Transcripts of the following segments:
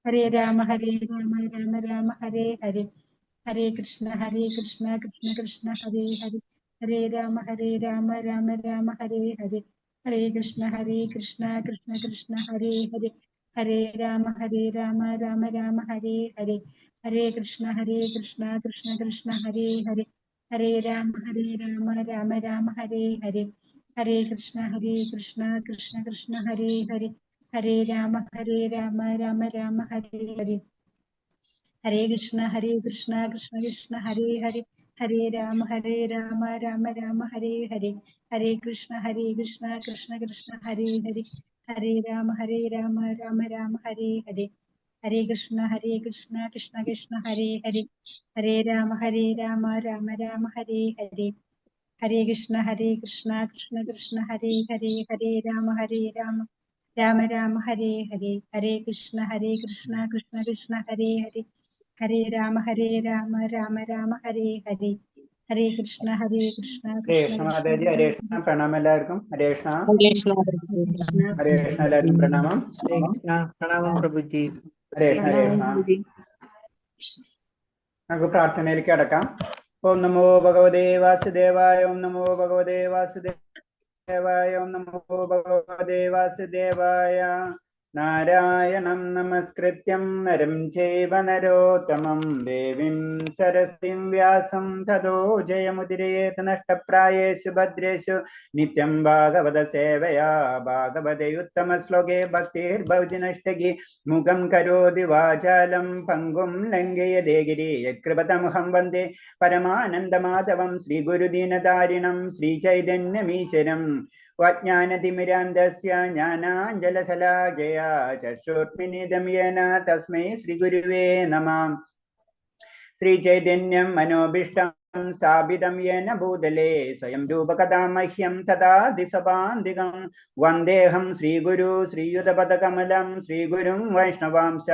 ഹരേ രാമ രാമ രാമ ഹരേ ഹരേ. ഹരേ കൃഷ്ണ കൃഷ്ണ കൃഷ്ണ ഹരേ ഹരേ. ഹരേ രാമ രാമ രാമ ഹരേ ഹരേ. ഹരേ കൃഷ്ണ കൃഷ്ണ കൃഷ്ണ ഹരേ ഹരേ. ഹരേ രാമ രാമ ഹരേ ഹരേ. ഹരേ കൃഷ്ണ കൃഷ്ണ കൃഷ്ണ ഹരേ ഹരേ. ഹരേ രാമ രാമ ഹരേ ഹരേ. ഹരേ കൃഷ്ണ കൃഷ്ണ കൃഷ്ണ ഹരേ ഹരേ. ഹരേ രാമ രാമ ഹരേ ഹരേ. ഹരേ കൃഷ്ണ കൃഷ്ണ കൃഷ്ണ ഹരേ ഹരേ. ഹരേ രാമ രാമ ഹരേ ഹരേ. ഹരേ കൃഷ്ണ കൃഷ്ണ കൃഷ്ണ ഹരേ ഹരേ. ഹരേ രാമ രാമ ഹരേ ഹരേ. ഹരേ കൃഷ്ണ കൃഷ്ണ കൃഷ്ണ ഹരേ ഹരേ. ഹരേ രാമ രാമ ഹരേ ഹരേ. ഹരേ കൃഷ്ണ കൃഷ്ണ കൃഷ്ണ ഹരേ ഹരേ. ഹരേ രാമ രാമ ഹരേ ഹരേ. ഹരേ കൃഷ്ണ കൃഷ്ണ കൃഷ്ണ ഹരേ ഹരേ. ഹരേ രാമ രാമ ഹരേ ഹരേ. ഹരേ കൃഷ്ണ കൃഷ്ണ കൃഷ്ണ മാതാജി. ഹരേ കൃഷ്ണ. പ്രണാമം എല്ലാവർക്കും. ഹരേ കൃഷ്ണ. ഹരേ കൃഷ്ണ. ഹരേ കൃഷ്ണ. എല്ലാവർക്കും പ്രണാമം. ഹരേ കൃഷ്ണ. പ്രണാമം പ്രഭുജി. ഹരേ കൃഷ്ണ. ഹരേ കൃഷ്ണ. നമുക്ക് പ്രാർത്ഥനയിലേക്ക് അടക്കാം. ഓം നമോ ഭഗവതേ വാസുദേവായ. ഓം നമോ ഭഗവതേ വാസുദേവായ. ഓം നമോ ഭഗവതേ വാസുദേവായ. നാരായണം നമസ്കൃത്യം നരം ചൈവ നരോത്തമം ദേവീം സരസ്വതീം വ്യാസം തതോ ജയമുദിരേത് നഷ്ടപ്രായേഷു ഭദ്രേഷു നിത്യം ഭാഗവത സേവയാ. ഭാഗവതേ ഉത്തമ ശ്ലോകേ ഭക്തിർഭവതി നഷ്ടകി മുഖം കരോതി വാചാലം പങ്കും ലംഘയതേ ഗിരി യത്കൃപതമഹം വന്ദേ പരമാനന്ദമാധവം ശ്രീഗുരുദീനധാരിണം ശ്രീചൈതന്യമീശ്വരം. വജ്ഞാനതിമിരാന്തസ്യ ജ്ഞാനാഞ്ജലശലാകയാ ചക്ഷുർമിന്നിതം യേന തസ്മൈ ശ്രീഗുരുവേ നമഃ. ശ്രീചൈതന്യം മനോഭീഷ്ടം സ്ഥാപിതം യേന ഭൂതലേ സ്വയം രൂപകഥാ മഹ്യം തഥാതി സഭാന്തികം. വന്ദേഹം ശ്രീഗുരു ശ്രീയുതപദകമലം ശ്രീഗുരും വൈഷ്ണവാംശ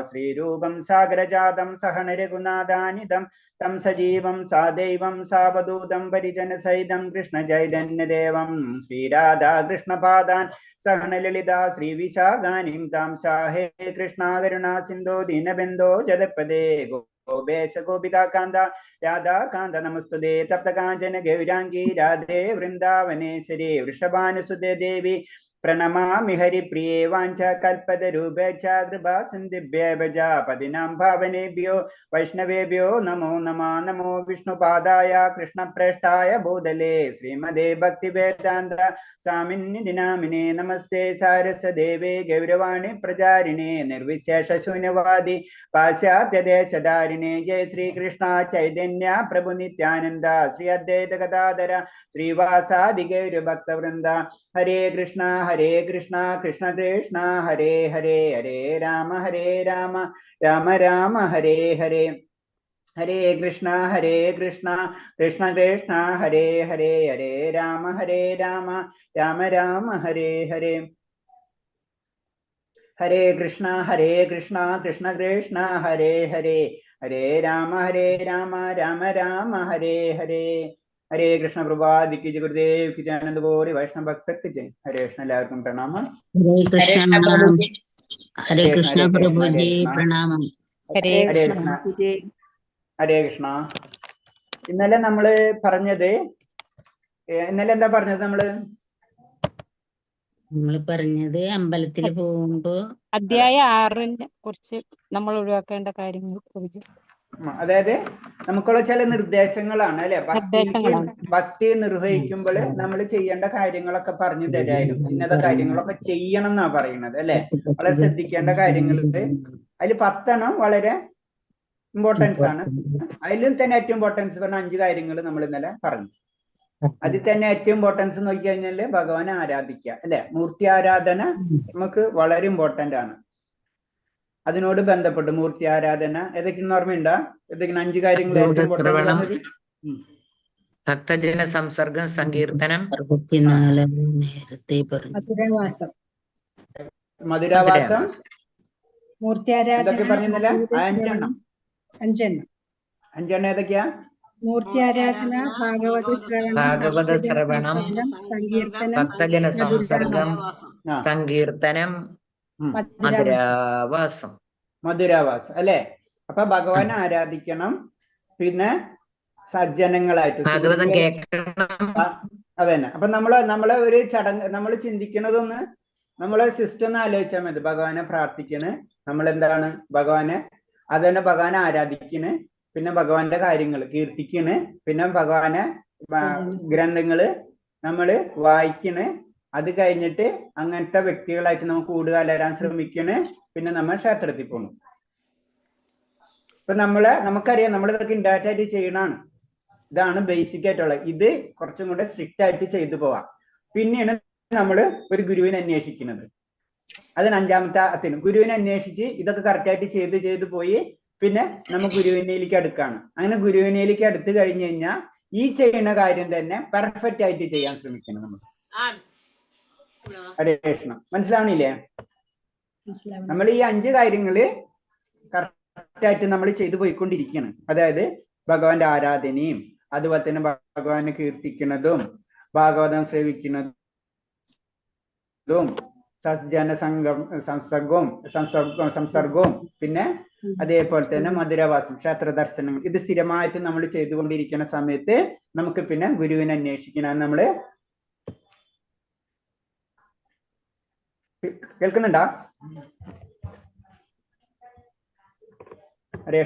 ശ്രീരൂപം സാഗരജാതം സഹന രഘുനാഥാനിതം തം സജീവം സാദൈവം സാവധൂതം പരിജനസഹിതം കൃഷ്ണ ചൈതന്യദേവം ശ്രീരാധാകൃഷ്ണപാദാൻ സഹന ലളിതാ ശ്രീവിശാഖാനിം താം സാഹേ കൃഷ്ണ കരുണാ സിന്ധോ ദീനബന്ധോ ജഗത്പദേ ഗോപേശ ഗോപികാന്ത രാധാകാന്ത നമസ്തുതേ. തപ്തകാഞ്ചന ഗൗരാംഗീ രാധേ വൃന്ദാവനേശ്വരി വൃഷഭാനുസുതേ ദേവി പ്രണമാമി ഹരിപ്രിയേ. വാഞ്ച കൽപതരൂപേച്ഛ കൃപാ സിന്ധിഭ്യോ പ്രജാപതിനാം ഭാവനേഭ്യോ വൈഷ്ണവേഭ്യോ നമോ നമഃ. നമോ വിഷ്ണുപാദായ കൃഷ്ണപ്രേഷ്ഠായ ഭൂതലേ ശ്രീമദേ ഭക്തിവേദാന്ത സ്വാമിന്നിധി നാമിനേ. നമസ്തേ സാരസ്വദേവേ ഗൗരവാണി പ്രചാരിണേ നിർവിശേഷ ശൂന്യവാദി പാശ്ചാത്യദേശധാരിണേ. ജയ ശ്രീകൃഷ്ണ ചൈതന്യ പ്രഭു നിത്യാനന്ദ ശ്രീ അദ്വൈത ഗദാധര ശ്രീവാസാദി ഗൗരഭക്തവൃന്ദ. ഹരേ കൃഷ്ണ കൃഷ്ണ കൃഷ്ണ ഹരേ ഹരേ. ഹരേ രാമ രാമ രാമ ഹരേ ഹരേ. ഹരേ കൃഷ്ണ കൃഷ്ണ കൃഷ്ണ ഹരേ ഹരേ. ഹരേ രാമ രാമ രാമ ഹരേ ഹരേ. ഹരേ കൃഷ്ണ കൃഷ്ണ കൃഷ്ണ ഹരേ ഹരേ. ഹരേ രാമ രാമ രാമ ഹരേ ഹരേ. ഹരേ കൃഷ്ണ. പ്രഭാതിക്ക് ഗുരുദേവ് കി ജയ. ആനന്ദ കോടി വൈഷ്ണവ ഭക്തർക്ക് ജയ. ഹരേ കൃഷ്ണ. എല്ലാവർക്കും പ്രണാമം. ഹരേ കൃഷ്ണ. ഹരേ കൃഷ്ണ പ്രഭുജി പ്രണാമം. ഹരേ കൃഷ്ണ. ഹരേ കൃഷ്ണ. ഇന്നലെ നമ്മള് പറഞ്ഞത് എന്താ പറഞ്ഞത്? നമ്മള് പറഞ്ഞത് അമ്പലത്തിൽ പോകുമ്പോ അധ്യായ 6 കുറിച്ച് നമ്മൾ ഒഴിവാക്കേണ്ട കാര്യങ്ങൾ കുറിച്ച്, അതായത് നമുക്കുള്ള ചില നിർദ്ദേശങ്ങളാണ് അല്ലെ. ഭക്തി നിർവഹിക്കുമ്പോൾ നമ്മൾ ചെയ്യേണ്ട കാര്യങ്ങളൊക്കെ പറഞ്ഞു തരായിരുന്നു. ഇന്നത്തെ കാര്യങ്ങളൊക്കെ ചെയ്യണം എന്നാ പറയുന്നത് അല്ലെ. വളരെ ശ്രദ്ധിക്കേണ്ട കാര്യങ്ങൾ അതിൽ 10 വളരെ ഇമ്പോർട്ടൻസ് ആണ്. അതിലും തന്നെ ഏറ്റവും ഇമ്പോർട്ടൻസ് പറഞ്ഞ 5 കാര്യങ്ങൾ നമ്മൾ ഇന്നലെ പറഞ്ഞു. അതിൽ തന്നെ ഏറ്റവും ഇമ്പോർട്ടൻസ് നോക്കിക്കഴിഞ്ഞാല് ഭഗവാനെ ആരാധിക്കുക അല്ലെ. മൂർത്തി ആരാധന നമുക്ക് വളരെ ഇമ്പോർട്ടന്റ് ആണ്. അതിനോട് ബന്ധപ്പെട്ട് മൂർത്തി ആരാധന ഏതൊക്കെയെന്ന് ഓർമ്മയുണ്ടോ? ഏതൊക്കെയാണ് 5 കാര്യങ്ങൾ? ഭക്തജന സംസർഗം, സങ്കീർത്തനം, മധുരാവാസം, മൂർത്തി ആരാധന പറഞ്ഞില്ല. 5 ഏതൊക്കെയാ? മൂർത്തി ആരാധന, ഭാഗവത ശ്രവണം, ഭക്തജന സംസർഗം, സങ്കീർത്തനം, മധുരാവാസം. മധുരാവാസം അല്ലെ. അപ്പൊ ഭഗവാനെ ആരാധിക്കണം, പിന്നെ സജ്ജനങ്ങളായിട്ട് ഭാഗവതം കേൾക്കണം. അതന്നെ. അപ്പൊ നമ്മളെ ഒരു ചടങ്ങ് നമ്മൾ ചിന്തിക്കുന്നതൊന്ന് നമ്മളെ സിസ്റ്റം ഒന്ന് ആലോചിച്ചാൽ മതി. ഭഗവാനെ പ്രാർത്ഥിക്കണ്, നമ്മൾ എന്താണ് ഭഗവാനെ അതന്നെ ഭഗവാനെ ആരാധിക്കണ്, പിന്നെ ഭഗവാന്റെ കാര്യങ്ങൾ കീർത്തിക്കണ്, പിന്നെ ഭഗവാനെ ഗ്രന്ഥങ്ങള് നമ്മള് വായിക്കണ്. അത് കഴിഞ്ഞിട്ട് അങ്ങനത്തെ വ്യക്തികളായിട്ട് നമുക്ക് കൂടുതൽ അലരാൻ ശ്രമിക്കണ്. പിന്നെ നമ്മൾ ക്ഷേത്രത്തിൽ പോകണം. ഇപ്പൊ നമുക്കറിയാം നമ്മളിതൊക്കെ ഇൻഡയറക്റ്റ് ആയിട്ട് ചെയ്യണതാണ്. ഇതാണ് ബേസിക് ആയിട്ടുള്ളത്. ഇത് കുറച്ചും കൂടെ സ്ട്രിക്റ്റ് ആയിട്ട് ചെയ്തു പോവാം. പിന്നെയാണ് നമ്മൾ ഒരു ഗുരുവിനെ അന്വേഷിക്കുന്നത്. അതിന് 5-ാമത്തെ അത്തിന് ഗുരുവിനെ അന്വേഷിച്ച് ഇതൊക്കെ കറക്റ്റായിട്ട് ചെയ്ത് പോയി പിന്നെ നമ്മൾ ഗുരുവിനയിലേക്ക് അടുക്കാണ്. അങ്ങനെ ഗുരുവിനയിലേക്ക് അടുത്ത് കഴിഞ്ഞു കഴിഞ്ഞാൽ ഈ ചെയ്യുന്ന കാര്യം തന്നെ പെർഫെക്റ്റ് ആയിട്ട് ചെയ്യാൻ ശ്രമിക്കണം നമ്മൾ. അന്വേഷണം മനസ്സിലാവണില്ലേ? നമ്മൾ ഈ 5 കാര്യങ്ങള് കറക്റ്റ് ആയിട്ട് നമ്മൾ ചെയ്തു പോയിക്കൊണ്ടിരിക്കുകയാണ്. അതായത് ഭഗവാന്റെ ആരാധനയും, അതുപോലെ തന്നെ ഭഗവാനെ കീർത്തിക്കുന്നതും, ഭാഗവതം ശ്രവിക്കുന്നതും, സജ്ജന സംസർഗവും, പിന്നെ അതേപോലെ തന്നെ മധുരവാസം, ക്ഷേത്ര ദർശനങ്ങൾ. ഇത് സ്ഥിരമായിട്ട് നമ്മൾ ചെയ്തുകൊണ്ടിരിക്കുന്ന സമയത്ത് നമുക്ക് പിന്നെ ഗുരുവിനെ അന്വേഷിക്കണം. നമ്മള് കേൾക്കുന്നുണ്ടോ?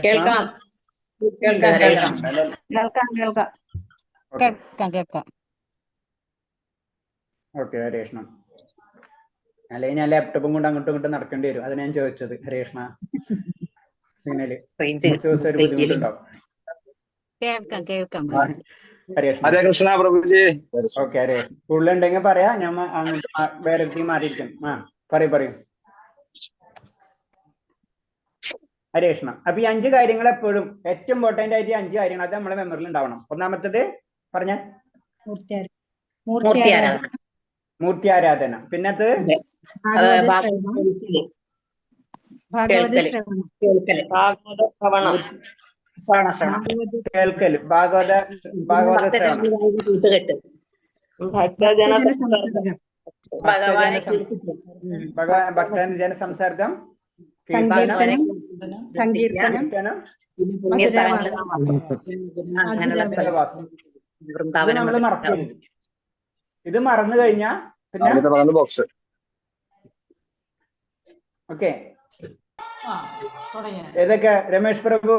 കേൾക്കാം. ഓക്കെ, ഹരേഷ്ണ. അല്ലെങ്കിൽ ഞാൻ ലാപ്ടോപ്പും കൊണ്ട് അങ്ങോട്ടും ഇങ്ങോട്ടും നടക്കേണ്ടി വരും. അത് ഞാൻ ചോദിച്ചത്. ഹരേഷ്ണ സിഗ്നല് ഒരു ബുദ്ധിമുട്ടുണ്ടാവും. ഹരേ കൃഷ്ണ പ്രഭുജി. ഓക്കെ, ഹരേ. കൂടുതലുണ്ടെങ്കിൽ പറയാ, ഞാൻ അങ്ങോട്ട് വേറെ മാറിയിരിക്കും. പറയൂ ഹരേഷ്ണ. അപ്പൊ ഈ 5 കാര്യങ്ങൾ എപ്പോഴും ഏറ്റവും ഇമ്പോർട്ടന്റ് ആയിട്ട് 5 കാര്യങ്ങൾ അത് നമ്മളെ മെമ്മറിയിൽ ഉണ്ടാവണം. ഒന്നാമത്തത് പറഞ്ഞ മൂർത്തി ആരാധന. പിന്നത് കേൾക്കൽ, ഭാഗവത ശ്രവണം, ഭക്തജന സംസർഗം, സങ്കീർത്തനം, നമ്മൾ മറക്കരുത്. ഇത് മറന്നു കഴിഞ്ഞാ പിന്നെ ഓക്കെ. ഏതൊക്കെ? രമേഷ് പ്രഭു,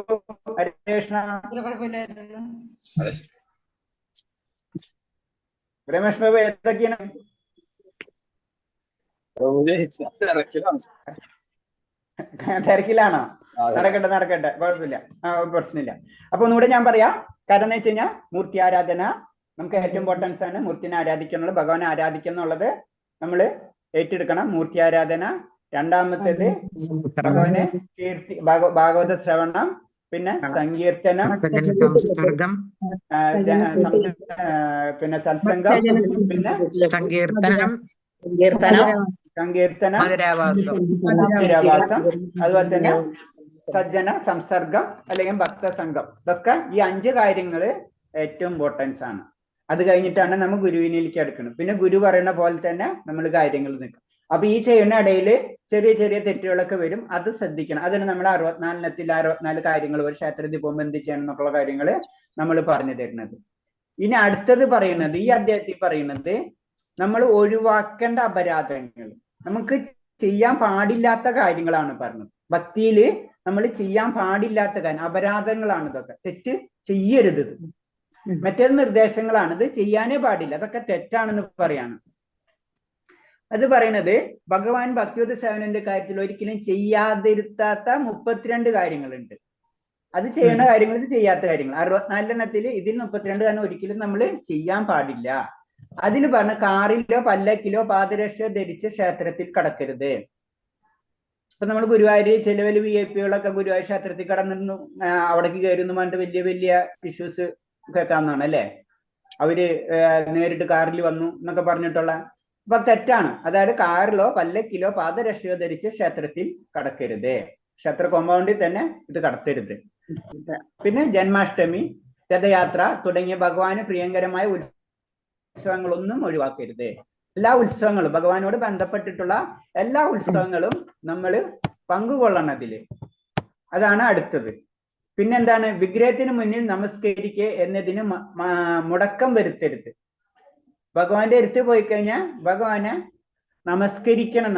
ഹരേഷ്ണ. രമേഷ് പ്രഭു ഏതൊക്കെയാണ്? തിരക്കിലാണോ? നടക്കട്ടെ, കുഴപ്പമില്ല, പ്രശ്നമില്ല. അപ്പൊ ഒന്നുകൂടെ ഞാൻ പറയാം. കാരണം എന്ന് വെച്ച് കഴിഞ്ഞാൽ മൂർത്തി ആരാധന നമുക്ക് ഏറ്റവും ഇമ്പോർട്ടൻസ് ആണ്. മൂർത്തിനെ ആരാധിക്കുന്നുള്ളത്, ഭഗവാനെ ആരാധിക്കുന്നുള്ളത് നമ്മൾ ഏറ്റെടുക്കണം. മൂർത്തി ആരാധന. രണ്ടാമത്തേത് ഭഗവാനെ കീർത്തി, ഭാഗവത ശ്രവണം, പിന്നെ സങ്കീർത്തനം, പിന്നെ സത്സംഗം, പിന്നെ സങ്കീർത്തനം, മധുരാവാസം, അതുപോലെ തന്നെ സജ്ജന സംസർഗം അല്ലെങ്കിൽ ഭക്തസംഘം. ഇതൊക്കെ ഈ 5 കാര്യങ്ങള് ഏറ്റവും ഇമ്പോർട്ടൻസ് ആണ്. അത് കഴിഞ്ഞിട്ടാണ് നമ്മൾ ഗുരുവിനിലേക്ക് അടുക്കുന്നത്. പിന്നെ ഗുരു പറയുന്ന പോലെ തന്നെ നമ്മൾ കാര്യങ്ങൾ നിൽക്കും. അപ്പൊ ഈ ചെയ്യുന്ന ഇടയിൽ ചെറിയ തെറ്റുകളൊക്കെ വരും. അത് ശ്രദ്ധിക്കണം. അതിന് നമ്മൾ 64 കാര്യങ്ങൾ ഒരു ക്ഷേത്രത്തിൽ പോകുമ്പോൾ എന്ത് ചെയ്യണം എന്നുള്ള കാര്യങ്ങൾ നമ്മൾ പറഞ്ഞു തരുന്നത്. ഇനി അടുത്തത് പറയുന്നത്, ഈ അധ്യായത്തിൽ പറയുന്നത് നമ്മൾ ഒഴിവാക്കേണ്ട അപരാധങ്ങൾ, നമുക്ക് ചെയ്യാൻ പാടില്ലാത്ത കാര്യങ്ങളാണ് പറഞ്ഞത്. ഭക്തിയില് നമ്മൾ ചെയ്യാൻ പാടില്ലാത്ത കാര്യം, അപരാധങ്ങളാണ് ഇതൊക്കെ. തെറ്റ് ചെയ്യരുത്. മറ്റൊരു നിർദ്ദേശങ്ങളാണ്. ഇത് ചെയ്യാനേ പാടില്ല, അതൊക്കെ തെറ്റാണെന്ന് പറയാണ്. അത് പറയണത് ഭഗവാൻ ഭക്തിയുത സേവനന്റെ കാര്യത്തിൽ ഒരിക്കലും ചെയ്യാതിരുത്താത്ത 32 കാര്യങ്ങളുണ്ട്. അത് ചെയ്യുന്ന കാര്യങ്ങൾ, ഇത് ചെയ്യാത്ത കാര്യങ്ങൾ. 64 എണ്ണത്തിൽ ഇതിൽ 32 കാരണം ഒരിക്കലും നമ്മൾ ചെയ്യാൻ പാടില്ല. അതിൽ പറഞ്ഞ കാറിലോ പല്ലക്കിലോ പാദരക്ഷ ധരിച്ച് ക്ഷേത്രത്തിൽ കടക്കരുത്. ഇപ്പൊ നമ്മൾ ഗുരുവായൂർ ചില വലിയ VIP-കളൊക്കെ ഗുരുവായൂർ ക്ഷേത്രത്തിൽ കടന്നിരുന്നു, അവിടേക്ക് കയറുന്നു പറഞ്ഞിട്ട് വലിയ ഇഷ്യൂസ് കേൾക്കാവുന്നതാണ് അല്ലെ. അവര് നേരിട്ട് കാറിൽ വന്നു എന്നൊക്കെ പറഞ്ഞിട്ടുള്ള. അപ്പൊ തെറ്റാണ്. അതായത് കാറിലോ പല്ലക്കിലോ പാദരക്ഷയോ ധരിച്ച് ക്ഷേത്രത്തിൽ കടക്കരുത്. ക്ഷേത്ര കോമ്പൗണ്ടിൽ തന്നെ ഇത് കടത്തരുത്. പിന്നെ ജന്മാഷ്ടമി, രഥയാത്ര തുടങ്ങിയ ഭഗവാന് പ്രിയങ്കരമായ ഉത്സവങ്ങളൊന്നും ഒഴിവാക്കരുത്. എല്ലാ ഉത്സവങ്ങളും, ഭഗവാനോട് ബന്ധപ്പെട്ടിട്ടുള്ള എല്ലാ ഉത്സവങ്ങളും നമ്മൾ പങ്കുകൊള്ളണതില്. അതാണ് അടുത്തത്. പിന്നെന്താണ്? വിഗ്രഹത്തിന് മുന്നിൽ നമസ്കരിക്കുക എന്നതിന് മുടക്കം വരുത്തരുത്. ഭഗവാന്റെ അടുത്ത് പോയി കഴിഞ്ഞാൽ ഭഗവാനെ നമസ്കരിക്കണം.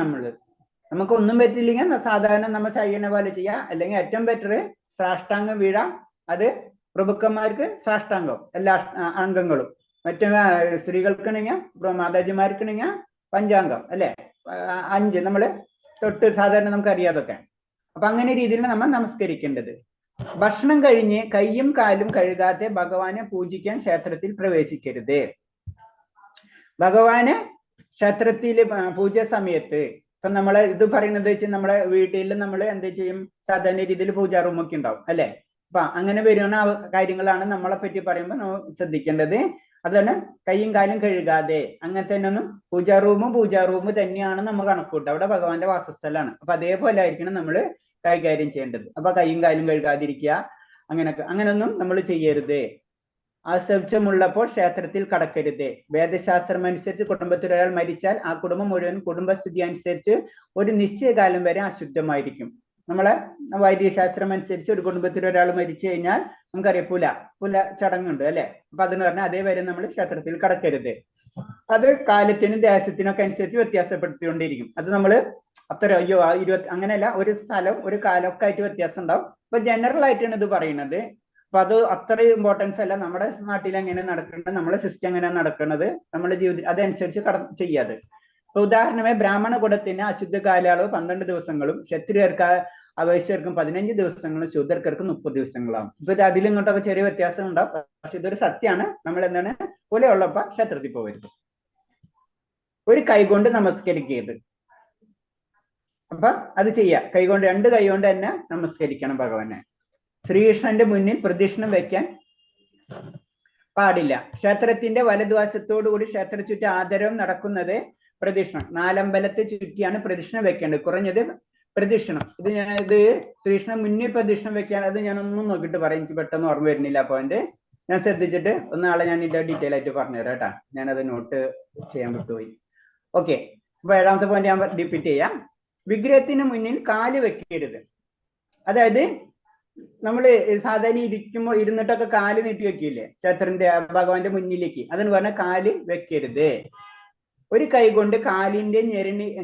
നമുക്കൊന്നും പറ്റില്ലെങ്കിൽ സാധാരണ നമ്മൾ ചെയ്യണ പോലെ ചെയ്യാം. അല്ലെങ്കിൽ ഏറ്റവും ബെറ്റർ സാഷ്ടാംഗം വീഴാം. അത് പ്രഭുക്കന്മാർക്ക് സാഷ്ടാംഗം എല്ലാ അംഗങ്ങളും, മറ്റു സ്ത്രീകൾക്കാണെങ്കിൽ മാതാജിമാർക്കാണെങ്കിൽ പഞ്ചാംഗം അല്ലെ, 5 നമ്മള് തൊട്ട് സാധാരണ നമുക്ക് അറിയാതൊക്കെ. അപ്പൊ അങ്ങനെ രീതിയിൽ നമ്മൾ നമസ്കരിക്കേണ്ടത്. ഭക്ഷണം കഴിഞ്ഞ് കൈയും കാലും കഴുകാതെ ഭഗവാനെ പൂജിക്കാൻ ക്ഷേത്രത്തിൽ പ്രവേശിക്കരുത്. ഭഗവാന് ക്ഷേത്രത്തില് പൂജ സമയത്ത് ഇപ്പൊ നമ്മളെ ഇത് പറയുന്നത് വെച്ചാൽ നമ്മളെ വീട്ടിൽ നമ്മൾ എന്ത് ചെയ്യും? സാധാരണ രീതിയിൽ പൂജാ റൂമൊക്കെ ഉണ്ടാവും അല്ലെ. അപ്പൊ അങ്ങനെ വരുന്ന കാര്യങ്ങളാണ് നമ്മളെ പറ്റി പറയുമ്പോൾ നമ്മൾ ശ്രദ്ധിക്കേണ്ടത്. അതാണ് കൈയും കാലും കഴുകാതെ. അങ്ങനത്തെ ഒന്നും പൂജാ റൂം തന്നെയാണ് നമ്മൾ കണക്കൂട്ടുക. അവിടെ ഭഗവാന്റെ വാസസ്ഥലമാണ്. അപ്പൊ അതേപോലെ ആയിരിക്കണം നമ്മൾ കൈകാര്യം ചെയ്യേണ്ടത്. അപ്പൊ കൈയും കാലും കഴുകാതിരിക്കുക, അങ്ങനൊന്നും നമ്മൾ ചെയ്യരുത്. അശൗചമുള്ളപ്പോൾ ക്ഷേത്രത്തിൽ കടക്കരുത്. വേദശാസ്ത്രം അനുസരിച്ച് കുടുംബത്തിൽ ഒരാൾ മരിച്ചാൽ ആ കുടുംബം മുഴുവൻ കുടുംബസ്ഥിതി അനുസരിച്ച് ഒരു നിശ്ചയ കാലം വരെ അശുദ്ധമായിരിക്കും. നമ്മളെ വൈദ്യശാസ്ത്രം അനുസരിച്ച് ഒരു കുടുംബത്തിൽ ഒരാൾ മരിച്ചു കഴിഞ്ഞാൽ നമുക്കറിയാം പുല ചടങ്ങുണ്ട് അല്ലെ. അപ്പൊ അതെന്ന് പറഞ്ഞാൽ അതേവരെ നമ്മൾ ക്ഷേത്രത്തിൽ കടക്കരുത്. അത് കാലത്തിനും ദേശത്തിനൊക്കെ അനുസരിച്ച് വ്യത്യാസപ്പെടുത്തിക്കൊണ്ടിരിക്കും. അത് നമ്മൾ അത്ര 20 അങ്ങനെയല്ല, ഒരു സ്ഥലം ഒരു കാലമൊക്കെ ആയിട്ട് വ്യത്യാസം ഉണ്ടാവും. അപ്പൊ ജനറൽ ആയിട്ടാണ് ഇത് പറയുന്നത്. അപ്പൊ അത് അത്ര ഇമ്പോർട്ടൻസ് അല്ല. നമ്മുടെ നാട്ടിൽ എങ്ങനെ നടക്കുന്നത്, നമ്മുടെ സിസ്റ്റം എങ്ങനെയാണ് നടക്കുന്നത്, നമ്മുടെ ജീവിതം അതനുസരിച്ച് ചെയ്യാതെ. ഇപ്പൊ ഉദാഹരണമായി ബ്രാഹ്മണ കുടത്തിന് അശുദ്ധ കാലയളവ് 12 ദിവസങ്ങളും ക്ഷത്രിയർക്ക് അവൈശ്യർക്കും 15 ദിവസങ്ങളും ശൂദ്രർക്ക് 30 ദിവസങ്ങളാവും. ഇപ്പൊ അതിൽ ഇങ്ങോട്ടൊക്കെ ചെറിയ വ്യത്യാസം ഉണ്ടാവും. പക്ഷെ ഇതൊരു സത്യമാണ്. നമ്മൾ എന്താണ് പോലെയുള്ളപ്പോ ക്ഷേത്രത്തിൽ പോകരുത്. ഒരു കൈകൊണ്ട് നമസ്കരിക്കരുത്. അപ്പൊ അത് ചെയ്യാം. കൈകൊണ്ട് 2 കൈ കൊണ്ട് തന്നെ നമസ്കരിക്കണം ഭഗവാനെ. ശ്രീകൃഷ്ണന്റെ മുന്നിൽ പ്രദക്ഷിണം വെക്കാൻ പാടില്ല. ക്ഷേത്രത്തിന്റെ വലതുവശത്തോടുകൂടി ക്ഷേത്ര ചുറ്റി ആദരവും നടക്കുന്നത് പ്രദക്ഷിണം. 4 അമ്പലത്തെ ചുറ്റിയാണ് പ്രദക്ഷിണം വെക്കേണ്ടത്. കുറഞ്ഞത് പ്രദക്ഷിണം. ഇത് ശ്രീകൃഷ്ണൻ മുന്നിൽ പ്രദക്ഷിണം വെക്കാൻ, അത് ഞാനൊന്നും നോക്കിയിട്ട് പറയാം. എനിക്ക് പെട്ടെന്ന് ഓർമ്മ വരുന്നില്ല. പോയിന്റ് ഞാൻ ശ്രദ്ധിച്ചിട്ട് നാളെ ഞാൻ ഇതിന്റെ ഡീറ്റെയിൽ ആയിട്ട് പറഞ്ഞുതരാം കേട്ടാ. ഞാനത് നോട്ട് ചെയ്യാൻ വിട്ടുപോയി. ഓക്കെ. അപ്പൊ 7ാമത്തെ പോയിന്റ് ഞാൻ റിപ്പീറ്റ് ചെയ്യാം. വിഗ്രഹത്തിന് മുന്നിൽ കാല് വെക്കരുത്. അതായത് നമ്മള് സാധാരണ ഇരുന്നിട്ടൊക്കെ കാല് നീട്ടി വെക്കില്ലേ ക്ഷേത്രത്തിന്റെ ഭഗവാന്റെ മുന്നിലേക്ക്, അതെന്ന് പറഞ്ഞാൽ കാല് വെക്കരുത്. ഒരു കൈ കൊണ്ട് കാലിന്റെ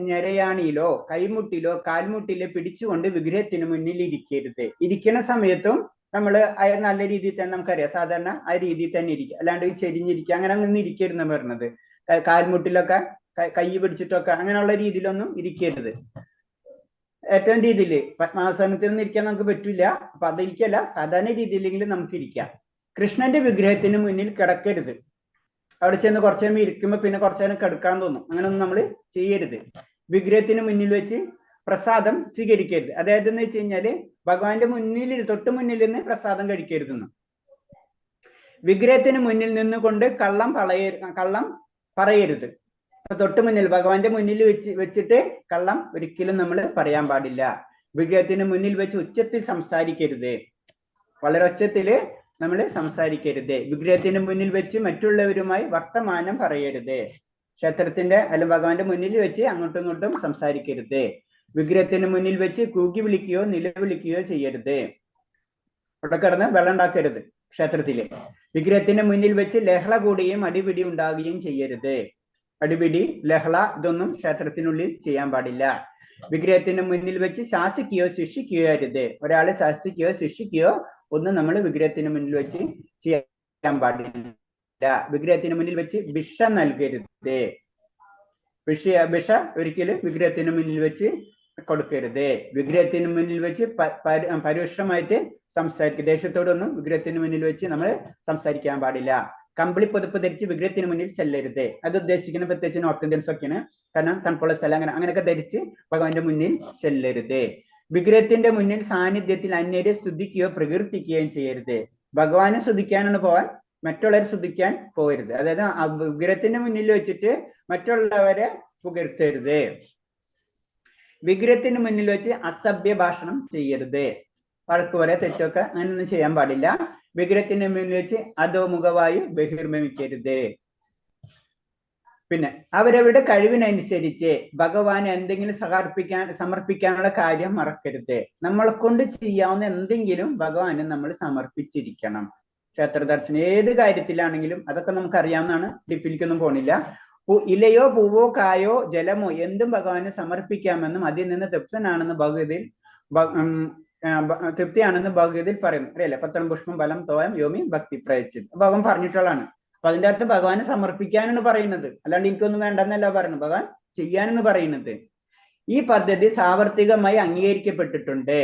ഞെരയാണിയിലോ കൈമുട്ടിലോ കാൽമുട്ടിലോ പിടിച്ചുകൊണ്ട് വിഗ്രഹത്തിന് മുന്നിൽ ഇരിക്കരുത്. ഇരിക്കുന്ന സമയത്തും നമ്മൾ നല്ല രീതിയിൽ തന്നെ നമുക്കറിയാം, സാധാരണ ആ രീതിയിൽ തന്നെ ഇരിക്കുക. അല്ലാണ്ട് ചെരിഞ്ഞിരിക്കുക അങ്ങനെ ഒന്നും ഇരിക്കരുതെന്ന് പറഞ്ഞത്. കാൽമുട്ടിലൊക്കെ കൈ പിടിച്ചിട്ടൊക്കെ അങ്ങനെയുള്ള രീതിയിലൊന്നും ഇരിക്കരുത്. ഏറ്റവും രീതിയിൽ പത്മാസനത്തിൽ ഒന്നും ഇരിക്കാൻ നമുക്ക് പറ്റില്ല. അപ്പൊ അതിരിക്കല്ല, സാധാരണ രീതിയിലെങ്കിലും നമുക്ക് ഇരിക്കാം. കൃഷ്ണന്റെ വിഗ്രഹത്തിന് മുന്നിൽ കിടക്കരുത്. അവിടെ ചെന്ന് കുറച്ചു നേരം ഇരിക്കുമ്പോൾ പിന്നെ കുറച്ചു നേരം കിടക്കാൻ തോന്നും. അങ്ങനെയൊന്നും നമ്മൾ ചെയ്യരുത്. വിഗ്രഹത്തിന് മുന്നിൽ വെച്ച് പ്രസാദം സ്വീകരിക്കരുത്. അതായത് എന്ന് വെച്ച് കഴിഞ്ഞാല് ഭഗവാന്റെ മുന്നിൽ തൊട്ട് മുന്നിൽ നിന്ന് പ്രസാദം കഴിക്കരുതെന്ന്. വിഗ്രഹത്തിന് മുന്നിൽ നിന്നുകൊണ്ട് കള്ളം പറയരുത്. തൊട്ട് മുന്നിൽ ഭഗവാന്റെ മുന്നിൽ വെച്ചിട്ട് കള്ളം ഒരിക്കലും നമ്മൾ പറയാൻ പാടില്ല. വിഗ്രഹത്തിന് മുന്നിൽ വെച്ച് ഉച്ചത്തിൽ സംസാരിക്കരുത്. വളരെ ഉച്ചത്തില് നമ്മൾ സംസാരിക്കരുത്. വിഗ്രഹത്തിന് മുന്നിൽ വെച്ച് മറ്റുള്ളവരുമായി വർത്തമാനം പറയരുത്. ക്ഷേത്രത്തിന്റെ അല്ലെങ്കിൽ ഭഗവാന്റെ മുന്നിൽ വെച്ച് അങ്ങോട്ടും ഇങ്ങോട്ടും സംസാരിക്കരുത്. വിഗ്രഹത്തിന് മുന്നിൽ വെച്ച് കൂക്കി വിളിക്കുകയോ നിലവിളിക്കുകയോ ചെയ്യരുത്. അവിടെ കിടന്ന് വെള്ളം ഉണ്ടാക്കരുത്. ക്ഷേത്രത്തില് വിഗ്രഹത്തിന് മുന്നിൽ വെച്ച് ലഹള കൂടുകയും അടിപിടി ഉണ്ടാകുകയും ചെയ്യരുത്. അടിപിടി ലഹള ഇതൊന്നും ക്ഷേത്രത്തിനുള്ളിൽ ചെയ്യാൻ പാടില്ല. വിഗ്രഹത്തിന് മുന്നിൽ വെച്ച് ശാസിക്കുകയോ ശിക്ഷിക്കുകയോ അരുത്. ഒരാളെ ശാസിക്കുകയോ ശിക്ഷിക്കുകയോ ഒന്നും നമ്മൾ വിഗ്രഹത്തിന് മുന്നിൽ വെച്ച് ചെയ്യാൻ പാടില്ല. വിഗ്രഹത്തിന് മുന്നിൽ വെച്ച് ഭിക്ഷ നൽകരുത്. ഭിക്ഷ ഒരിക്കലും വിഗ്രഹത്തിന് മുന്നിൽ വെച്ച് കൊടുക്കരുത്. വിഗ്രഹത്തിന് മുന്നിൽ വെച്ച് പരുഷമായിട്ട് സംസാരിക്കുക. ദേഷ്യത്തോടൊന്നും വിഗ്രഹത്തിന് മുന്നിൽ വെച്ച് നമ്മൾ സംസാരിക്കാൻ പാടില്ല. കമ്പിളി പുതുപ്പ് ധരിച്ച് വിഗ്രഹത്തിന് മുന്നിൽ ചെല്ലരുത്. അത് ഉദ്ദേശിക്കുന്ന പ്രത്യേകിച്ച് നോർത്ത് ഇന്ത്യൻസ് ഒക്കെയാണ്. കാരണം തണുപ്പുള്ള സ്ഥലം അങ്ങനെയൊക്കെ ധരിച്ച് ഭഗവാന്റെ മുന്നിൽ ചെല്ലരുത്. വിഗ്രഹത്തിന്റെ മുന്നിൽ സാന്നിധ്യത്തിൽ അന്യരെ സ്തുതിക്കുകയോ പ്രകീർത്തിക്കുകയും ചെയ്യരുത്. ഭഗവാനെ സ്തുതിക്കാനാണ് പോവാൻ, മറ്റുള്ളവരെ സ്തുതിക്കാൻ പോകരുത്. അതായത് വിഗ്രഹത്തിന്റെ മുന്നിൽ വെച്ചിട്ട് മറ്റുള്ളവരെ പുകഴ്ത്തരുത്. വിഗ്രഹത്തിന് മുന്നിൽ വെച്ച് അസഭ്യ ഭാഷണം ചെയ്യരുത്. വഴക്ക് പറയാ തെറ്റൊക്കെ അങ്ങനെയൊന്നും ചെയ്യാൻ പാടില്ല. വിഗ്രഹത്തിന് മുന്നിൽ വെച്ച് അധോമുഖമായി ബഹിർഭവിക്കരുത്. പിന്നെ അവരവരുടെ കഴിവിനനുസരിച്ച് ഭഗവാന് എന്തെങ്കിലും സമർപ്പിക്കാനുള്ള കാര്യം മറക്കരുത്. നമ്മളെ കൊണ്ട് ചെയ്യാവുന്ന എന്തെങ്കിലും ഭഗവാന് നമ്മൾ സമർപ്പിച്ചിരിക്കണം. ക്ഷേത്ര ദർശനം ഏത് കാര്യത്തിലാണെങ്കിലും അതൊക്കെ നമുക്ക് അറിയാവുന്നതാണ്, ഡിപ്പിലേക്കൊന്നും പോണില്ല. ഇലയോ പൂവോ കായോ ജലമോ എന്തും ഭഗവാന് സമർപ്പിക്കാമെന്നും അതിൽ നിന്ന് തൃപ്തനാണെന്ന് ഭഗവതിയിൽ പറയുന്നു. അറിയില്ല, പത്രം പുഷ്പം ഫലം തോയം യോമി ഭക്തി പ്രയച്ചിത് ഭഗവാൻ പറഞ്ഞിട്ടുള്ളതാണ്. അപ്പൊ അതിന്റെ അകത്ത് ഭഗവാനെ സമർപ്പിക്കാനാണ് പറയുന്നത്, അല്ലാണ്ട് എനിക്കൊന്നും വേണ്ടെന്നല്ല പറയുന്നത്, ഭഗവാൻ ചെയ്യാനാണ് പറയുന്നത്. ഈ പദ്ധതി സാർവത്രികമായി അംഗീകരിക്കപ്പെട്ടിട്ടുണ്ട്.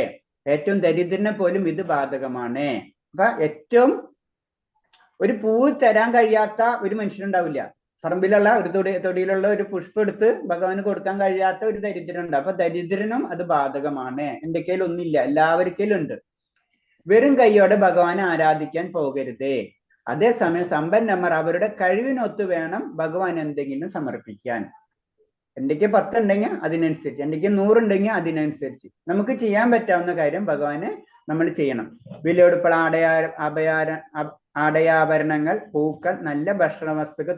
ഏറ്റവും ദരിദ്രനെ പോലും ഇത് ബാധകമാണ്. അപ്പൊ ഏറ്റവും ഒരു പൂവ് തരാൻ കഴിയാത്ത ഒരു മനുഷ്യനുണ്ടാവില്ല. പറമ്പിലുള്ള ഒരു തൊടിയിലുള്ള ഒരു പുഷ്പം എടുത്ത് ഭഗവാന് കൊടുക്കാൻ കഴിയാത്ത ഒരു ദരിദ്രനുണ്ട്. അപ്പൊ ദരിദ്രനും അത് ബാധകമാണ്. എന്റെ കയ്യിൽ ഒന്നില്ല, എല്ലാവർക്കും ഉണ്ട്. വെറും കൈയോടെ ഭഗവാനെ ആരാധിക്കാൻ പോകരുത്. അതേസമയം സമ്പന്നന്മാർ അവരുടെ കഴിവിനൊത്ത് വേണം ഭഗവാൻ എന്തെങ്കിലും സമർപ്പിക്കാൻ. എന്റെക്ക് 10 ഉണ്ടെങ്കിൽ അതിനനുസരിച്ച്, എന്റെക്ക് 100 ഉണ്ടെങ്കിൽ അതിനനുസരിച്ച് നമുക്ക് ചെയ്യാൻ പറ്റാവുന്ന കാര്യം ഭഗവാന് നമ്മൾ ചെയ്യണം. വിലപിടിപ്പുള്ള ആടയാഭരണങ്ങൾ, പൂക്കൾ, നല്ല ഭക്ഷണ വസ്തുക്കൾ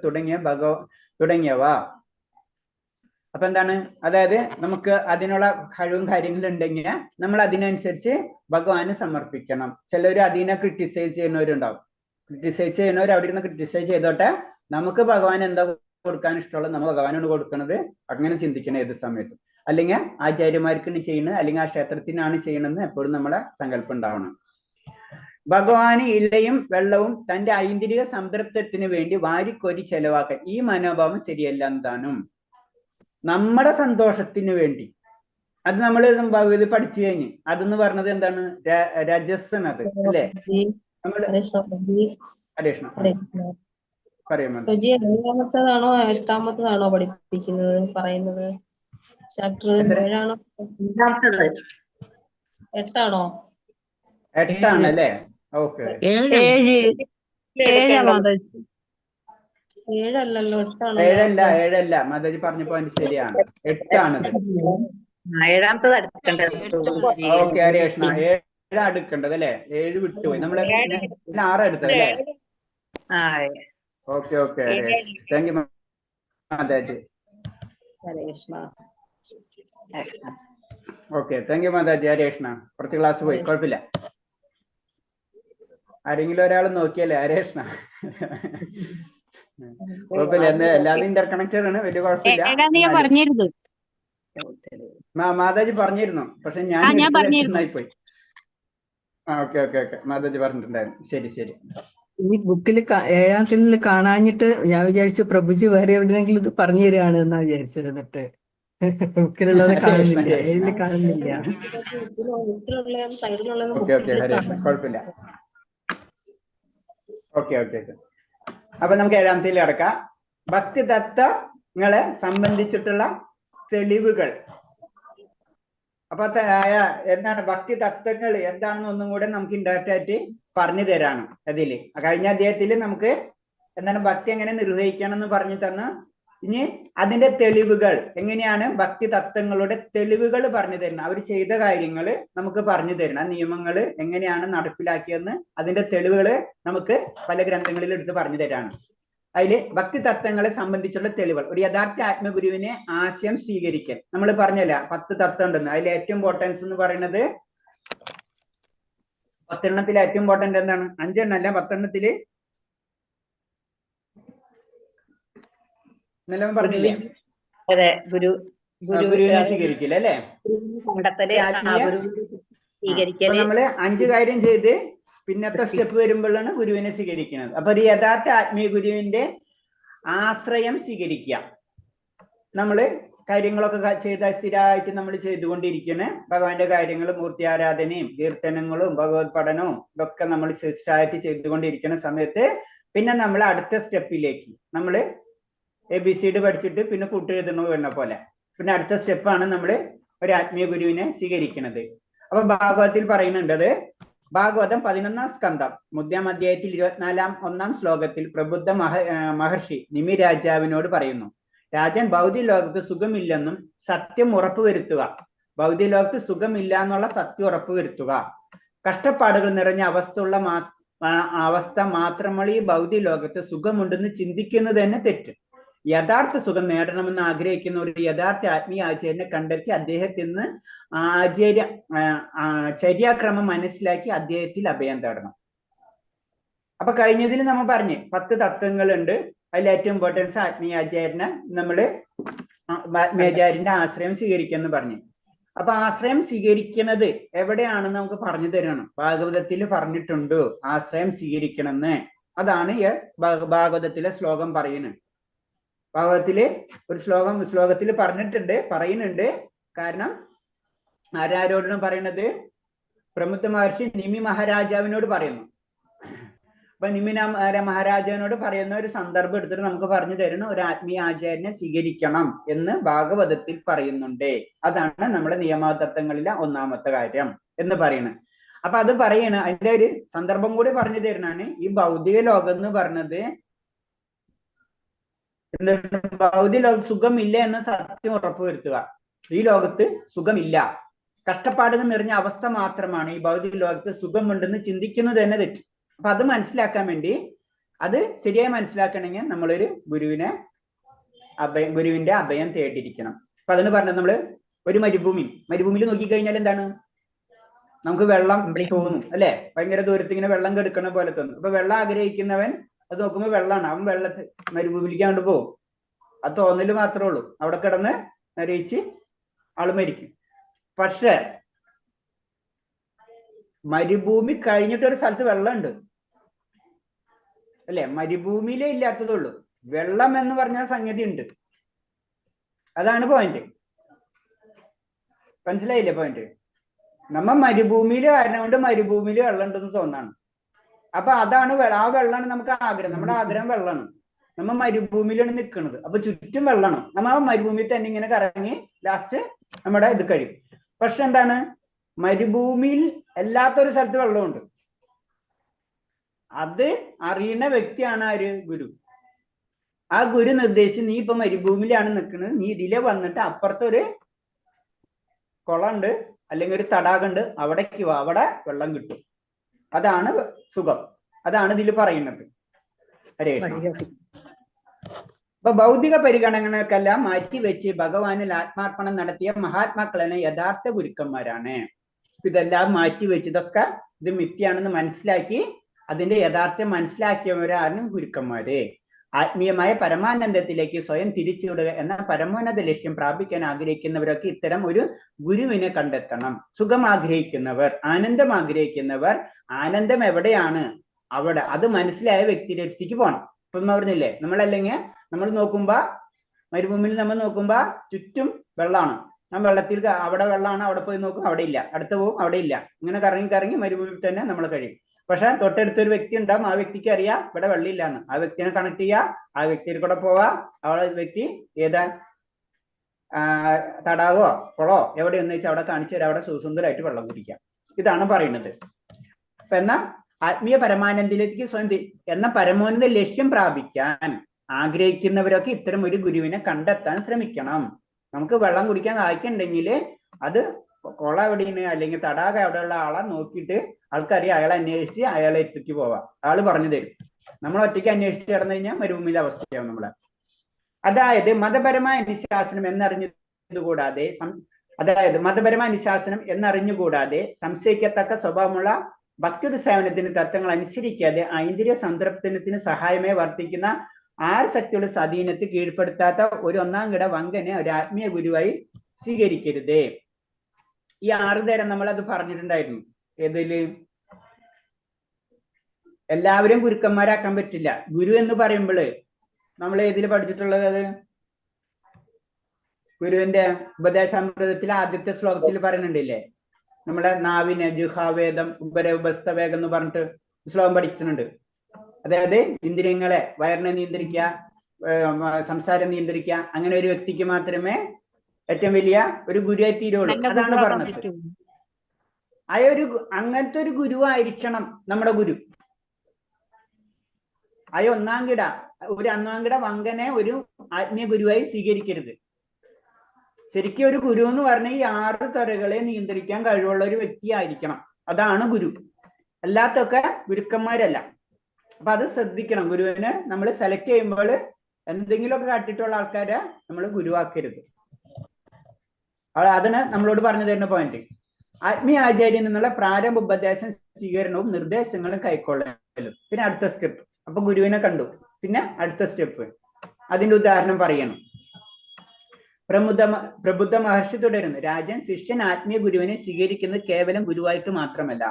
തുടങ്ങിയവ. അപ്പൊ എന്താണ്, അതായത് നമുക്ക് അതിനുള്ള കഴിവും കാര്യങ്ങളും ഉണ്ടെങ്കിൽ നമ്മൾ അതിനനുസരിച്ച് ഭഗവാന് സമർപ്പിക്കണം. ചിലർ അതിനെ ക്രിട്ടിസൈസ് ചെയ്യുന്നവരുണ്ടാവും. ക്രിട്ടിസൈസ് ചെയ്യുന്നവർ അവിടെ ഇരുന്ന് ക്രിട്ടിസൈസ് ചെയ്തോട്ടെ, നമുക്ക് ഭഗവാൻ എന്താ കൊടുക്കാൻ ഇഷ്ടമുള്ളത് നമ്മൾ ഭഗവാനോട് കൊടുക്കുന്നത്. അങ്ങനെ ചിന്തിക്കണം ഏത് സമയത്തും. അല്ലെങ്കിൽ ആചാര്യന്മാർക്കാണ് ചെയ്യുന്നത്, അല്ലെങ്കിൽ ആ ക്ഷേത്രത്തിനാണ് ചെയ്യണമെന്ന് എപ്പോഴും നമ്മളെ സങ്കല്പം ഉണ്ടാവണം. ഭഗവാന് ഇലയും വെള്ളവും തന്റെ ഐന്ദ്രിക സംതൃപ്തത്തിന് വേണ്ടി വാരിക്കോരി ചെലവാക്കാൻ ഈ മനോഭാവം ശരിയല്ല. എന്താനും നമ്മുടെ സന്തോഷത്തിന് വേണ്ടി, അത് നമ്മൾ ഭഗവത് പഠിച്ചു കഴിഞ്ഞ് അതെന്ന് പറഞ്ഞത് എന്താണ്, രജസ് അത് അല്ലേ? നമ്മള് പറയുന്നത് 7-ാമത്തേതാണോ 8-ാമത്തേതാണോ പഠിപ്പിക്കുന്നത് പറയുന്നത്? ചാപ്റ്റർ 7ആണോ 8ആണോ? 8 അല്ലേ? ഓക്കെ, 7അല്ലല്ലോ 8ആണോ? 7അല്ല മാതാജി പറഞ്ഞ പോയിന്റ് ശരിയാണ്, 8ആണത്. 7ാമത്തത് എടുക്കേണ്ടത്. ഓക്കെ ഹരേഷ്ണ, 7 എടുക്കേണ്ടത് അല്ലേ? 7 വിട്ടുപോയി, നമ്മള് 6 എടുത്തത് അല്ലേ? Okay okay Haresh, thank you Mataji. Okay, thank you Mataji. ഹരേഷ്ണ കുറച്ച് ക്ലാസ് പോയി, കുഴപ്പമില്ല. ആരെങ്കിലും ഒരാൾ നോക്കിയല്ലേ ഹരേഷ്ണ? കുഴപ്പമില്ല, എല്ലാവരും ഇന്റർകണക്റ്റഡ് ആണ്, വലിയ കുഴപ്പമില്ല. മാതാജി പറഞ്ഞിരുന്നു, പക്ഷെ ഞാൻ പോയി. ഓക്കെ ഓക്കെ ഓക്കെ, മാതാജി പറഞ്ഞിട്ടുണ്ടായിരുന്നു. ശരി ശരി. ഈ ബുക്കിൽ 7-ാമത്തിൽ കാണാഞ്ഞിട്ട് ഞാൻ വിചാരിച്ചു പ്രഭുജി വേറെ എവിടെയെങ്കിലും ഇത് പറഞ്ഞു തരികയാണ് എന്നാ വിചാരിച്ചത്. എന്നിട്ട് ബുക്കിലുള്ളത് കാണുന്നില്ല, 7 കാണുന്നില്ല. ഓക്കെ ഓക്കെ ഹരേഷ്ണ, കുഴപ്പമില്ല. ഓക്കെ ഓക്കെ ഓക്കെ, അപ്പൊ നമുക്ക് 7ാമത്തിൽ കിടക്കാം. ഭക്തി തത്വങ്ങളെ സംബന്ധിച്ചിട്ടുള്ള തെളിവുകൾ. അപ്പൊ എന്താണ് ഭക്തി തത്വങ്ങൾ എന്താണെന്ന് ഒന്നും കൂടെ നമുക്ക് ഇൻഡയറക്റ്റ് ആയിട്ട് പറഞ്ഞു തരാണ് അതില്. കഴിഞ്ഞ അധ്യായത്തിൽ നമുക്ക് എന്താണ് ഭക്തി എങ്ങനെ നിർവഹിക്കണം എന്ന് പറഞ്ഞു തന്ന്, ഇനി അതിന്റെ തെളിവുകൾ എങ്ങനെയാണ്, ഭക്തി തത്വങ്ങളുടെ തെളിവുകൾ പറഞ്ഞു തരണം. അവർ ചെയ്ത കാര്യങ്ങൾ നമുക്ക് പറഞ്ഞു തരണം, നിയമങ്ങൾ എങ്ങനെയാണ് നടപ്പിലാക്കിയെന്ന് അതിന്റെ തെളിവുകൾ നമുക്ക് പല ഗ്രന്ഥങ്ങളിൽ എടുത്ത് പറഞ്ഞു തരാണ്. അതില് ഭക്തി തത്വങ്ങളെ സംബന്ധിച്ചുള്ള തെളിവുകൾ. ഒരു യഥാർത്ഥ ആത്മഗുരുവിനെ ആശയം സ്വീകരിക്കൽ. നമ്മൾ പറഞ്ഞല്ല 10 തത്വം ഉണ്ടെന്ന്. അതിൽ ഏറ്റവും ഇമ്പോർട്ടൻസ് എന്ന് പറയുന്നത് 10 എണ്ണത്തിൽ ഏറ്റവും ഇമ്പോർട്ടന്റ് എന്താണ്? 5 എണ്ണല്ല, 10 എണ്ണത്തില് എന്നെല്ലാം പറഞ്ഞില്ലേ? ഗുരുവിനെ സ്വീകരിക്കില്ല അല്ലേ? നമ്മള് 5 കാര്യം ചെയ്ത് പിന്നത്തെ സ്റ്റെപ്പ് വരുമ്പോഴാണ് ഗുരുവിനെ സ്വീകരിക്കുന്നത്. അപ്പൊ ഒരു യഥാർത്ഥ ആത്മീയ ഗുരുവിന്റെ ആശ്രയം സ്വീകരിക്കുക. നമ്മള് കാര്യങ്ങളൊക്കെ ചെയ്ത സ്ഥിരമായിട്ട് നമ്മൾ ചെയ്തുകൊണ്ടിരിക്കുന്ന ഭഗവാന്റെ കാര്യങ്ങളും മൂർത്തി ആരാധനയും കീർത്തനങ്ങളും ഭഗവത് പഠനവും ഇതൊക്കെ നമ്മൾ സ്ഥിരമായിട്ട് ചെയ്തുകൊണ്ടിരിക്കുന്ന സമയത്ത് പിന്നെ നമ്മൾ അടുത്ത സ്റ്റെപ്പിലേക്ക് നമ്മൾ ABCD പഠിച്ചിട്ട് പിന്നെ കൂട്ടെഴുതണോ എന്ന പോലെ പിന്നെ അടുത്ത സ്റ്റെപ്പാണ് നമ്മൾ ഒരു ആത്മീയ ഗുരുവിനെ സ്വീകരിക്കുന്നത്. അപ്പൊ ഭാഗവതത്തിൽ പറയുന്നുണ്ടത്, ഭാഗവതം 11-ാം സ്കന്ധം 3-ാം അധ്യായത്തിൽ 24-ാം ശ്ലോകത്തിൽ പ്രബുദ്ധ മഹർഷി നിമി രാജാവിനോട് പറയുന്നു, രാജൻ ഭൗതിക ലോകത്ത് സുഖമില്ലെന്നും സത്യം ഉറപ്പുവരുത്തുക. ഭൗതിക ലോകത്ത് സുഖമില്ല എന്നുള്ള സത്യം ഉറപ്പുവരുത്തുക. കഷ്ടപ്പാടുകൾ നിറഞ്ഞ അവസ്ഥ മാത്രമേ ഈ ഭൗതിക ലോകത്ത് സുഖമുണ്ടെന്ന് ചിന്തിക്കുന്നത് തന്നെ തെറ്റ്. യഥാർത്ഥ സുഖം നേടണമെന്ന് ആഗ്രഹിക്കുന്ന ഒരു യഥാർത്ഥ ആത്മീയ ആചാര്യനെ കണ്ടെത്തി അദ്ദേഹത്തിൽ നിന്ന് ചര്യാക്രമം മനസ്സിലാക്കി അദ്ദേഹത്തിൽ അഭയം തേടണം. അപ്പൊ കഴിഞ്ഞതിൽ നമ്മൾ പറഞ്ഞു 10 തത്വങ്ങളുണ്ട്. അതിൽ ഏറ്റവും ഇമ്പോർട്ടൻസ് ആത്മീയാചാര്യനെ ആത്മീയാചാര്യന്റെ ആശ്രയം സ്വീകരിക്കുമെന്ന് പറഞ്ഞു. അപ്പൊ ആശ്രയം സ്വീകരിക്കുന്നത് എവിടെയാണെന്ന് നമുക്ക് പറഞ്ഞു തരണം. ഭാഗവതത്തിൽ പറഞ്ഞിട്ടുണ്ട് ആശ്രയം സ്വീകരിക്കണമെന്ന്. അതാണ് ഭാഗവതത്തിലെ ശ്ലോകം പറയുന്നത്. ഭാഗവതത്തില് ഒരു ശ്ലോകത്തിൽ പറയുന്നുണ്ട്. കാരണം ആരാരോടാണ് പറയുന്നത്? പ്രമുദ്ധ മഹർഷി നിമി മഹാരാജാവിനോട് പറയുന്നു. അപ്പൊ നിമി മഹാരാജാവിനോട് പറയുന്ന ഒരു സന്ദർഭം എടുത്തിട്ട് നമുക്ക് പറഞ്ഞു തരുന്ന ഒരു ആത്മീയ ആചാര്യനെ സ്വീകരിക്കണം എന്ന് ഭാഗവതത്തിൽ പറയുന്നുണ്ട്. അതാണ് നമ്മുടെ നിയമതത്വങ്ങളിലെ 1ാമത്തെ കാര്യം എന്ന് പറയുന്നത്. അപ്പൊ അത് അതിന്റെ ഒരു സന്ദർഭം കൂടി പറഞ്ഞു തരുന്നതാണ്. ഈ ഭൗതിക ലോകം എന്ന് പറഞ്ഞത് ഭൗതിക ലോക സുഖമില്ല എന്ന സത്യം ഉറപ്പുവരുത്തുക. ഈ ലോകത്ത് സുഖമില്ല, കഷ്ടപ്പാടുകൾ നിറഞ്ഞ അവസ്ഥ മാത്രമാണ്. ഈ ഭൗതിക ലോകത്ത് സുഖമുണ്ടെന്ന് ചിന്തിക്കുന്നത് തന്നെ തെറ്റ്. അപ്പൊ അത് മനസ്സിലാക്കാൻ വേണ്ടി, അത് ശരിയായി മനസ്സിലാക്കണമെങ്കിൽ നമ്മളൊരു ഗുരുവിന്റെ അഭയം തേടിയിരിക്കണം. അപ്പൊ അതിന് പറഞ്ഞത് നമ്മള് ഒരു മരുഭൂമിയിൽ നോക്കിക്കഴിഞ്ഞാൽ എന്താണ്? നമുക്ക് വെള്ളം തോന്നും അല്ലെ? ഭയങ്കര ദൂരത്ത് ഇങ്ങനെ വെള്ളം കെടുക്കണ പോലെ തോന്നും. അപ്പൊ വെള്ളം ആഗ്രഹിക്കുന്നവൻ അത് നോക്കുമ്പോ വെള്ളമാണ്, അവൻ മരുഭൂമിയിലേക്ക് അങ്ങോട്ട് പോകും. അത് തോന്നല് മാത്രമേ ഉള്ളൂ. അവിടെ കിടന്ന് നരയിച്ച് ആള് മരിക്കും. പക്ഷെ മരുഭൂമി കഴിഞ്ഞിട്ടൊരു സ്ഥലത്ത് വെള്ളമുണ്ട് അല്ലെ? മരുഭൂമിയിലേ ഇല്ലാത്തതുള്ളൂ. വെള്ളം എന്ന് പറഞ്ഞ സംഗതി ഉണ്ട്. അതാണ് പോയിന്റ്. മനസ്സിലായില്ലേ പോയിന്റ്? നമ്മ മരുഭൂമിയിൽ കാരണം കൊണ്ട് മരുഭൂമിയിൽ വെള്ളം ഉണ്ടെന്ന് തോന്നാണ്. അപ്പൊ അതാണ് ആ വെള്ളമാണ് നമുക്ക് ആഗ്രഹം. നമ്മുടെ ആഗ്രഹം വെള്ളമാണ്. നമ്മ മരുഭൂമിയിലാണ് നിൽക്കുന്നത്. അപ്പൊ ചുറ്റും വെള്ളമാണ്. നമ്മ ആ മരുഭൂമിയിൽ തന്നെ ഇങ്ങനെ കറങ്ങി ലാസ്റ്റ് നമ്മുടെ ഇത് കഴിയും. പക്ഷെ എന്താണ്? മരുഭൂമിയിൽ അല്ലാത്തൊരു സ്ഥലത്ത് വെള്ളമുണ്ട്. അത് അറിയുന്ന വ്യക്തിയാണ് ആര്? ഗുരു. ആ ഗുരു നിർദ്ദേശിച്ച് നീ ഇപ്പൊ മരുഭൂമിയിലാണ് നിൽക്കുന്നത്, നീ ഇതിലെ വന്നിട്ട് അപ്പുറത്തൊരു കുളമുണ്ട് അല്ലെങ്കിൽ ഒരു തടാകമുണ്ട്, അവിടേക്ക് വാ, അവിടെ വെള്ളം കിട്ടും. അതാണ് സുഖം. അതാണ് ഇതിൽ പറയുന്നത്. ഹരേ കൃഷ്ണ. അപ്പൊ ഭൗതിക പരിഗണനകൾക്കെല്ലാം മാറ്റിവെച്ച് ഭഗവാനിൽ ആത്മാർപ്പണം നടത്തിയ മഹാത്മാക്കളാണ് യഥാർത്ഥ ഗുരുക്കന്മാരാണ്. ഇതെല്ലാം മാറ്റിവെച്ച് ഇതൊക്കെ ഇത് മിഥ്യാണെന്ന് മനസ്സിലാക്കി അതിന്റെ യഥാർത്ഥം മനസ്സിലാക്കിയവരാണ് ഗുരുക്കന്മാര്. ആത്മീയമായ പരമാനന്ദത്തിലേക്ക് സ്വയം തിരിച്ചുവിടുക എന്ന പരമോന്നത ലക്ഷ്യം പ്രാപിക്കാൻ ആഗ്രഹിക്കുന്നവരൊക്കെ ഇത്തരം ഒരു ഗുരുവിനെ കണ്ടെത്തണം. സുഖം ആഗ്രഹിക്കുന്നവർ, ആനന്ദം ആഗ്രഹിക്കുന്നവർ, ആനന്ദം എവിടെയാണ് അവിടെ അത് മനസ്സിലായ വ്യക്തിയുടെ അടുത്തേക്ക് പോകണം. ഇപ്പം പറഞ്ഞില്ലേ, നമ്മളല്ലെങ്കിൽ നമ്മൾ നോക്കുമ്പോ മരുഭൂമിയിൽ നമ്മൾ നോക്കുമ്പോ ചുറ്റും വെള്ളമാണ്. നമ്മൾ വെള്ളത്തിൽ അവിടെ വെള്ളമാണ്, അവിടെ പോയി നോക്കും, അവിടെ ഇല്ല. അടുത്ത് പോകും, അവിടെ ഇല്ല. ഇങ്ങനെ കറങ്ങി കറങ്ങി മരുഭൂമിയിൽ തന്നെ നമ്മൾ കഴിയും. പക്ഷെ തൊട്ടടുത്തൊരു വ്യക്തി ഉണ്ടാവും, ആ വ്യക്തിക്ക് അറിയാം ഇവിടെ വെള്ളമില്ലാന്ന്. ആ വ്യക്തിനെ കണക്ട് ചെയ്യുക, ആ വ്യക്തിയിൽ കൂടെ പോവാ, അവളെ വ്യക്തി ഏതാ തടാകോ കുളോ എവിടെയെന്ന് വെച്ചാൽ അവിടെ കാണിച്ചു തരാം, അവിടെ സുസുന്ദരമായിട്ട് വെള്ളം കുടിക്കാം. ഇതാണ് പറയുന്നത്. അപ്പൊ എന്നാ ആത്മീയ പരമാനന്ദത്തിലേക്ക് സ്വയം എന്ന പരമോന്നത ലക്ഷ്യം പ്രാപിക്കാൻ ആഗ്രഹിക്കുന്നവരൊക്കെ ഇത്തരം ഒരു ഗുരുവിനെ കണ്ടെത്താൻ ശ്രമിക്കണം. നമുക്ക് വെള്ളം കുടിക്കാൻ ആവശ്യമുണ്ടെങ്കിൽ അത് കുളം എവിടെയാണ് അല്ലെങ്കിൽ തടാകം എവിടെയുള്ള ആളെ നോക്കിയിട്ട് ആൾക്കറിയാം, അയാളെ അന്വേഷിച്ച് അയാളെ എത്തിക്ക് പോവാം. ആള് പറഞ്ഞു തരും. നമ്മൾ ഒറ്റയ്ക്ക് അന്വേഷിച്ച് കിടന്നു കഴിഞ്ഞാൽ മരുഭൂമിയിലെ അവസ്ഥയാവും നമ്മളെ. അതായത് മതപരമായ അനുശാസനം എന്നറിഞ്ഞുകൂടാതെ സംശയിക്കത്തക്ക സ്വഭാവമുള്ള ഭക്തി സേവനത്തിന് തത്വങ്ങൾ അനുസരിക്കാതെ ഐന്ദ്രിയ സംതൃപ്തനത്തിന് സഹായമായി വർത്തിക്കുന്ന ആറ് ശക്തിയുടെ സ്വാധീനത്തിൽ കീഴ്പ്പെടുത്താത്ത ഒരു 1ാം കിട വങ്കനെ ഒരു ആത്മീയ ഗുരുവായി സ്വീകരിക്കരുത്. ഈ 6 തരം നമ്മൾ അത് പറഞ്ഞിട്ടുണ്ടായിരുന്നു. ഏതില്? എല്ലാവരും ഗുരുക്കന്മാരാക്കാൻ പറ്റില്ല. ഗുരു എന്ന് പറയുമ്പോൾ നമ്മൾ ഏതിൽ പഠിച്ചിട്ടുള്ളത്? ഗുരുവിന്റെ ഉപദേശാമൃതത്തിലെ ആദ്യത്തെ ശ്ലോകത്തിൽ പറയുന്നുണ്ടില്ലേ, നമ്മളെ നാവിനെ ജുഹാവേദം ഉപസ്ഥവേഗം എന്ന് പറഞ്ഞിട്ട് ശ്ലോകം പഠിക്കുന്നുണ്ട്. അതായത് ഇന്ദ്രിയങ്ങളെ, വയറിനെ നിയന്ത്രിക്കുക, സംസാരം നിയന്ത്രിക്കുക. അങ്ങനെ ഒരു വ്യക്തിക്ക് മാത്രമേ ഏറ്റവും വലിയ ഒരു ഗുരുവായി തീരുള്ളൂ. അതാണ് പറഞ്ഞത്. അങ്ങനത്തെ ഒരു ഗുരുവായിരിക്കണം നമ്മുടെ ഗുരു. ഒരു 1ാം കിട വങ്കനെ ഒരു ആത്മീയ ഗുരുവായി സ്വീകരിക്കരുത്. ശരിക്കും ഒരു ഗുരു എന്ന് പറഞ്ഞ ഈ 6 ത്വരകളെ നിയന്ത്രിക്കാൻ കഴിവുള്ള ഒരു വ്യക്തിയായിരിക്കണം. അതാണ് ഗുരു. അല്ലാത്തൊക്കെ ഗുരുക്കന്മാരല്ല. അപ്പൊ അത് ശ്രദ്ധിക്കണം. ഗുരുവിനെ നമ്മൾ സെലക്ട് ചെയ്യുമ്പോൾ എന്തെങ്കിലുമൊക്കെ കാട്ടിട്ടുള്ള ആൾക്കാരെ നമ്മൾ ഗുരുവാക്കരുത്. അതാണ് നമ്മളോട് പറഞ്ഞു തരുന്ന പോയിന്റ്. ആത്മീയ ആചാര്യൻ എന്നുള്ള പ്രാരംഭ ഉപദേശം സ്വീകരണവും നിർദ്ദേശങ്ങളും കൈക്കൊള്ളലും. പിന്നെ അടുത്ത സ്റ്റെപ്പ്. അപ്പൊ ഗുരുവിനെ കണ്ടു, പിന്നെ അടുത്ത സ്റ്റെപ്പ് അതിന്റെ ഉദാഹരണം പറയണം. പ്രബുദ്ധ മഹർഷി തുടരുന്നു. രാജൻ ശിഷ്യൻ ആത്മീയ ഗുരുവിനെ സ്വീകരിക്കുന്നത് കേവലം ഗുരുവായിട്ട് മാത്രമല്ല,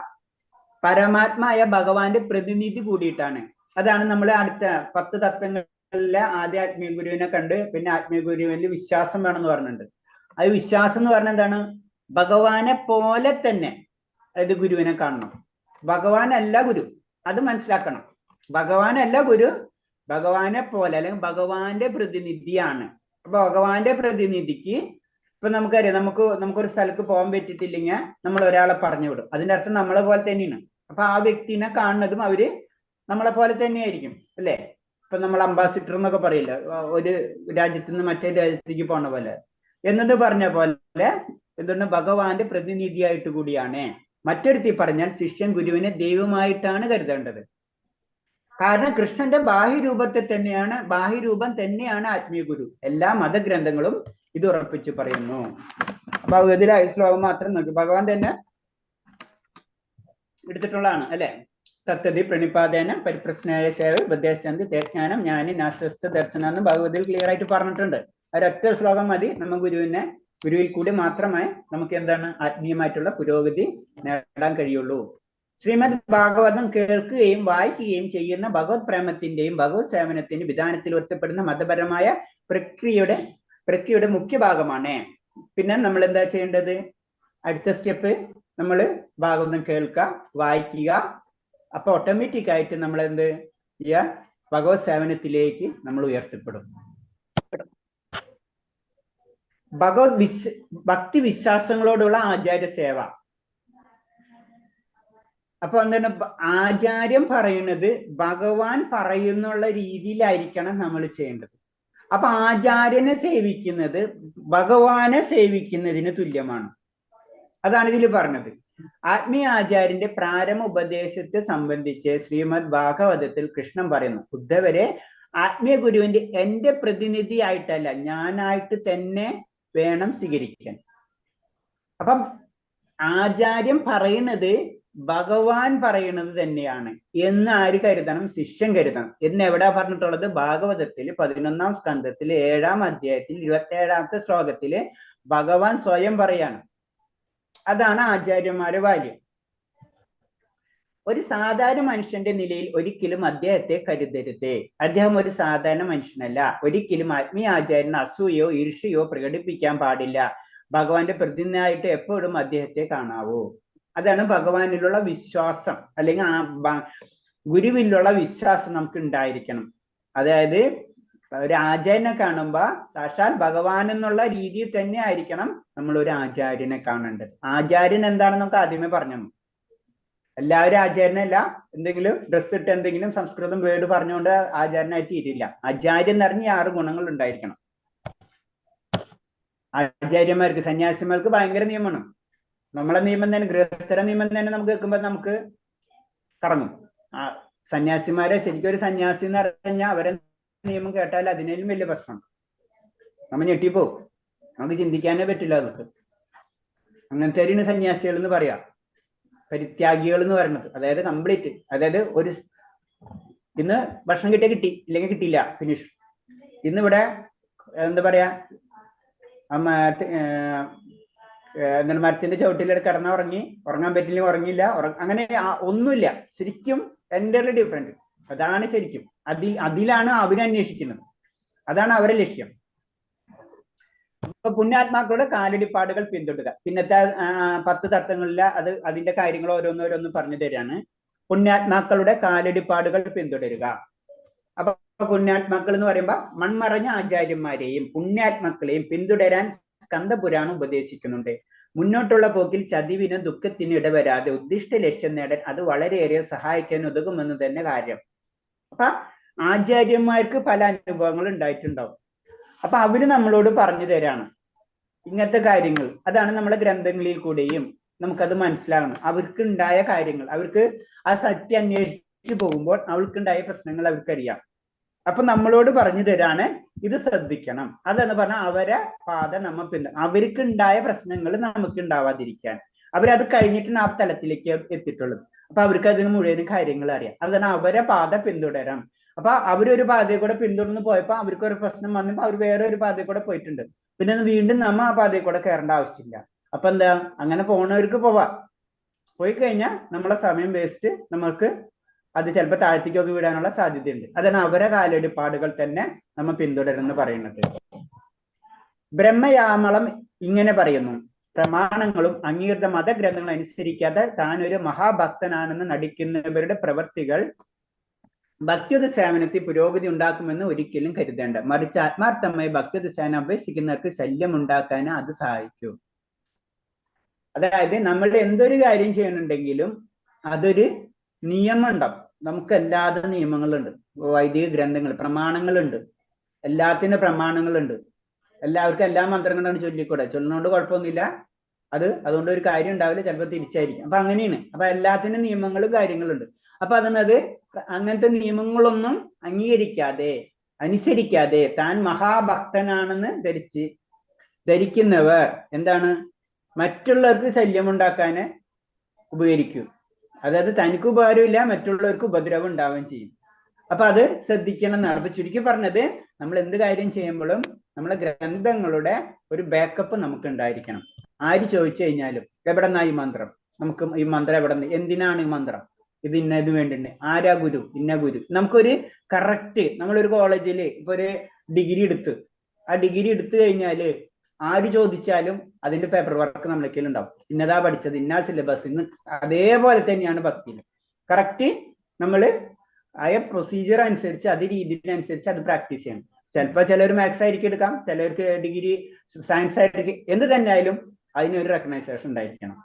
പരമാത്മായ ഭഗവാന്റെ പ്രതിനിധി കൂടിയിട്ടാണ്. അതാണ് നമ്മൾ അടുത്ത 10 തത്വങ്ങളിലെ ആദ്യ ആത്മീയ ഗുരുവിനെ കണ്ട് പിന്നെ ആത്മീയ ഗുരുവിന് വിശ്വാസം വേണമെന്ന് പറഞ്ഞിട്ടുണ്ട്. അത് വിശ്വാസം എന്ന് പറഞ്ഞാൽ എന്താണ്? ഭഗവാനെ പോലെ തന്നെ അത് ഗുരുവിനെ കാണണം. ഭഗവാനല്ല ഗുരു, അത് മനസ്സിലാക്കണം. ഭഗവാനല്ല ഗുരു, ഭഗവാനെ പോലെ അല്ലെങ്കിൽ ഭഗവാന്റെ പ്രതിനിധിയാണ്. അപ്പൊ ഭഗവാന്റെ പ്രതിനിധിക്ക് ഇപ്പൊ നമുക്കറിയാം, നമുക്കൊരു സ്ഥലത്ത് പോകാൻ പറ്റിയിട്ടില്ലെങ്കിൽ നമ്മൾ ഒരാളെ പറഞ്ഞു വിടും. അതിന്റെ അർത്ഥം നമ്മളെ പോലെ തന്നെയാണ്. അപ്പൊ ആ വ്യക്തിനെ കാണുന്നതും അവര് നമ്മളെ പോലെ തന്നെയായിരിക്കും, അല്ലെ? ഇപ്പൊ നമ്മൾ അംബാസിഡർ എന്നൊക്കെ പറയില്ല, ഒരു രാജ്യത്ത് നിന്ന് മറ്റേ രാജ്യത്തേക്ക് പോണ പോലെ. എന്നത് പറഞ്ഞ പോലെ എന്തുകൊണ്ട് ഭഗവാന്റെ പ്രതിനിധിയായിട്ട് കൂടിയാണ്. മറ്റൊരുത്തി പറഞ്ഞാൽ ശിഷ്യൻ ഗുരുവിനെ ദൈവമായിട്ടാണ് കരുതേണ്ടത്. കാരണം കൃഷ്ണന്റെ ബാഹ്യരൂപം തന്നെയാണ് ആത്മീയ ഗുരു. എല്ലാ മതഗ്രന്ഥങ്ങളും ഇത് ഉറപ്പിച്ച് പറയുന്നു. അപ്പൊ ഇതിലെ ശ്ലോകം മാത്രം നോക്കി ഭഗവാൻ തന്നെ എടുത്തിട്ടുള്ളതാണ്, അല്ലെ? തത്തതി പ്രണിപാതേന പരിപ്രശ്നായ സേവ ഉപദേശന്തി തേജ്ഞാനം ജ്ഞാനി നാശസ്യ ദർശനം എന്ന് ഭഗവതിൽ ക്ലിയർ ആയിട്ട് പറഞ്ഞിട്ടുണ്ട്. ഒരൊറ്റ ശ്ലോകം മതി നമ്മൾ ഗുരുവിൽ കൂടി മാത്രമേ നമുക്ക് എന്താണ് ആത്മീയമായിട്ടുള്ള പുരോഗതി നേടാൻ കഴിയുള്ളൂ. ശ്രീമദ് ഭാഗവതം കേൾക്കുകയും വായിക്കുകയും ചെയ്യുന്ന ഭഗവത് പ്രേമത്തിന്റെയും ഭഗവത് സേവനത്തിന്റെയും വിധാനത്തിൽ ഉയർത്തപ്പെടുന്ന മതപരമായ പ്രക്രിയയുടെ മുഖ്യ ഭാഗമാണ്. പിന്നെ നമ്മൾ എന്താ ചെയ്യേണ്ടത്? അടുത്ത സ്റ്റെപ്പ് നമ്മൾ ഭാഗവതം കേൾക്കുക, വായിക്കുക. അപ്പൊ ഓട്ടോമാറ്റിക് ആയിട്ട് നമ്മൾ എന്ത് ചെയ്യുക? ഭഗവത് സേവനത്തിലേക്ക് നമ്മൾ ഉയർത്തപ്പെടും. ഭക്തി വിശ്വാസങ്ങളോടുള്ള ആചാര്യ സേവ. അപ്പൊ എന്താണ്? ആചാര്യം പറയുന്നത് ഭഗവാൻ പറയുന്നുള്ള രീതിയിലായിരിക്കണം നമ്മൾ ചെയ്യേണ്ടത്. അപ്പൊ ആചാര്യനെ സേവിക്കുന്നത് ഭഗവാനെ സേവിക്കുന്നതിന് തുല്യമാണ്. അതാണ് ഇതിൽ പറഞ്ഞത്. ആത്മീയ ആചാര്യന്റെ പ്രാരംഭ ഉപദേശത്തെ സംബന്ധിച്ച് ശ്രീമദ് ഭാഗവതത്തിൽ കൃഷ്ണൻ പറയുന്നു, ഉദ്ധവരെ ആത്മീയ ഗുരുവിന്റെ എന്റെ പ്രതിനിധിയായിട്ടല്ല, ഞാനായിട്ട് തന്നെ വേണം സ്വീകരിക്കാൻ. അപ്പം ആചാര്യം പറയുന്നത് ഭഗവാൻ പറയുന്നത് തന്നെയാണ് എന്ന് ആര് കരുതണം? ശിഷ്യൻ കരുതണം. എന്ന് എവിടാ പറഞ്ഞിട്ടുള്ളത്? ഭാഗവതത്തിൽ 11-ാം സ്കന്ധത്തിൽ 7-ാം അധ്യായത്തിൽ 27-ാമത്തെ ശ്ലോകത്തില് ഭഗവാൻ സ്വയം പറയാണ്. അതാണ് ആചാര്യന്മാരെ വാല്യം. ഒരു സാധാരണ മനുഷ്യന്റെ നിലയിൽ ഒരിക്കലും അദ്ദേഹത്തെ കരുതരുത്. അദ്ദേഹം ഒരു സാധാരണ മനുഷ്യനല്ല. ഒരിക്കലും ആത്മീയ ആചാര്യന് അസൂയോ ഈർഷ്യയോ പ്രകടിപ്പിക്കാൻ പാടില്ല. ഭഗവാന്റെ പ്രതിനിധിയായിട്ട് എപ്പോഴും അദ്ദേഹത്തെ കാണാവൂ. അതാണ് ഭഗവാനിലുള്ള വിശ്വാസം, അല്ലെങ്കിൽ ഗുരുവിലുള്ള വിശ്വാസം നമുക്ക് ഉണ്ടായിരിക്കണം. അതായത് ഒരു ആചാര്യനെ കാണുമ്പോ സാക്ഷാൽ ഭഗവാൻ എന്നുള്ള രീതിയിൽ തന്നെ ആയിരിക്കണം നമ്മൾ ഒരു ആചാര്യനെ കാണേണ്ടത്. ആചാര്യൻ എന്താണെന്ന് നമുക്ക് ആദ്യമേ പറഞ്ഞു. എല്ലാവരും ആചാര്യനല്ല. എന്തെങ്കിലും ഡ്രസ്സ് ഇട്ട് എന്തെങ്കിലും സംസ്കൃതം വേർഡ് പറഞ്ഞുകൊണ്ട് ആചാര്യനായിട്ട് തീരില്ല. ആചാര്യൻ എന്ന് പറഞ്ഞ 6 ഗുണങ്ങൾ ഉണ്ടായിരിക്കണം. ആചാര്യന്മാർക്ക്, സന്യാസിമാർക്ക് ഭയങ്കര നിയമമാണ്. നമ്മളെ നിയമം തന്നെ, ഗൃഹസ്ഥര നിയമം തന്നെ നമുക്ക് കേൾക്കുമ്പോൾ നമുക്ക് കറങ്ങും. സന്യാസിമാരെ ശരിക്കും ഒരു സന്യാസി എന്ന് പറഞ്ഞാൽ അവരെ നിയമം കേട്ടാൽ അതിനേലും വലിയ പ്രശ്നമാണ്. നമ്മൾ ഞെട്ടിപ്പോവും. നമുക്ക് ചിന്തിക്കാനേ പറ്റില്ല. അതൊക്കെ അങ്ങനത്തെ സന്യാസികൾ എന്ന് പറയാം. പരിത്യാഗികൾ എന്ന് പറയുന്നത്, അതായത് കംപ്ലീറ്റ്, അതായത് ഒരു ഇന്ന് ഭക്ഷണം കിട്ടിയാൽ കിട്ടി, ഇല്ലെങ്കിൽ കിട്ടിയില്ല, ഫിനിഷ്. ഇന്നിവിടെ എന്താ പറയാ, എന്താണ് മരത്തിന്റെ ചവിട്ടിൽ കിടന്ന ഉറങ്ങാൻ പറ്റില്ലെങ്കിൽ ഉറങ്ങിയില്ല, അങ്ങനെ ഒന്നുമില്ല. ശരിക്കും എൻ്റർലി ഡിഫറെന്റ്. അതാണ് ശരിക്കും അതിലാണ് അവരന്വേഷിക്കുന്നത്. അതാണ് അവരെ ലക്ഷ്യം. അപ്പൊ പുണ്യാത്മാക്കളുടെ കാലടിപ്പാടുകൾ പിന്തുടരുക. പിന്നത്തെ 10 തത്വങ്ങളില് അതിന്റെ കാര്യങ്ങൾ ഓരോന്നോരോന്ന് പറഞ്ഞു തരാണ്. പുണ്യാത്മാക്കളുടെ കാലടിപ്പാടുകൾ പിന്തുടരുക. അപ്പൊ പുണ്യാത്മാക്കൾ എന്ന് പറയുമ്പോ മൺമറഞ്ഞ ആചാര്യന്മാരെയും പുണ്യാത്മാക്കളെയും പിന്തുടരാൻ സ്കന്ദപുരാണം ഉപദേശിക്കുന്നുണ്ട്. മുന്നോട്ടുള്ള പോക്കിൽ ചതിവിനും ദുഃഖത്തിനും ഇടവരാതെ ഉദ്ദിഷ്ട ലക്ഷ്യം നേടാൻ അത് വളരെയേറെ സഹായിക്കാൻ ഉതകുമെന്ന് തന്നെ കാര്യം. അപ്പൊ ആചാര്യന്മാർക്ക് പല അനുഭവങ്ങൾ ഉണ്ടായിട്ടുണ്ടാവും. അപ്പൊ അവര് നമ്മളോട് പറഞ്ഞു തരാണ് ഇങ്ങനത്തെ കാര്യങ്ങൾ. അതാണ് നമ്മളെ ഗ്രന്ഥങ്ങളിൽ കൂടെയും നമുക്കത് മനസ്സിലാകണം. അവർക്ക് ഉണ്ടായ കാര്യങ്ങൾ, അവർക്ക് ആ സത്യം അന്വേഷിച്ചു പോകുമ്പോൾ അവർക്കുണ്ടായ പ്രശ്നങ്ങൾ അവർക്കറിയാം. അപ്പൊ നമ്മളോട് പറഞ്ഞു തരാണ് ഇത് ശ്രദ്ധിക്കണം. അതെന്ന് പറഞ്ഞാൽ അവരെ പാത അവർക്ക് ഉണ്ടായ പ്രശ്നങ്ങൾ നമുക്ക് ഉണ്ടാവാതിരിക്കാൻ. അവരത് കഴിഞ്ഞിട്ടാണ് ആ തലത്തിലേക്ക് എത്തിയിട്ടുള്ളത്. അപ്പൊ അവർക്ക് അതിന് മുഴുവനും കാര്യങ്ങൾ അറിയാം. അതാണ് അവരെ പാത പിന്തുടരാം. അപ്പൊ അവരൊരു പാതയിൽ കൂടെ പിന്തുടർന്ന് പോയപ്പോ അവർക്ക് ഒരു പ്രശ്നം വന്നപ്പോ അവർ വേറെ ഒരു പാതയിൽ കൂടെ പോയിട്ടുണ്ട്. പിന്നെ വീണ്ടും നമ്മ ആ പാതയിൽ കൂടെ കയറേണ്ട ആവശ്യമില്ല. അപ്പൊ എന്താ, അങ്ങനെ പോണവർക്ക് പോവാം. പോയി കഴിഞ്ഞാൽ നമ്മളെ സമയം വേസ്റ്റ്, നമുക്ക് അത് ചിലപ്പോൾ താഴ്ത്തിക്കൊക്കെ വിടാനുള്ള സാധ്യതയുണ്ട്. അതാണ് അവരെ കാലടിപ്പാടുകൾ തന്നെ നമ്മൾ പിന്തുടരുന്ന് പറയുന്നത്. ബ്രഹ്മയാമളം ഇങ്ങനെ പറയുന്നു: പ്രമാണങ്ങളും അംഗീകൃത മതഗ്രന്ഥങ്ങളും അനുസരിക്കാതെ താൻ ഒരു മഹാഭക്തനാണെന്ന് നടിക്കുന്നവരുടെ പ്രവൃത്തികൾ ഭക്തിയുത സേവനത്തിൽ പുരോഗതി ഉണ്ടാക്കുമെന്ന് ഒരിക്കലും കരുതേണ്ട. മറിച്ച് ആത്മാർത്ഥമായി ഭക്തിയുത സേവനം അപേക്ഷിക്കുന്നവർക്ക് ശല്യം ഉണ്ടാക്കാൻ അത് സഹായിക്കും. അതായത് നമ്മൾ എന്തൊരു കാര്യം ചെയ്യണമെന്നുണ്ടെങ്കിലും അതൊരു നിയമം ഉണ്ടാവും. നമുക്ക് എല്ലാത്ത നിയമങ്ങളുണ്ട്, വൈദിക ഗ്രന്ഥങ്ങൾ, പ്രമാണങ്ങളുണ്ട്, എല്ലാത്തിനും പ്രമാണങ്ങളുണ്ട്. എല്ലാവർക്കും എല്ലാ മന്ത്രങ്ങളാണ് ചൊല്ലിക്കൂടെ, ചൊല്ലുന്നതുകൊണ്ട് കുഴപ്പമൊന്നുമില്ല. അതുകൊണ്ട് ഒരു കാര്യം ഉണ്ടാവില്ല, ചിലപ്പോൾ തിരിച്ചായിരിക്കും. അപ്പൊ അങ്ങനെയാണ്. അപ്പൊ എല്ലാത്തിനും നിയമങ്ങളും കാര്യങ്ങളുണ്ട്. അപ്പൊ അത് അങ്ങനത്തെ നിയമങ്ങളൊന്നും അനുസരിക്കാതെ താൻ മഹാഭക്തനാണെന്ന് ധരിക്കുന്നവർ എന്താണ്, മറ്റുള്ളവർക്ക് ശല്യമുണ്ടാക്കാന് ഉപകരിക്കും. അതായത് തനിക്ക് ഉപകാരമില്ല, മറ്റുള്ളവർക്ക് ഉപദ്രവം ഉണ്ടാവുകയും ചെയ്യും. അപ്പൊ അത് ശ്രദ്ധിക്കണം എന്നാണ്. അപ്പൊ ചുരുക്കി പറഞ്ഞത്, നമ്മൾ എന്ത് കാര്യം ചെയ്യുമ്പോഴും നമ്മളെ ഗ്രന്ഥങ്ങളുടെ ഒരു ബാക്കപ്പ് നമുക്ക് ഉണ്ടായിരിക്കണം. ആര് ചോദിച്ചു കഴിഞ്ഞാലും എവിടെ നിന്നാ ഈ മന്ത്രം, നമുക്ക് ഈ മന്ത്രം എവിടെ നിന്ന്, എന്തിനാണ് ഈ മന്ത്രം, ഇത് ഇന്നതിന് വേണ്ടിണ്ട്, ആരാ ഗുരു, ഇന്ന ഗുരു. നമുക്കൊരു കറക്റ്റ്, നമ്മളൊരു കോളേജിൽ ഇപ്പൊ ഒരു ഡിഗ്രി എടുത്ത്, ആ ഡിഗ്രി എടുത്തു കഴിഞ്ഞാല് ആര് ചോദിച്ചാലും അതിന്റെ പേപ്പർ വർക്ക് നമ്മളൊക്കെ ഉണ്ടാവും. ഇന്നതാ പഠിച്ചത്, ഇന്ന സിലബസ്, ഇന്ന് അതേപോലെ തന്നെയാണ് ഭക്തിയിൽ. കറക്റ്റ് നമ്മള് ആയ പ്രൊസീജിയർ അനുസരിച്ച്, അത് രീതിയിലനുസരിച്ച് അത് പ്രാക്ടീസ് ചെയ്യണം. ചിലപ്പോൾ ചിലർ മാത്സ് ആയിരിക്കും എടുക്കാം, ചിലർക്ക് ഡിഗ്രി സയൻസ് ആയിരിക്കും. എന്ത് തന്നെ ആയാലും അതിനൊരു റെക്കഗ്നൈസേഷൻ ഉണ്ടായിരിക്കണം.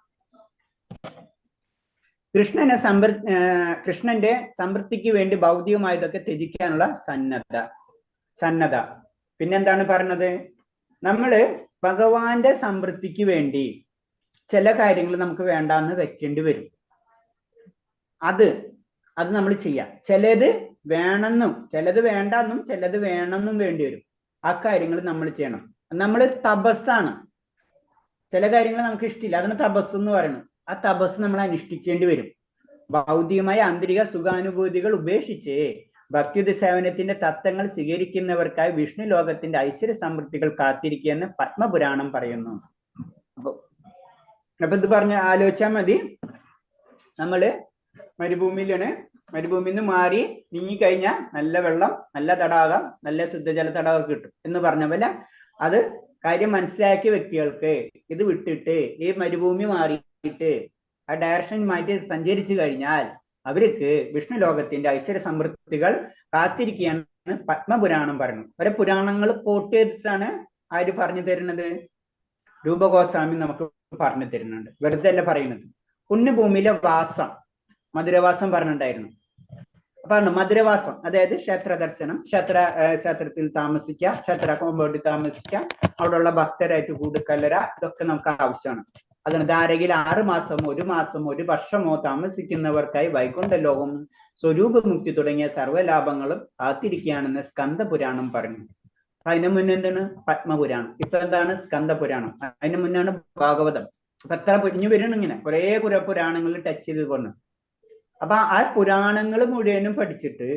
കൃഷ്ണന്റെ സമൃദ്ധിക്ക് വേണ്ടി ഭൗതികമായതൊക്കെ ത്യജിക്കാനുള്ള സന്നദ്ധ. പിന്നെന്താണ് പറഞ്ഞത്, നമ്മള് ഭഗവാന്റെ സമൃദ്ധിക്ക് വേണ്ടി ചില കാര്യങ്ങൾ നമുക്ക് വേണ്ടാന്ന് വെക്കേണ്ടി വരും. അത് നമ്മൾ ചെയ്യാം. ചിലത് വേണമെന്നും ചിലത് വേണ്ടെന്നും ചിലത് വേണമെന്നും വേണ്ടി വരും. ആ കാര്യങ്ങൾ നമ്മൾ ചെയ്യണം. നമ്മൾ തപസ്സാണ്. ചില കാര്യങ്ങൾ നമുക്ക് ഇഷ്ടമില്ല, അതിന് തപസ് എന്ന് പറയുന്നത്. ആ തപസ് നമ്മൾ അനുഷ്ഠിക്കേണ്ടി വരും. ഭൗതികമായ ആന്തരിക സുഖാനുഭൂതികൾ ഉപേക്ഷിച്ച് ഭക്തിയുത സേവനത്തിന്റെ തത്വങ്ങൾ സ്വീകരിക്കുന്നവർക്കായി വിഷ്ണു ലോകത്തിന്റെ ഐശ്വര്യ സമൃദ്ധികൾ കാത്തിരിക്കുകയെന്ന് പത്മപുരാണം പറയുന്നു. അപ്പൊ ഇത് ആലോചിച്ചാൽ മതി. നമ്മള് മരുഭൂമിയിൽ നിന്ന് മാറി നീങ്ങിക്കഴിഞ്ഞാൽ നല്ല വെള്ളം, നല്ല തടാകം, നല്ല ശുദ്ധജല തടാകം കിട്ടും എന്ന് പറഞ്ഞ പോലെ അത് കാര്യം മനസ്സിലാക്കിയ വ്യക്തികൾക്ക് ഇത് വിട്ടിട്ട് ഈ മരുഭൂമി മാറിയിട്ട് ആ ഡയറക്ഷൻ മാറ്റി സഞ്ചരിച്ചു കഴിഞ്ഞാൽ അവർക്ക് വിഷ്ണു ലോകത്തിന്റെ ഐശ്വര്യ സമൃദ്ധികൾ കാത്തിരിക്കുകയാണ് പത്മപുരാണം പറയുന്നത്. ഓരോ പുരാണങ്ങൾ കോട്ട് ചെയ്തിട്ടാണ് ആര് പറഞ്ഞു തരുന്നത്? രൂപഗോസ്വാമി നമുക്ക് പറഞ്ഞു തരുന്നുണ്ട്. വെറുതെ അല്ല പറയുന്നത്. പുണ്യഭൂമിയിലെ വാസം, മധുരവാസം പറഞ്ഞിട്ടുണ്ടായിരുന്നു. പറഞ്ഞു മധുരവാസം, അതായത് ക്ഷേത്ര ദർശനം, ക്ഷേത്രത്തിൽ താമസിക്കുക, ക്ഷേത്ര കോമ്പൗണ്ടിൽ താമസിക്കുക, അവിടെയുള്ള ഭക്തരായിട്ട് കൂടിക്കല്ലര, ഇതൊക്കെ നമുക്ക് ആവശ്യമാണ്. അതാണ് ധാരകയിൽ 6 മാസമോ 1 മാസമോ 1 വർഷമോ താമസിക്കുന്നവർക്കായി വൈകുണ്ഠ ലോകം, സ്വരൂപമുക്തി തുടങ്ങിയ സർവ്വലാഭങ്ങളും കാത്തിരിക്കുകയാണെന്ന് സ്കന്ദപുരാണം പറഞ്ഞു. അതിന് മുന്നേ എന്താണ് പത്മപുരാണം, ഇപ്പൊ എന്താണ് സ്കന്ദപുരാണം, അതിന് മുന്നാണ് ഭാഗവതം. അപ്പൊ എത്ര പൊരിഞ്ഞു വരണം ഇങ്ങനെ കുറെ പുരാണങ്ങൾ ടച്ച് ചെയ്ത് കൊണ്ട്. അപ്പൊ ആ പുരാണങ്ങൾ മുഴുവനും പഠിച്ചിട്ട്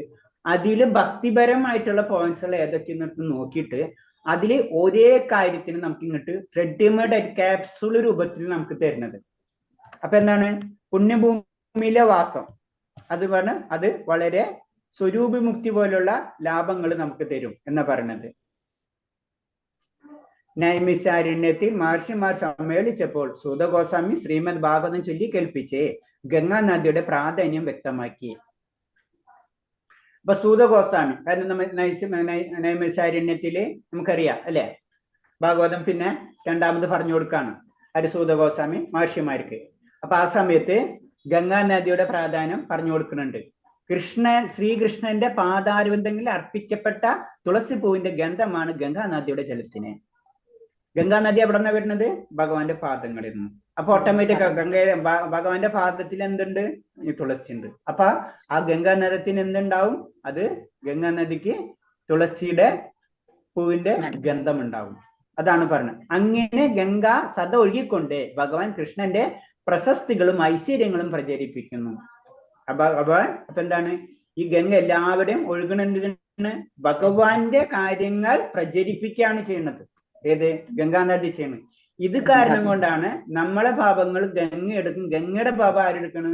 അതില് ഭക്തിപരമായിട്ടുള്ള പോയിന്റ്സുകൾ ഏതൊക്കെയെന്നിട്ട് നോക്കിയിട്ട് അതില് ഒരേ കാര്യത്തിന് നമുക്ക് ഇങ്ങോട്ട് റെഡിമെയ്ഡ് ക്യാപ്സൂൾ രൂപത്തിൽ നമുക്ക് തരുന്നത്. അപ്പൊ എന്താണ് പുണ്യഭൂമിയിലെ വാസം, അത് പറഞ്ഞ് അത് വളരെ സ്വരൂപമുക്തി പോലുള്ള ലാഭങ്ങൾ നമുക്ക് തരും എന്നാ പറയുന്നത്. നൈമിസാരണ്യത്തിൽ മഹർഷിമാർ സമ്മേളിച്ചപ്പോൾ സൂതഗോസ്വാമി ശ്രീമദ് ഭാഗവതം ചൊല്ലി കേൾപ്പിച്ച് ഗംഗാ നദിയുടെ പ്രാധാന്യം വ്യക്തമാക്കി. അപ്പൊ സൂതഗോസ്വാമി, കാരണം നമ്മൾ നൈമിസാരണ്യത്തില് നമുക്കറിയാം അല്ലെ, ഭാഗവതം പിന്നെ 2ാമത് പറഞ്ഞു കൊടുക്കാണ് അത് സൂതഗോസ്വാമി മഹർഷിമാർക്ക്. അപ്പൊ ആ സമയത്ത് ഗംഗാ നദിയുടെ പ്രാധാന്യം പറഞ്ഞു കൊടുക്കുന്നുണ്ട്. ശ്രീകൃഷ്ണന്റെ പാദാരവിന്ദങ്ങളിൽ അർപ്പിക്കപ്പെട്ട തുളസി പൂവിന്റെ ഗന്ധമാണ് ഗംഗാ നദിയുടെ ജലത്തിന്. ഗംഗാ നദി എവിടെ നിന്നാണ് വരുന്നത്? ഭഗവാന്റെ പാദങ്ങളിൽ നിന്ന്. അപ്പൊ ഓട്ടോമാറ്റിക് ഭഗവാന്റെ പാദത്തിൽ എന്തുണ്ട്? ഈ തുളസി ഉണ്ട്. അപ്പൊ ആ ഗംഗാ നദത്തിന് എന്തുണ്ടാവും? അത് ഗംഗാ നദിക്ക് തുളസിയുടെ പൂവിന്റെ ഗന്ധം ഉണ്ടാവും. അതാണ് പറഞ്ഞത്. അങ്ങനെ ഗംഗ സദ ഒഴുകിക്കൊണ്ട് ഭഗവാൻ കൃഷ്ണന്റെ പ്രശസ്തികളും ഐശ്വര്യങ്ങളും പ്രചരിപ്പിക്കുന്നു. അപ്പൊ എന്താണ് ഈ ഗംഗ എല്ലാവരുടെയും ഒഴുകണെന്തിനാണ്? ഭഗവാന്റെ കാര്യങ്ങൾ പ്രചരിപ്പിക്കുകയാണ് ചെയ്യുന്നത്. ഏത്? ഗംഗാ നദി ചെയ്യുന്നത്. ഇത് കാരണം കൊണ്ടാണ് നമ്മളെ പാപങ്ങൾ ഗംഗ എടുക്കും. ഗംഗയുടെ പാപം ആരെടുക്കണം?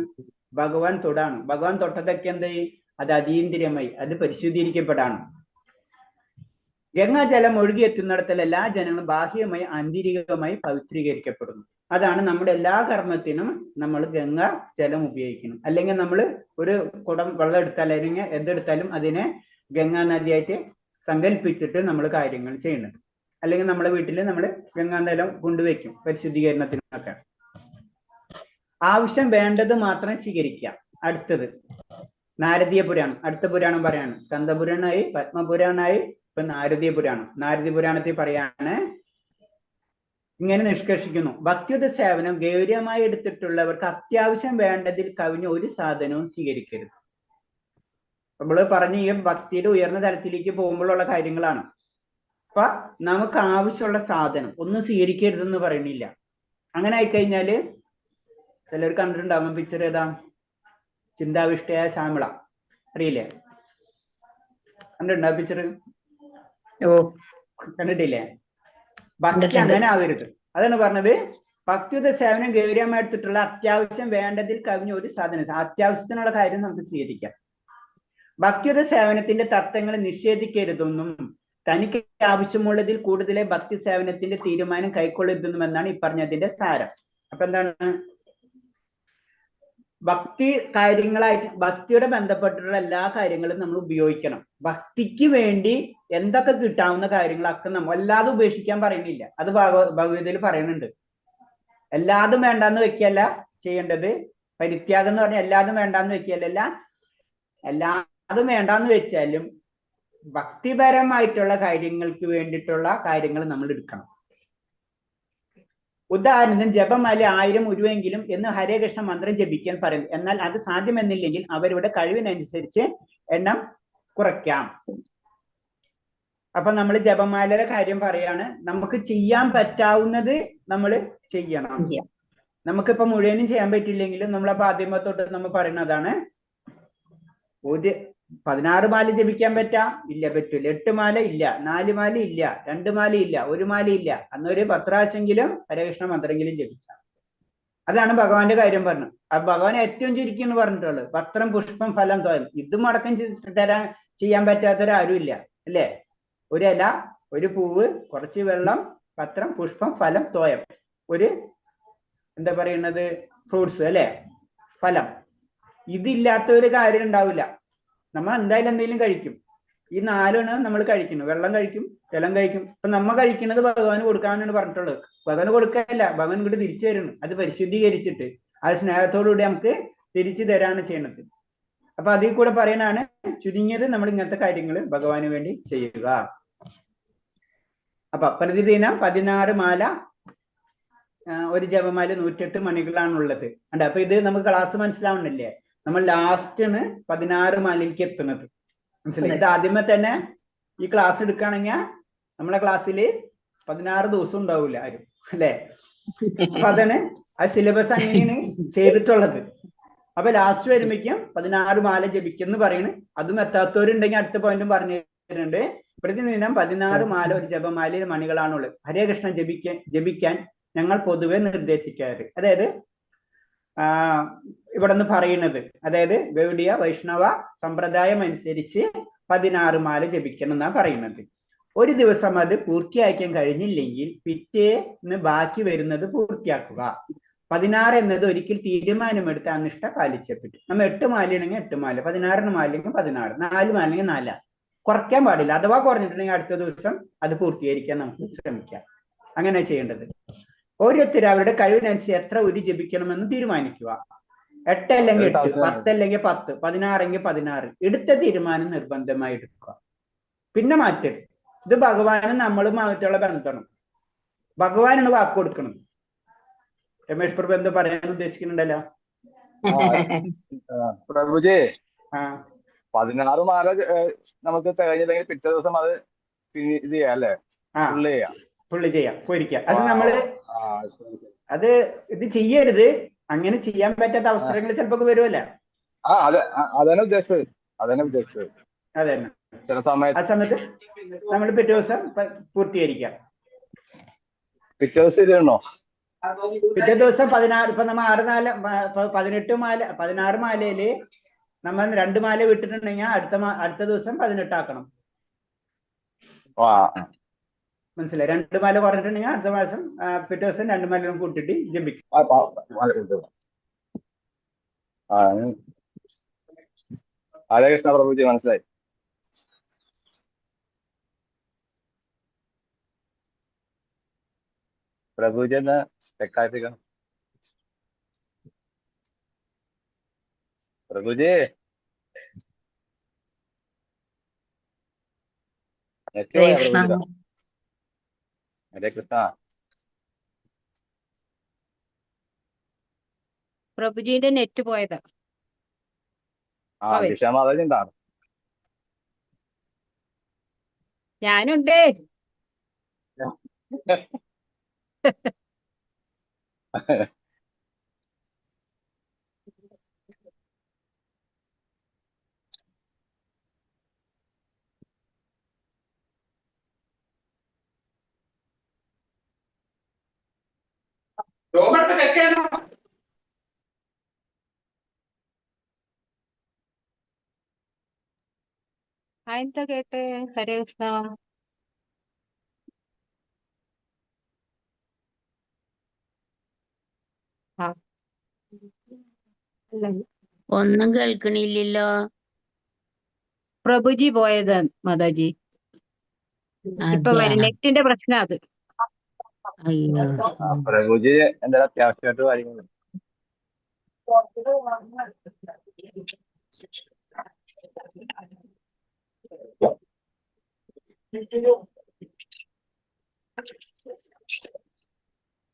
ഭഗവാൻ തൊടാണ്. ഭഗവാൻ തൊട്ടതൊക്കെ എന്തായി? അത് അതീന്ദ്രിയമായി, അത് പരിശുദ്ധീകരിക്കപ്പെടാണ്. ഗംഗാജലം ഒഴുകിയെത്തുന്നിടത്തിൽ എല്ലാ ജനങ്ങളും ബാഹ്യമായി ആന്തരികമായി പവിത്രീകരിക്കപ്പെടുന്നു. അതാണ് നമ്മുടെ എല്ലാ കർമ്മത്തിനും നമ്മൾ ഗംഗാ ജലം ഉപയോഗിക്കണം. അല്ലെങ്കിൽ നമ്മൾ ഒരു കുടം വെള്ളം എടുത്താൽ അല്ലെങ്കിൽ എന്തെടുത്താലും അതിനെ ഗംഗാ നദിയായിട്ട് സങ്കല്പിച്ചിട്ട് നമ്മൾ കാര്യങ്ങൾ ചെയ്യുന്നത്. അല്ലെങ്കിൽ നമ്മളെ വീട്ടിൽ നമ്മൾ ഗംഗാജലം കൊണ്ടുവയ്ക്കും പരിശുദ്ധീകരണത്തിനൊക്കെ. ആവശ്യം വേണ്ടത് മാത്രം സ്വീകരിക്കുക. അടുത്തത് നാരദീയ പുരാണം. അടുത്ത പുരാണം പറയാണ്. സ്കന്ദപുരാണായി, പത്മപുരാണായി, ഇപ്പൊ നാരദീയ പുരാണം. നാരദീയ പുരാണത്തിൽ പറയാണ്, ഇങ്ങനെ നിഷ്കർഷിക്കുന്നു: ഭക്തിയുത സേവനം ഗൗരവമായി എടുത്തിട്ടുള്ളവർക്ക് അത്യാവശ്യം വേണ്ടതിൽ കവിഞ്ഞ ഒരു സാധനവും സ്വീകരിക്കരുത്. നമ്മള് പറഞ്ഞ ഈ ഭക്തിയുടെ ഉയർന്ന തലത്തിലേക്ക് പോകുമ്പോഴുള്ള കാര്യങ്ങളാണ്. അപ്പൊ നമുക്ക് ആവശ്യമുള്ള സാധനം ഒന്നും സ്വീകരിക്കരുതെന്ന് പറയണില്ല. അങ്ങനെ ആയിക്കഴിഞ്ഞാല് ചിലർ കണ്ടിട്ടുണ്ടാകും. പിക്ചർ ഏതാ? ചിന്താവിഷ്ടയായ ശ്യാമള, അറിയില്ലേ? കണ്ടിട്ടുണ്ടോ പിക്ചർ? കണ്ടിട്ടില്ലേ? ഭക്തി അങ്ങനെ ആവരുത്. അതാണ് പറഞ്ഞത്. ഭക്തിയുത സേവനം ഗൗരവമായി എടുത്തിട്ടുള്ള അത്യാവശ്യം വേണ്ടതിൽ കവിഞ്ഞ ഒരു സാധനം, അത്യാവശ്യത്തിനുള്ള കാര്യം നമുക്ക് സ്വീകരിക്കാം. ഭക്തിയുത സേവനത്തിന്റെ തത്വങ്ങൾ നിഷേധിക്കരുതെന്നും തനിക്ക് ആവശ്യമുള്ളതിൽ കൂടുതലെ ഭക്തി സേവനത്തിന്റെ തീരുമാനം കൈക്കൊള്ളരുതെന്നും എന്നാണ് ഈ പറഞ്ഞതിന്റെ സാരം. അപ്പൊ എന്താണ്? ഭക്തി കാര്യങ്ങളായിട്ട് ഭക്തിയോടെ ബന്ധപ്പെട്ടിട്ടുള്ള എല്ലാ കാര്യങ്ങളും നമ്മൾ ഉപയോഗിക്കണം. ഭക്തിക്ക് വേണ്ടി എന്തൊക്കെ കിട്ടാവുന്ന കാര്യങ്ങളൊക്കെ നമ്മൾ എല്ലാതും ഉപേക്ഷിക്കാൻ പറയുന്നില്ല. അത് ഭഗവത്ഗീതയിൽ പറയുന്നുണ്ട്. എല്ലാതും വേണ്ടാന്ന് വെക്കല്ല ചെയ്യേണ്ടത്. പരിത്യാഗം എന്ന് പറഞ്ഞാൽ എല്ലാതും വേണ്ടാന്ന് വെക്കല്ല. എല്ലാതും വേണ്ടാന്ന് വെച്ചാലും ഭക്തിപരമായിട്ടുള്ള കാര്യങ്ങൾക്ക് വേണ്ടിയിട്ടുള്ള കാര്യങ്ങൾ നമ്മൾ എടുക്കണം. ഉദാഹരണത്തിന് ജപമാല 1000 ഉരുവെങ്കിലും എന്ന് ഹരേ കൃഷ്ണ മന്ത്രം ജപിക്കാൻ പറയുന്നു. എന്നാൽ അത് സാധ്യമെന്നില്ലെങ്കിൽ അവരുടെ കഴിവിനനുസരിച്ച് എണ്ണം കുറയ്ക്കാം. അപ്പൊ നമ്മൾ ജപമാലയുടെ കാര്യം പറയാണ്. നമുക്ക് ചെയ്യാൻ പറ്റാവുന്നത് നമ്മൾ ചെയ്യണം. നമുക്കിപ്പോ മുഴുവനും ചെയ്യാൻ പറ്റില്ലെങ്കിലും നമ്മളപ്പോ ആദ്യമേ തൊട്ട് നമ്മൾ പറയുന്നതാണ്. ഒരു 16 മാല ജപിക്കാൻ പറ്റാ? ഇല്ല, പറ്റൂല. 8 മാല ഇല്ല, 4 മാല ഇല്ല, 2 മാല ഇല്ല, 1 മാല ഇല്ല. അന്നൊരു 10 പ്രാവശ്യമെങ്കിലും ഹരകൃഷ്ണ മന്ത്രമെങ്കിലും ജപിക്കാം. അതാണ് ഭഗവാന്റെ കാര്യം പറഞ്ഞത്. ആ ഭഗവാൻ ഏറ്റവും ചുരുക്കി എന്ന് പറഞ്ഞിട്ടുള്ളത് പത്രം, പുഷ്പം, ഫലം, തോയം. ഇതും അടക്കം ചെയ്യാൻ പറ്റാത്തവരാരും ഇല്ല, അല്ലേ? ഒരു ഇല, ഒരു പൂവ്, കുറച്ച് വെള്ളം, പത്രം, പുഷ്പം, ഫലം, തോയം, ഒരു എന്താ പറയുന്നത് ഫ്രൂട്ട്സ്, അല്ലെ? ഫലം. ഇതില്ലാത്ത ഒരു കാര്യം ഉണ്ടാവില്ല. നമ്മൾ എന്തായാലും എന്തെങ്കിലും കഴിക്കും. ഈ 4 നമ്മൾ കഴിക്കുന്നു. വെള്ളം കഴിക്കും, ജലം കഴിക്കും. ഇപ്പൊ നമ്മ കഴിക്കുന്നത് ഭഗവാന് കൊടുക്കാനാണ് പറഞ്ഞിട്ടുള്ളത്. ഭഗവാന് കൊടുക്കാനല്ല, ഭഗവാൻ ഇങ്ങോട്ട് തിരിച്ചു തരുന്നു. അത് പരിശുദ്ധീകരിച്ചിട്ട് അത് സ്നേഹത്തോടുകൂടി നമുക്ക് തിരിച്ചു തരാണ് ചെയ്യണത്. അപ്പൊ അതിൽ കൂടെ പറയണാണ് ചുരുങ്ങിയത് നമ്മൾ ഇങ്ങനത്തെ കാര്യങ്ങൾ ഭഗവാന് വേണ്ടി ചെയ്യുക. അപ്പൊ പ്രതിദിനം 16 മാല, ഒരു ജപമാല 108 മണികളാണുള്ളത്. ഉണ്ട്. അപ്പൊ ഇത് നമുക്ക് ക്ലാസ് മനസ്സിലാവണില്ലേ? നമ്മൾ ലാസ്റ്റാണ് 16 മാലയിലേക്ക് എത്തുന്നത്. മനസ്സിലായി? ഇത് ആദ്യമേ തന്നെ ഈ ക്ലാസ് എടുക്കുകയാണെങ്കിൽ നമ്മളെ ക്ലാസ്സിൽ 16 ദിവസം ഉണ്ടാവില്ല ആരും, അല്ലെ? അപ്പൊ അതാണ് ആ സിലബസ് അങ്ങനെയാണ് ചെയ്തിട്ടുള്ളത്. അപ്പൊ ലാസ്റ്റ് വരുമ്പോഴേക്കും 16 മാല ജപിക്കുന്നു പറയുന്നത്. അതും എത്താത്തവരുണ്ടെങ്കിൽ അടുത്ത പോയിന്റും പറഞ്ഞു തരുന്നുണ്ട്. പ്രതിദിനം 16 മാല ഒരു ജപമാലയിൽ മണികളാണുള്ളത്. ഹരേ കൃഷ്ണ ജപിക്കാൻ ഞങ്ങൾ പൊതുവെ നിർദ്ദേശിക്കാറ്. അതായത് ഇവിടെ നിന്ന് പറയുന്നത്, അതായത് ഗൗഡിയ വൈഷ്ണവ സമ്പ്രദായം അനുസരിച്ച് 16 മാല ജപിക്കണം എന്നാ പറയുന്നത്. ഒരു ദിവസം അത് പൂർത്തിയാക്കാൻ കഴിഞ്ഞില്ലെങ്കിൽ പിറ്റേന്ന് ബാക്കി വരുന്നത് പൂർത്തിയാക്കുക. 16 എന്നത് ഒരിക്കൽ തീരുമാനമെടുത്ത് ആ നിഷ്ഠ പാലിച്ചപ്പെട്ടു. നമ്മൾ 8 മാലയാണെങ്കിൽ 8 മാല, 16 മാലയെങ്കിൽ 16, 4 മാലയെങ്കിൽ 4. കുറയ്ക്കാൻ പാടില്ല. അഥവാ കുറഞ്ഞിട്ടുണ്ടെങ്കിൽ അടുത്ത ദിവസം അത് പൂർത്തീകരിക്കാൻ നമുക്ക് ശ്രമിക്കാം. അങ്ങനെ ചെയ്യേണ്ടത്. ഓരോരുത്തരും അവരുടെ കഴിവിനനുസരിച്ച് എത്ര ഉരു ജപിക്കണമെന്ന് തീരുമാനിക്കുക. 8 അല്ലെങ്കിൽ 8, 10 അല്ലെങ്കിൽ 10, 16 എങ്കിൽ 16. എടുത്ത തീരുമാനം നിർബന്ധമായി എടുക്കുക, പിന്നെ മാറ്റരുത്. ഇത് ഭഗവാനും നമ്മളുമായിട്ടുള്ള ബന്ധമാണ്. ഭഗവാനാണ് വാക്ക് കൊടുക്കുന്നത്. രമേഷ് പ്രഭു എന്താ പറയാൻ ഉദ്ദേശിക്കുന്നുണ്ടല്ലോ? പ്രഭുജി ആ 16 മാല നമുക്ക് തികഞ്ഞില്ലെങ്കിൽ പിറ്റേ ദിവസം അത് ഇത് ചെയ്യാം അല്ലേ? പുള്ളി ചെയ്യാം, പോയിരിക്കാം. അത് നമ്മള് അത് ഇത് ചെയ്യരുത്. അങ്ങനെ ചെയ്യാൻ പറ്റാത്ത അവസരങ്ങൾ ചിലപ്പോ വരുമല്ലോ. അതന്നെ ഉദ്ദേശിച്ചത്. അതെ, ചില സമയത്ത് ആ സമയത്ത് നമ്മൾ പിറ്റേ ദിവസം പൂർത്തീകരിക്കാം. പിറ്റേ ദിവസം ഇടണോ? പിറ്റേ ദിവസം 16. ഇപ്പൊ നമ്മ 16 മാലയില് നമ്മൾ 2 മാല വിട്ടിട്ടുണ്ടെങ്കിൽ അടുത്ത ദിവസം 18 ആക്കണം. മനസ്സിലായി? 2 മാല കുറഞ്ഞിട്ടുണ്ടെങ്കിൽ അടുത്ത മാസം പിറ്റേ ദിവസം 2 മാല കൂട്ടിട്ട് ജപിക്കും. ഹരേ കൃഷ്ണ പ്രഭുജി, മനസ്സിലായി. പ്രഭുജി എന്ന് വ്യക്തായിപ്പിക്കണം. പ്രഭുജി ഹരേ കൃഷ്ണ. ഹരേ കൃഷ്ണ. പ്രഭുജിന്റെ നെറ്റ് പോയത്. ദിശാമാതാജി ഉണ്ടാണ്. ഞാനുണ്ട്. എന്താ കേട്ടെ? ഹരേ കൃഷ്ണ. ഒന്നും കേൾക്കണില്ലല്ലോ. പ്രഭുജി പോയത് മാതാജി. ഇപ്പൊ നെറ്റിന്റെ പ്രശ്നം അത്. അയ്യോ, പ്രഭുജി എന്താ അത്യാവശ്യമായിട്ട് കാര്യങ്ങൾ.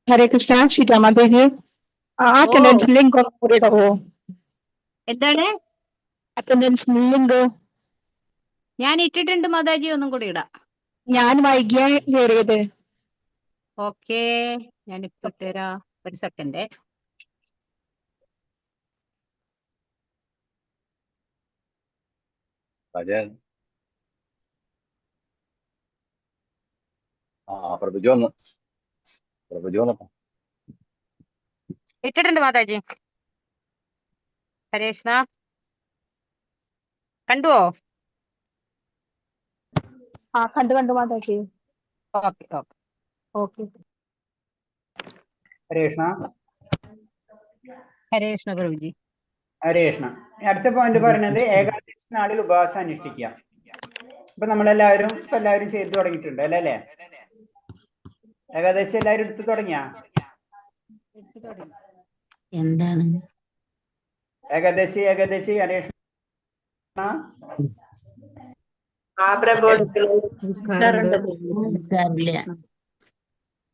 ഹരേ കൃഷ്ണ. ശ്രീരാമദേജി, അറ്റൻഡൻസ് ലിങ്ക് ഇടവോ? എന്താണ് അറ്റൻഡൻസ് ലിങ്ക്? ഞാൻ ഇട്ടിട്ടുണ്ട് മാതാജി, ഒന്നും കൂടി ഇടാം. ഞാൻ വൈകിയ കയറിയത്. ഓക്കെ, ഞാൻ ഇപ്പൊ ഇട്ടുതരാം. ഒരു സെക്കൻഡ്. പ്രഭുജി വന്നപ്പോ ഇട്ടിട്ടുണ്ട് മാതാജി. ഹരേ കൃഷ്ണ. കണ്ടുവോ? കണ്ടു Mataji. Okay okay okay. Hare Krishna. Hare Krishna Prabhuji. Hare Krishna. അടുത്ത പോയിന്റ് പറയുന്നത് ഏകാദശി നാളിൽ ഉപവാസം അനുഷ്ഠിക്കുക. ഇപ്പൊ നമ്മളെല്ലാവരും ചെയ്തു തുടങ്ങിയിട്ടുണ്ട് അല്ലേ? ഏകാദശി എല്ലാവരും എടുത്തു തുടങ്ങിയ? എന്താണ് ഏകാദശി? ഹരേ കൃഷ്ണ.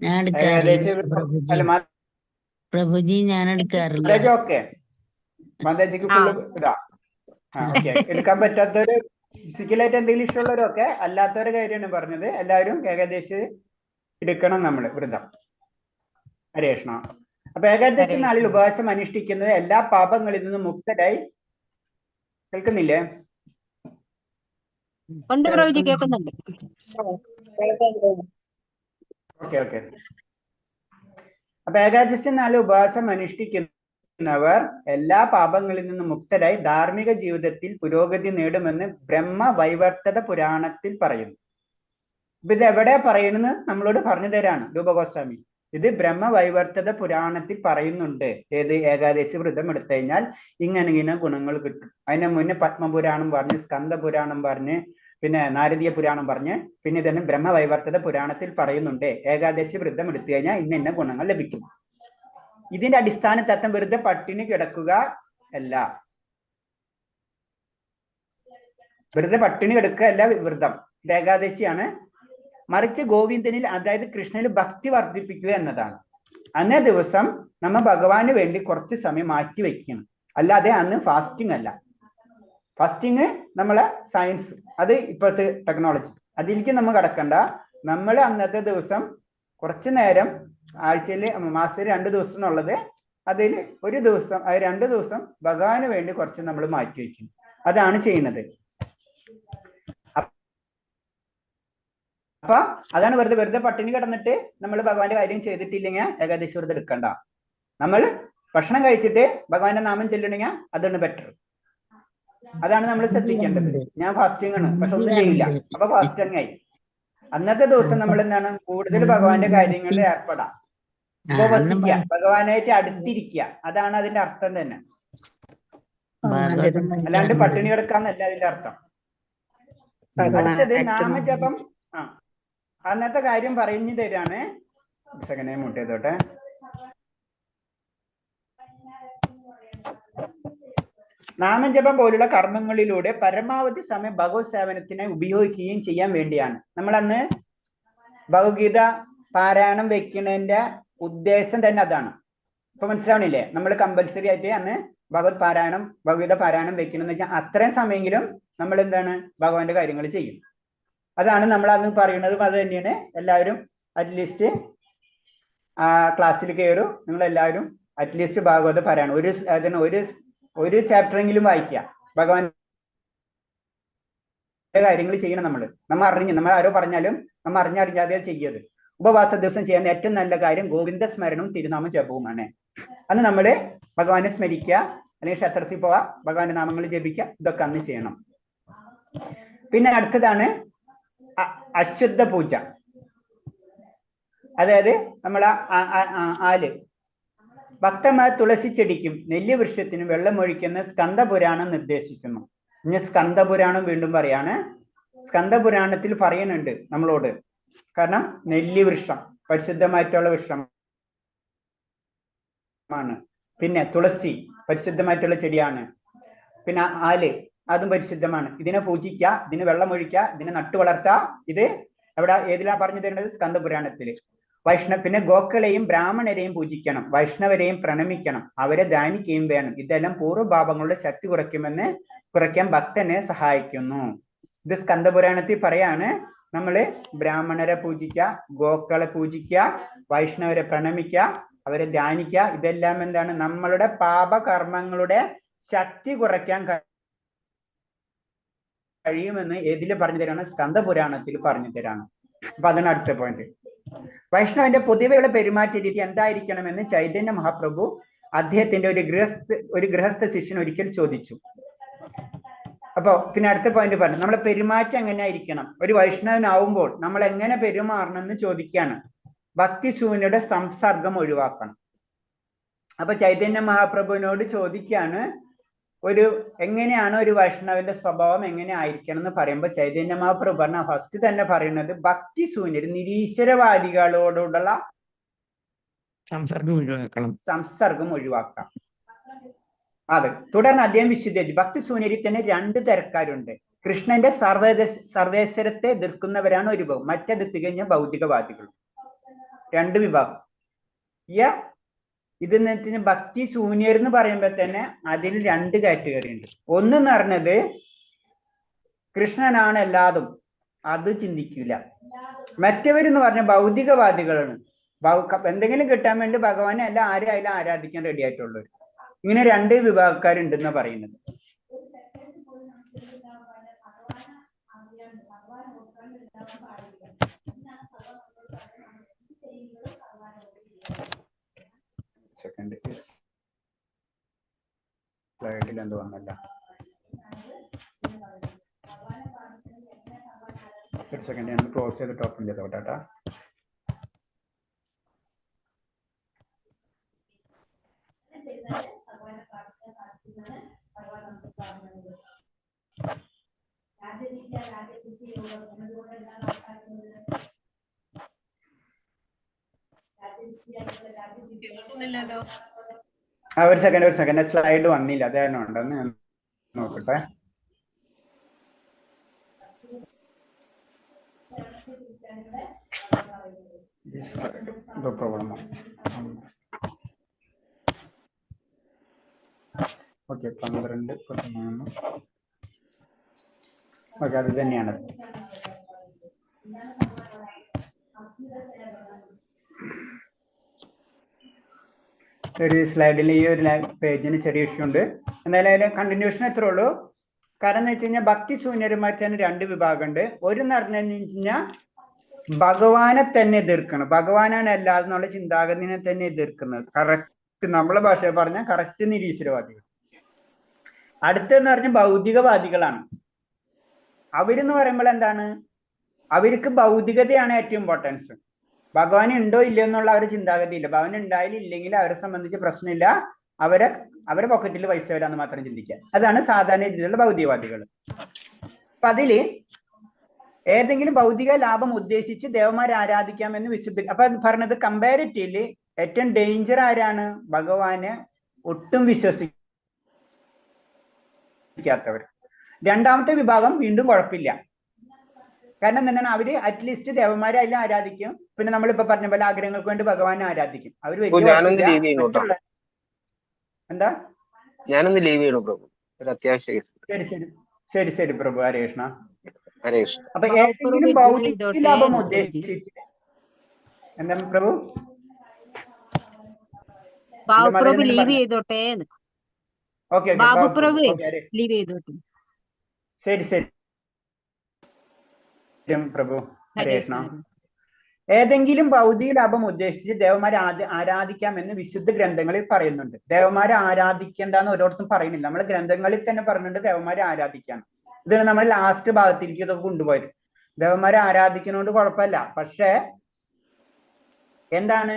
ഞാൻ എടുക്കാറില്ല പ്രഭുജി, ഞാൻ എടുക്കാറില്ല. ഓക്കെ, മാതാജിക്ക് ഫുള്ള് ഇതാ. എടുക്കാൻ പറ്റാത്തവര്, ഫിസിക്കലായിട്ട് എന്തെങ്കിലും ഇഷ്ടമുള്ളവരൊക്കെ, അല്ലാത്തവരുടെ കാര്യമാണ് പറഞ്ഞത്. എല്ലാവരും ഏകാദശി എടുക്കണം നമ്മള് വ്രതം. ഹരേ കൃഷ്ണ. അപ്പൊ ഏകാദശി നാളിൽ ഉപവാസം അനുഷ്ഠിക്കുന്നത് എല്ലാ പാപങ്ങളിൽ നിന്നും മുക്തരായി. കേൾക്കുന്നില്ലേ? പ്രഭുജി കേൾക്കുന്നുണ്ട്. ഓക്കെ. അപ്പൊ ഏകാദശി നാളിൽ ഉപവാസം അനുഷ്ഠിക്കുന്നവർ എല്ലാ പാപങ്ങളിൽ നിന്നും മുക്തരായി ധാർമ്മിക ജീവിതത്തിൽ പുരോഗതി നേടുമെന്ന് ബ്രഹ്മവൈവർത്തത പുരാണത്തിൽ പറയുന്നു. ഇപ്പൊ ഇത് എവിടെ പറയുന്നത് നമ്മളോട് പറഞ്ഞു തരാണ് രൂപഗോസ്വാമി. ഇത് ബ്രഹ്മവൈവർത്തത പുരാണത്തിൽ പറയുന്നുണ്ട്. ഏത്? ഏകാദശി വ്രതം എടുത്തു കഴിഞ്ഞാൽ ഇങ്ങനെ ഗുണങ്ങൾ കിട്ടും. അതിന് മുന്നേ പത്മപുരാണം പറഞ്ഞ്, സ്കന്ദപുരാണം പറഞ്ഞ്, പിന്നെ നാരദീയ പുരാണം പറഞ്ഞ്, പിന്നെ തന്നെ ബ്രഹ്മവൈവർത്തത പുരാണത്തിൽ പറയുന്നുണ്ട് ഏകാദശി വ്രതം എടുത്തു കഴിഞ്ഞാൽ ഇന്ന ഗുണങ്ങൾ ലഭിക്കും. ഇതിന്റെ അടിസ്ഥാന തത്വം വെറുതെ പട്ടിണി കിടക്കുക അല്ല. വെറുതെ പട്ടിണി കിടക്കുക അല്ല വ്രതം. ഇത് ഏകാദശിയാണ്. മറിച്ച് ഗോവിന്ദനിൽ അതായത് കൃഷ്ണനിൽ ഭക്തി വർദ്ധിപ്പിക്കുക എന്നതാണ്. അന്നേ ദിവസം നമ്മ ഭഗവാന് വേണ്ടി കുറച്ച് സമയം മാറ്റി വെക്കണം. അല്ലാതെ അന്ന് ഫാസ്റ്റിംഗ് അല്ല. ഫാസ്റ്റിംഗ് നമ്മളെ സയൻസ്, അത് ഇപ്പോഴത്തെ ടെക്നോളജി, അതിലേക്ക് നമ്മൾ കടക്കണ്ട. നമ്മൾ അന്നത്തെ ദിവസം കുറച്ചു നേരം, ആഴ്ചയിൽ മാസത്തിൽ 2 ദിവസം എന്നുള്ളത്, അതിൽ ഒരു ദിവസം 2 ദിവസം ഭഗവാന് വേണ്ടി കുറച്ച് നമ്മൾ മാറ്റി വയ്ക്കും. അതാണ് ചെയ്യുന്നത്. അപ്പൊ അതാണ് വെറുതെ പട്ടിണി കിടന്നിട്ട് നമ്മൾ ഭഗവാന്റെ കാര്യം ചെയ്തിട്ടില്ലെങ്കിൽ ഏകാദശി വ്രതം എടുക്കണ്ട. നമ്മൾ ഭക്ഷണം കഴിച്ചിട്ട് ഭഗവാന്റെ നാമം ചൊല്ലണമെങ്കിൽ അതാണ് ബെറ്റർ. അതാണ് നമ്മൾ ശ്രദ്ധിക്കേണ്ടത്. ഞാൻ ഫാസ്റ്റിംഗ് ആണ്, പക്ഷെ ഒന്നും ചെയ്യില്ല, അപ്പൊ ഫാസ്റ്റിംഗ് ആയി. അന്നത്തെ ദിവസം നമ്മൾ എന്താണ് കൂടുതൽ ഭഗവാന്റെ കാര്യങ്ങളിൽ ഏർപ്പെടാം, ഉപവസിക്കുക, ഭഗവാനായിട്ട് അടുത്തിരിക്കുക. അതാണ് അതിന്റെ അർത്ഥം തന്നെ. അല്ലാണ്ട് പട്ടിണി കിടക്കാന്നല്ല അതിന്റെ അർത്ഥം. അടുത്തത് നാമജപം. അന്നത്തെ കാര്യം പറഞ്ഞു തരാണ്. സെക്കൻഡ് മുട്ട് ചെയ്തോട്ടെ. നാമജപം പോലുള്ള കർമ്മങ്ങളിലൂടെ പരമാവധി സമയം ഭഗവത് സേവനത്തിനെ ഉപയോഗിക്കുകയും ചെയ്യാൻ വേണ്ടിയാണ്. നമ്മൾ അന്ന് ഭഗവത്ഗീത പാരായണം വെക്കുന്നതിന്റെ ഉദ്ദേശം തന്നെ അതാണ്. ഇപ്പൊ മനസ്സിലാവണില്ലേ? നമ്മൾ കമ്പൽസറി ആയിട്ട് അന്ന് ഭഗവത്ഗീത പാരായണം വെക്കണം എന്ന് വെച്ചാൽ അത്രയും സമയമെങ്കിലും നമ്മൾ എന്താണ് ഭഗവാന്റെ കാര്യങ്ങൾ ചെയ്യും. അതാണ് നമ്മൾ അന്ന് പറയുന്നതും അത് തന്നെയാണ്. എല്ലാവരും അറ്റ്ലീസ്റ്റ് ക്ലാസ്സിൽ കയറും. നിങ്ങൾ എല്ലാവരും അറ്റ്ലീസ്റ്റ് ഭാഗവത പാരായണം ഒരു ചാപ്റ്ററെങ്കിലും വായിക്കുക. ഭഗവാന്റെ കാര്യങ്ങൾ ചെയ്യണം. നമ്മൾ ആരോ പറഞ്ഞാലും നമ്മൾ അറിഞ്ഞറിഞ്ഞാതെ ചെയ്യരുത്. ഉപവാസ ദിവസം ചെയ്യാൻ ഏറ്റവും നല്ല കാര്യം ഗോവിന്ദ സ്മരണവും തിരുനാമ ജപവുമാണ്. അന്ന് നമ്മൾ ഭഗവാനെ സ്മരിക്കുക, അല്ലെങ്കിൽ ക്ഷേത്രത്തിൽ പോവുക, ഭഗവാന്റെ നാമങ്ങൾ ജപിക്കുക. ഇതൊക്കെ അന്ന് ചെയ്യണം. പിന്നെ അടുത്തതാണ് അശുദ്ധ പൂജ. അതായത് നമ്മൾ ആല് ഭക്തന്മാർ തുളസി ചെടിക്കും നെല്ലി വൃക്ഷത്തിനും വെള്ളമൊഴിക്കുന്ന സ്കന്ദപുരാണം നിർദ്ദേശിക്കുന്നു. ഇനി സ്കന്ദപുരാണം വീണ്ടും പറയാണ്. സ്കന്ദപുരാണത്തിൽ പറയുന്നുണ്ട് നമ്മളോട്. കാരണം നെല്ലി വൃക്ഷം പരിശുദ്ധമായിട്ടുള്ള വൃക്ഷമാണ്. പിന്നെ തുളസി പരിശുദ്ധമായിട്ടുള്ള ചെടിയാണ്. പിന്നെ ആല് അതും പരിശുദ്ധമാണ്. ഇതിനെ പൂജിക്കുക, ഇതിന് വെള്ളമൊഴിക്കുക, ഇതിനെ നട്ടു വളർത്തുക. ഇത് ഏതിലാ പറഞ്ഞു തരുന്നത്? സ്കന്ദപുരാണത്തില്. പിന്നെ ഗോക്കളെയും ബ്രാഹ്മണരെയും പൂജിക്കണം, വൈഷ്ണവരെയും പ്രണമിക്കണം, അവരെ ധ്യാനിക്കുകയും വേണം. ഇതെല്ലാം പൂർവ്വഭാവങ്ങളുടെ ശക്തി കുറയ്ക്കാൻ ഭക്തനെ സഹായിക്കുന്നു. ഇത് സ്കന്ദപുരാണത്തിൽ പറയാണ്. നമ്മള് ബ്രാഹ്മണരെ പൂജിക്കുക, ഗോക്കളെ പൂജിക്കുക, വൈഷ്ണവരെ പ്രണമിക്കുക, അവരെ ധ്യാനിക്കുക. ഇതെല്ലാം എന്താണ്? നമ്മളുടെ പാപകർമ്മങ്ങളുടെ ശക്തി കുറയ്ക്കാൻ കഴിയുമെന്ന് ഏതില് പറഞ്ഞു തരാണ്? സ്കന്ദപുരാണത്തിൽ പറഞ്ഞു തരാണ്. അപ്പൊ അതാണ് അടുത്ത പോയിന്റ്. വൈഷ്ണവന്റെ പൊതുവെയുള്ള പെരുമാറ്റ രീതി എന്തായിരിക്കണമെന്ന് ചൈതന്യ മഹാപ്രഭു അദ്ദേഹത്തിന്റെ ഒരു ഗൃഹസ്ഥ ശിഷ്യൻ ഒരിക്കൽ ചോദിച്ചു. അപ്പൊ പിന്നെ അടുത്ത പോയിന്റ് പറഞ്ഞു, നമ്മളെ പെരുമാറ്റം എങ്ങനെ ആയിരിക്കണം, ഒരു വൈഷ്ണവനാവുമ്പോൾ നമ്മൾ എങ്ങനെ പെരുമാറണം എന്ന് ചോദിക്കുകയാണ്. ഭക്തിശൂന്യയുടെ സംസർഗം ഒഴിവാക്കണം. അപ്പൊ ചൈതന്യ മഹാപ്രഭുവിനോട് ചോദിക്കുകയാണ്, എങ്ങനെയാണ് ഒരു വൈഷ്ണവന്റെ സ്വഭാവം എങ്ങനെ ആയിരിക്കണം എന്ന് പറയുമ്പോൾ ചൈതന്യ മഹാപ്രഭു പറഞ്ഞ ഫസ്റ്റ് തന്നെ പറയുന്നത് ഭക്തിശൂന്യർ, നിരീശ്വരവാദികളോടുള്ള സംസർഗം ഒഴിവാക്കാം. അത് തുടർന്ന് അദ്ദേഹം വിശദീകരിച്ചു. ഭക്തിശൂന്യരിൽ തന്നെ 2 തരക്കാരുണ്ട്. കൃഷ്ണന്റെ സർവേശ്വരത്തെ എതിർക്കുന്നവരാണ് ഒരു വിഭാഗം, മറ്റത് തികഞ്ഞ ഭൗതികവാദികളും. 2 വിഭാഗം. ഇതിന് ഭക്തി ശൂന്യർ എന്ന് പറയുമ്പോൾ തന്നെ അതിൽ 2 കാറ്റഗറി ഉണ്ട്. ഒന്നെന്ന് പറഞ്ഞത് കൃഷ്ണനാണ് എല്ലാതും, അത് ചിന്തിക്കില്ല. മറ്റവരെന്ന് പറഞ്ഞ ഭൗതികവാദികളാണ്. എന്തെങ്കിലും കിട്ടാൻ വേണ്ടി ഭഗവാനെ അല്ല ആരായാലും ആരാധിക്കാൻ റെഡി ആയിട്ടുള്ളവർ. ഇങ്ങനെ 2 വിഭാഗക്കാരുണ്ടെന്ന് പറയുന്നത്. സെക്കൻഡ് സ്ലൈഡിൽ എന്ത് വന്നല്ല, ഒരു സെക്കൻഡ് ഞാൻ ക്ലോസ് ചെയ്തിട്ട് ഓപ്പൺ ചെയ്തോട്ടാ. ഒരു സെക്കൻഡ് സ്ലൈഡ് വന്നില്ല, അതായിരുന്നു ഉണ്ടെന്ന് ഞാൻ നോക്കട്ടെ. ഓക്കെ 12 13 ഓക്കെ അത് തന്നെയാണ്. ഒരു സ്ലൈഡിൽ ഈ ഒരു പേജിന് ചെറിയ ഇഷ്യൂ ഉണ്ട്. എന്തായാലും കണ്ടിന്യൂഷൻ എത്ര ഉള്ളൂ. കാരണം എന്ന് വെച്ച് കഴിഞ്ഞാൽ ഭക്തി ശൂന്യരുമായിട്ട് തന്നെ 2 വിഭാഗമുണ്ട്. ഒരു എന്ന് പറഞ്ഞു കഴിഞ്ഞാൽ ഭഗവാനെ തന്നെ എതിർക്കണം, ഭഗവാനാണ് എല്ലാതും എന്നുള്ള ചിന്താഗതിനെ തന്നെ എതിർക്കുന്നത്. കറക്റ്റ് നമ്മളെ ഭാഷയിൽ പറഞ്ഞാൽ കറക്റ്റ് നിരീശ്വരവാദികൾ. അടുത്തെന്ന് പറഞ്ഞാൽ ഭൗതികവാദികളാണ്. അവരെന്ന് പറയുമ്പോൾ എന്താണ്, അവർക്ക് ഭൗതികതയാണ് ഏറ്റവും ഇമ്പോർട്ടൻസ്. ഭഗവാൻ ഉണ്ടോ ഇല്ലയോ എന്നുള്ള അവരുടെ ചിന്താഗതി ഇല്ല. ഭഗവാൻ ഉണ്ടായാലും ഇല്ലെങ്കിൽ അവരെ സംബന്ധിച്ച് പ്രശ്നമില്ല, അവരെ പോക്കറ്റിൽ പൈസ വരാന്ന് മാത്രം ചിന്തിക്കുക. അതാണ് സാധാരണ രീതിയിലുള്ള ഭൗതികവാദികൾ. അപ്പൊ അതില് ഏതെങ്കിലും ഭൗതിക ലാഭം ഉദ്ദേശിച്ച് ദേവന്മാരെ ആരാധിക്കാമെന്ന് വിശുദ്ധ. അപ്പൊ പറഞ്ഞത് കമ്പാരിറ്റീവ്ലി ഏറ്റവും ഡേഞ്ചർ ആരാണ്? ഭഗവാനെ ഒട്ടും വിശ്വസിക്കാത്തവർ. രണ്ടാമത്തെ വിഭാഗം വീണ്ടും കുഴപ്പമില്ല. കാരണം എന്താണ്, അവര് അറ്റ്ലീസ്റ്റ് ദേവന്മാരെ അതിൽ ആരാധിക്കും. പിന്നെ നമ്മളിപ്പോ പറഞ്ഞ പോലെ ആഗ്രഹങ്ങൾക്ക് വേണ്ടി ഭഗവാനെ ആരാധിക്കും. അവര് എന്താ, ഞാനൊന്ന് ലീവ് ചെയ്യണു പ്രഭു, ഒരു അത്യാവശ്യം. ശരി ശരി ശരി ശരി പ്രഭു. ഹരേ കൃഷ്ണ. ഹരേ കൃഷ്ണ. അപ്പൊ ഏതെങ്കിലും ഭൗതിക ലാഭം ഉദ്ദേശിച്ച് എന്താണ് പ്രഭു? ബാബുപ്രഭു ലീവ് ചെയ്തോട്ടെ. ഓക്കെ ബാബുപ്രഭു ലീവ് ചെയ്തോട്ടെ. ശരി ശരി പ്രഭു. ഹരേ കൃഷ്ണ. ഏതെങ്കിലും ഭൗതിക ലാഭം ഉദ്ദേശിച്ച് ദേവന്മാരെ ആരാധിക്കാമെന്ന് വിശുദ്ധ ഗ്രന്ഥങ്ങളിൽ പറയുന്നുണ്ട്. ദേവന്മാരെ ആരാധിക്കേണ്ടെന്ന് ഓരോരുത്തരും പറയുന്നില്ല. നമ്മൾ ഗ്രന്ഥങ്ങളിൽ തന്നെ പറഞ്ഞിട്ടുണ്ട് ദേവന്മാരെ ആരാധിക്കാൻ. ഇതാണ് നമ്മൾ ലാസ്റ്റ് ഭാഗത്തിലേക്ക് ഇതൊക്കെ കൊണ്ടുപോയത്. ദേവന്മാരെ ആരാധിക്കുന്നതുകൊണ്ട് കുഴപ്പമില്ല, പക്ഷെ എന്താണ്,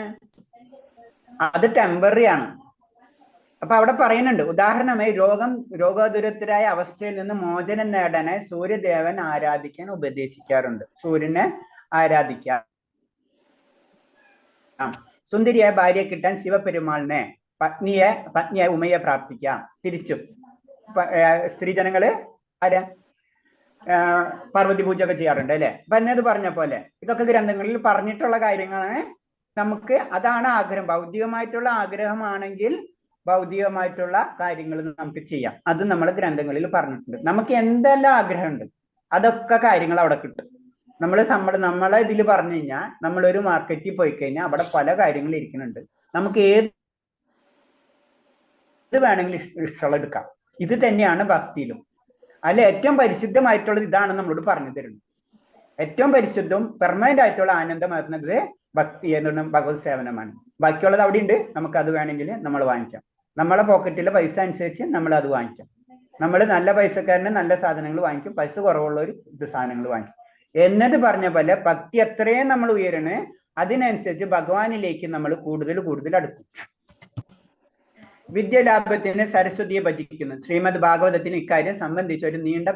അത് ടെമ്പററി ആണ്. അപ്പൊ അവിടെ പറയുന്നുണ്ട്, ഉദാഹരണമായി രോഗദുരിതരായ അവസ്ഥയിൽ നിന്ന് മോചനം നേടാനായി സൂര്യദേവൻ ആരാധിക്കാൻ ഉപദേശിക്കാറുണ്ട്. സൂര്യനെ ആരാധിക്കാം. സുന്ദരിയായ ഭാര്യയെ കിട്ടാൻ ശിവപെരുമാളിനെ പത്നിയായ ഉമയെ പ്രാർത്ഥിക്കാം. തിരിച്ചും സ്ത്രീജനങ്ങള് പാർവതി പൂജ ഒക്കെ ചെയ്യാറുണ്ട് അല്ലെ. അപ്പൊ എന്നത് പറഞ്ഞ പോലെ ഇതൊക്കെ ഗ്രന്ഥങ്ങളിൽ പറഞ്ഞിട്ടുള്ള കാര്യങ്ങളാണ്. നമുക്ക് അതാണ് ആഗ്രഹം. ഭൗതികമായിട്ടുള്ള ആഗ്രഹമാണെങ്കിൽ ഭൗതികമായിട്ടുള്ള കാര്യങ്ങൾ നമുക്ക് ചെയ്യാം. അത് നമ്മൾ ഗ്രന്ഥങ്ങളിൽ പറഞ്ഞിട്ടുണ്ട്. നമുക്ക് എന്തെല്ലാം ആഗ്രഹമുണ്ട് അതൊക്കെ കാര്യങ്ങൾ അവിടെ കിട്ടും. നമ്മളെ ഇതിൽ പറഞ്ഞു കഴിഞ്ഞാൽ, നമ്മളൊരു മാർക്കറ്റിൽ പോയി കഴിഞ്ഞാൽ അവിടെ പല കാര്യങ്ങൾ ഇരിക്കുന്നുണ്ട്. നമുക്ക് ഏത് വേണമെങ്കിലും ഇഷ്ടമുള്ള എടുക്കാം. ഇത് തന്നെയാണ് ഭക്തിയിലും. അല്ല, ഏറ്റവും പരിശുദ്ധമായിട്ടുള്ളത് ഇതാണ് നമ്മളോട് പറഞ്ഞു തരുന്നത്. ഏറ്റവും പരിശുദ്ധവും പെർമനന്റ് ആയിട്ടുള്ള ആനന്ദമായിരുന്നത് ഭക്തി എന്നുള്ള ഭഗവത് സേവനമാണ്. ബാക്കിയുള്ളത് അവിടെ ഉണ്ട്, നമുക്ക് അത് വേണമെങ്കിൽ നമ്മൾ വാങ്ങിക്കാം. നമ്മളെ പോക്കറ്റിലെ പൈസ അനുസരിച്ച് നമ്മൾ അത് വാങ്ങിക്കാം. നമ്മൾ നല്ല പൈസക്കാരന് നല്ല സാധനങ്ങൾ വാങ്ങിക്കും, പൈസ കുറവുള്ളവർ ഇത് സാധനങ്ങൾ വാങ്ങിക്കും. എന്നിട്ട് പറഞ്ഞ പോലെ ഭക്തി എത്രയും നമ്മൾ ഉയരണേ അതിനനുസരിച്ച് ഭഗവാനിലേക്ക് നമ്മൾ കൂടുതൽ അടുക്കും. വിദ്യാലാഭത്തിന് സരസ്വതിയെ ഭജിക്കുന്നു. ശ്രീമദ് ഭാഗവതത്തിന് ഇക്കാര്യം സംബന്ധിച്ച് ഒരു നീണ്ട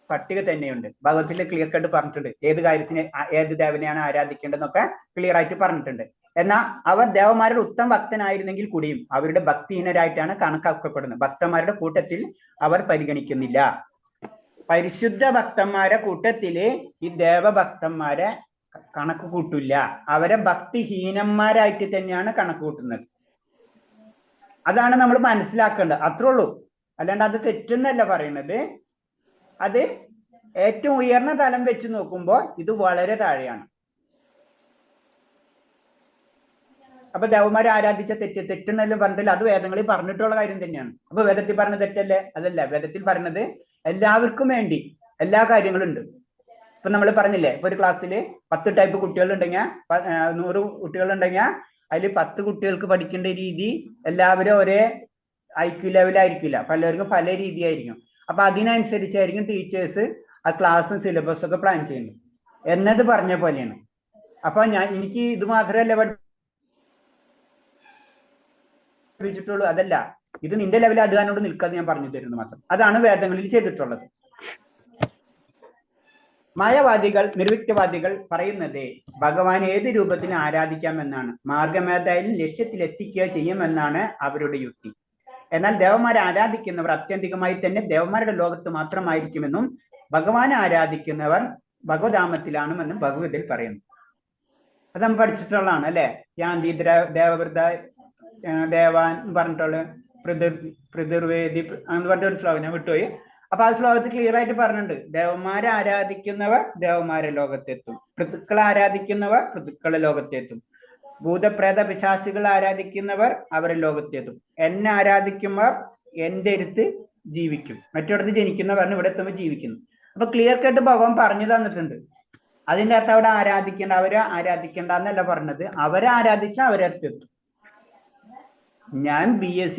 പട്ടിക തന്നെയുണ്ട്. ഭാഗവതത്തിൽ ക്ലിയർ കട്ട് പറഞ്ഞിട്ടുണ്ട് ഏത് കാര്യത്തിന് ഏത് ദേവനെയാണ് ആരാധിക്കേണ്ടതെന്നൊക്കെ ക്ലിയർ ആയിട്ട് പറഞ്ഞിട്ടുണ്ട്. എന്നാൽ അവർ ദേവന്മാരുടെ ഉത്തമ ഭക്തനായിരുന്നെങ്കിൽ കൂടിയും അവരുടെ ഭക്തിഹീനരായിട്ടാണ് കണക്കാക്കപ്പെടുന്നത്. ഭക്തന്മാരുടെ കൂട്ടത്തിൽ അവർ പരിഗണിക്കുന്നില്ല. പരിശുദ്ധ ഭക്തന്മാരെ കൂട്ടത്തില് ഈ ദേവഭക്തന്മാരെ കണക്ക് കൂട്ടില്ല. അവരെ ഭക്തിഹീനന്മാരായിട്ട് തന്നെയാണ് കണക്ക് കൂട്ടുന്നത്. അതാണ് നമ്മൾ മനസ്സിലാക്കേണ്ടത്. അത്രേ ഉള്ളൂ. അല്ലാണ്ട് അത് തെറ്റെന്നല്ല പറയുന്നത്. അത് ഏറ്റവും ഉയർന്ന തലം വെച്ച് നോക്കുമ്പോൾ ഇത് വളരെ താഴെയാണ്. അപ്പൊ ദേവന്മാരെ ആരാധിച്ച തെറ്റെന്നെല്ലാം പറഞ്ഞിട്ടില്ല. അത് വേദങ്ങളിൽ പറഞ്ഞിട്ടുള്ള കാര്യം തന്നെയാണ്. അപ്പൊ വേദത്തിൽ പറഞ്ഞ തെറ്റല്ലേ? അതല്ല. വേദത്തിൽ പറഞ്ഞത് എല്ലാവർക്കും വേണ്ടി എല്ലാ കാര്യങ്ങളും ഉണ്ട്. ഇപ്പൊ നമ്മൾ പറഞ്ഞില്ലേ, ഇപ്പൊ ഒരു ക്ലാസ്സിൽ 10 ടൈപ്പ് കുട്ടികളുണ്ടെങ്കിൽ 100 കുട്ടികളുണ്ടെങ്കിൽ അതിൽ 10 കുട്ടികൾക്ക് പഠിക്കേണ്ട രീതി എല്ലാവരും ഒരേ IQ ലെവലായിരിക്കില്ല. പലർക്കും പല രീതിയായിരിക്കും. അപ്പൊ അതിനനുസരിച്ചായിരിക്കും ടീച്ചേഴ്സ് ആ ക്ലാസ്സും സിലബസും ഒക്കെ പ്ലാൻ ചെയ്യുന്നത് എന്നത് പറഞ്ഞ പോലെയാണ്. അപ്പൊ എനിക്ക് ഇത് മാത്രമല്ല പഠിപ്പിച്ചിട്ടുള്ളൂ, അതല്ല, ഇത് നിന്റെ ലെവലിൽ അധ്വാനോട് നിൽക്കാതെ ഞാൻ പറഞ്ഞു തരുന്നു മാത്രം. അതാണ് വേദങ്ങളിൽ ചെയ്തിട്ടുള്ളത്. മായവാദികൾ, നിർവിക്തവാദികൾ പറയുന്നത് ഭഗവാൻ ഏത് രൂപത്തിൽ ആരാധിക്കാമെന്നാണ്. മാർഗമേതായാലും ലക്ഷ്യത്തിൽ എത്തിക്കുക ചെയ്യുമെന്നാണ് അവരുടെ യുക്തി. എന്നാൽ ദേവന്മാരെ ആരാധിക്കുന്നവർ ആത്യന്തികമായി തന്നെ ദേവന്മാരുടെ ലോകത്ത് മാത്രമായിരിക്കുമെന്നും ഭഗവാനെ ആരാധിക്കുന്നവർ ഭഗവതാമത്തിലാണെന്ന് ഭഗവതിൽ പറയുന്നു. അത് നമ്മൾ പഠിച്ചിട്ടുള്ളതാണ് അല്ലെ. യാന്തി ദേവവൃത ദേവാൻ പറഞ്ഞിട്ടുള്ള പ്രതിർവേദി എന്ന് പറഞ്ഞ ഒരു ശ്ലോകം ഞാൻ വിട്ടുപോയി. അപ്പൊ ആ ശ്ലോകത്തിൽ ക്ലിയർ ആയിട്ട് പറഞ്ഞിട്ടുണ്ട്, ദേവന്മാരെ ആരാധിക്കുന്നവർ ദേവന്മാരെ ലോകത്തെത്തും, പൃഥുക്കളെ ആരാധിക്കുന്നവർ പൃഥുക്കളെ ലോകത്തെത്തും, ഭൂതപ്രേത പിശാചികൾ ആരാധിക്കുന്നവർ അവരെ ലോകത്തെത്തും, എന്നെ ആരാധിക്കുന്നവർ എന്റെ അടുത്ത് ജീവിക്കും, മറ്റൊരിടത്ത് ജനിക്കുന്നവർ ഇവിടെ എത്തുമ്പോൾ ജീവിക്കുന്നു. അപ്പൊ ക്ലിയർ കട്ട് ഭഗവാൻ പറഞ്ഞു തന്നിട്ടുണ്ട്. അതിന്റെ അർത്ഥം അവിടെ ആരാധിക്കേണ്ട, അവരെ ആരാധിക്കേണ്ട എന്നല്ല പറഞ്ഞത്, അവരെ ആരാധിച്ചാൽ അവരെ അടുത്തെത്തും. ഞാൻ BSc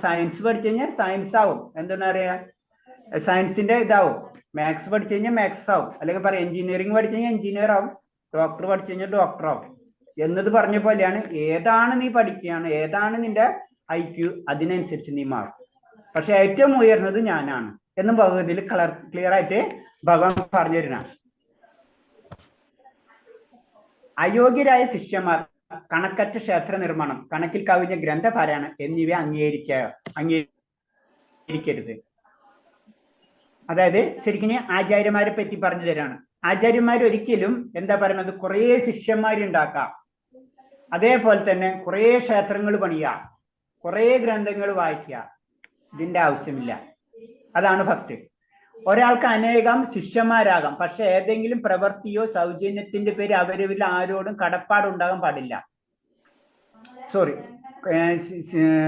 സയൻസ് പഠിച്ചു കഴിഞ്ഞാൽ സയൻസ് ആവും, എന്താണ് പറയാ, സയൻസിന്റെ ഇതാവും. മാത്സ് പഠിച്ചു കഴിഞ്ഞാൽ മാത്സ് ആവും, അല്ലെങ്കിൽ പറയാം എഞ്ചിനീയറിംഗ് പഠിച്ചു കഴിഞ്ഞാൽ എഞ്ചിനീയർ ആവും, ഡോക്ടർ പഠിച്ചു കഴിഞ്ഞാൽ ഡോക്ടർ ആവും എന്നത് പറഞ്ഞ പോലെയാണ്. ഏതാണ് നീ പഠിക്കുകയാണ്, ഏതാണ് നിന്റെ IQ, അതിനനുസരിച്ച് നീ മാറും. പക്ഷെ ഏറ്റവും ഉയർന്നത് ഞാനാണ് എന്നും ഭഗവതിയിൽ ക്ലിയർ ആയിട്ട് ഭഗവാൻ പറഞ്ഞു തരുന്ന. അയോഗ്യരായ ശിഷ്യന്മാർ കണക്കറ്റ ക്ഷേത്ര നിർമ്മാണം, കണക്കിൽ കവിഞ്ഞ ഗ്രന്ഥപാരായണം എന്നിവ അംഗീകരിക്കരുത്. അതായത് ശരിക്കും ആചാര്യന്മാരെ പറ്റി പറഞ്ഞു തരാണ്. ആചാര്യന്മാർ ഒരിക്കലും എന്താ പറയുന്നത്, കുറെ ശിഷ്യന്മാരുണ്ടാക്കാം, അതേപോലെ തന്നെ കുറെ ക്ഷേത്രങ്ങൾ പണിയുക, കുറെ ഗ്രന്ഥങ്ങൾ വായിക്കുക, ഇതിന്റെ ആവശ്യമില്ല. അതാണ് ഫസ്റ്റ്. ഒരാൾക്ക് അനേകം ശിഷ്യന്മാരാകാം, പക്ഷെ ഏതെങ്കിലും പ്രവൃത്തിയോ സൗജന്യത്തിന്റെ പേര് അവരിൽ ആരോടും കടപ്പാടുണ്ടാകാൻ പാടില്ല. സോറി,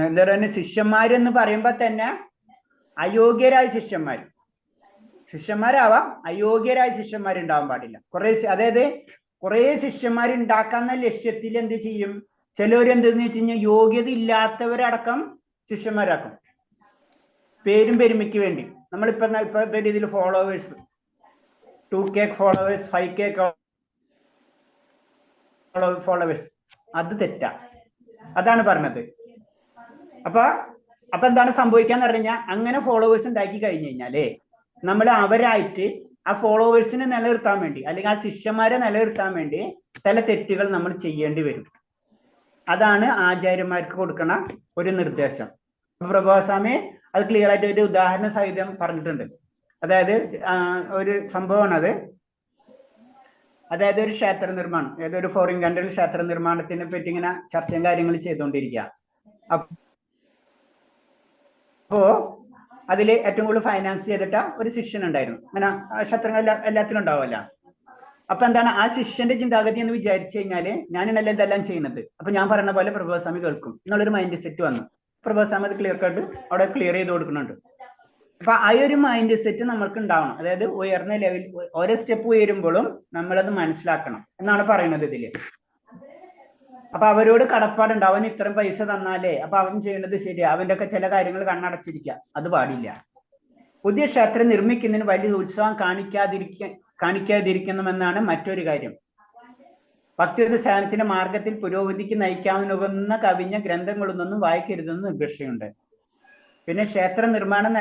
എന്താ പറയുക, ശിഷ്യന്മാരെന്ന് പറയുമ്പോ തന്നെ അയോഗ്യരായ ശിഷ്യന്മാരാവാം, അയോഗ്യരായ ശിഷ്യന്മാരുണ്ടാവാൻ പാടില്ല. അതായത് കുറെ ശിഷ്യന്മാരുണ്ടാക്കാന്ന ലക്ഷ്യത്തിൽ എന്ത് ചെയ്യും, ചിലവരെന്തെന്ന് വെച്ച് കഴിഞ്ഞാൽ യോഗ്യത ഇല്ലാത്തവരടക്കം ശിഷ്യന്മാരാക്കും, പേരും പെരുമയ്ക്ക് വേണ്ടി. ഇപ്പോഴത്തെ രീതിയിൽ followers, 2K followers, 5K followers, അത് തെറ്റാ. അതാണ് പറഞ്ഞത്. അപ്പൊ എന്താണ് സംഭവിക്കാന്ന് പറഞ്ഞു കഴിഞ്ഞാൽ, അങ്ങനെ ഫോളോവേഴ്സ് ഉണ്ടാക്കി കഴിഞ്ഞു കഴിഞ്ഞാലേ നമ്മൾ അവരായിട്ട് ആ ഫോളോവേഴ്സിനെ നിലനിർത്താൻ വേണ്ടി, അല്ലെങ്കിൽ ആ ശിഷ്യന്മാരെ നിലനിർത്താൻ വേണ്ടി ചില തെറ്റുകൾ നമ്മൾ ചെയ്യേണ്ടി വരും. അതാണ് ആചാര്യന്മാർക്ക് കൊടുക്കണ ഒരു നിർദ്ദേശം. പ്രഭാസ്വാമി അത് ക്ലിയർ ആയിട്ട് ഒരു ഉദാഹരണ സഹിതം പറഞ്ഞിട്ടുണ്ട്. അതായത് ഒരു സംഭവമാണത്. അതായത് ഒരു ക്ഷേത്ര നിർമ്മാണം, ഏതൊരു ഫോറിൻ കൺട്രിയിൽ ക്ഷേത്ര നിർമ്മാണത്തിനെ പറ്റി ഇങ്ങനെ ചർച്ചയും കാര്യങ്ങൾ ചെയ്തുകൊണ്ടിരിക്കുക. അപ്പോ അതിൽ ഏറ്റവും കൂടുതൽ ഫൈനാൻസ് ചെയ്തിട്ട ഒരു ശിഷ്യൻ ഉണ്ടായിരുന്നു. അങ്ങനെ ക്ഷേത്രങ്ങൾ എല്ലാത്തിലും ഉണ്ടാവുമല്ലോ. അപ്പൊ എന്താണ് ആ ശിഷ്യന്റെ ചിന്താഗതി എന്ന് വിചാരിച്ചു കഴിഞ്ഞാല്, ഞാനാണല്ലോ ഇതെല്ലാം ചെയ്യുന്നത്, അപ്പൊ ഞാൻ പറയുന്ന പോലെ പ്രഭാസ്വാമി കേൾക്കും എന്നുള്ളൊരു മൈൻഡ് സെറ്റ് വന്നു. പ്രഭാസ്വാമി അത് ക്ലിയർ കട്ട് അവിടെ ക്ലിയർ ചെയ്ത് കൊടുക്കുന്നുണ്ട്. അപ്പൊ ആ ഒരു മൈൻഡ് സെറ്റ് നമ്മൾക്ക് ഉണ്ടാവണം. അതായത് ഉയർന്ന ലെവൽ, ഓരോ സ്റ്റെപ്പ് ഉയരുമ്പോഴും നമ്മളത് മനസ്സിലാക്കണം എന്നാണ് പറയുന്നത് ഇതില്. അപ്പൊ അവരോട് കടപ്പാടുണ്ട്, അവൻ ഇത്രയും പൈസ തന്നാലേ അപ്പൊ അവൻ ചെയ്യുന്നത് ശരിയാ, അവന്റെ ഒക്കെ ചില കാര്യങ്ങൾ കണ്ണടച്ചിരിക്കുക, അത് പാടില്ല. പുതിയ ക്ഷേത്രം നിർമ്മിക്കുന്നതിന് വലിയ ഉത്സവം കാണിക്കാതിരിക്കണമെന്നാണ് മറ്റൊരു കാര്യം. ഭക്തിയുടെ സേവനത്തിന്റെ മാർഗത്തിൽ പുരോഗതിക്ക് നയിക്കാവുന്ന കവിഞ്ഞ ഗ്രന്ഥങ്ങളൊന്നും വായിക്കരുതെന്ന് നിർദ്ദേശമുണ്ട്. പിന്നെ ക്ഷേത്ര നിർമ്മാണം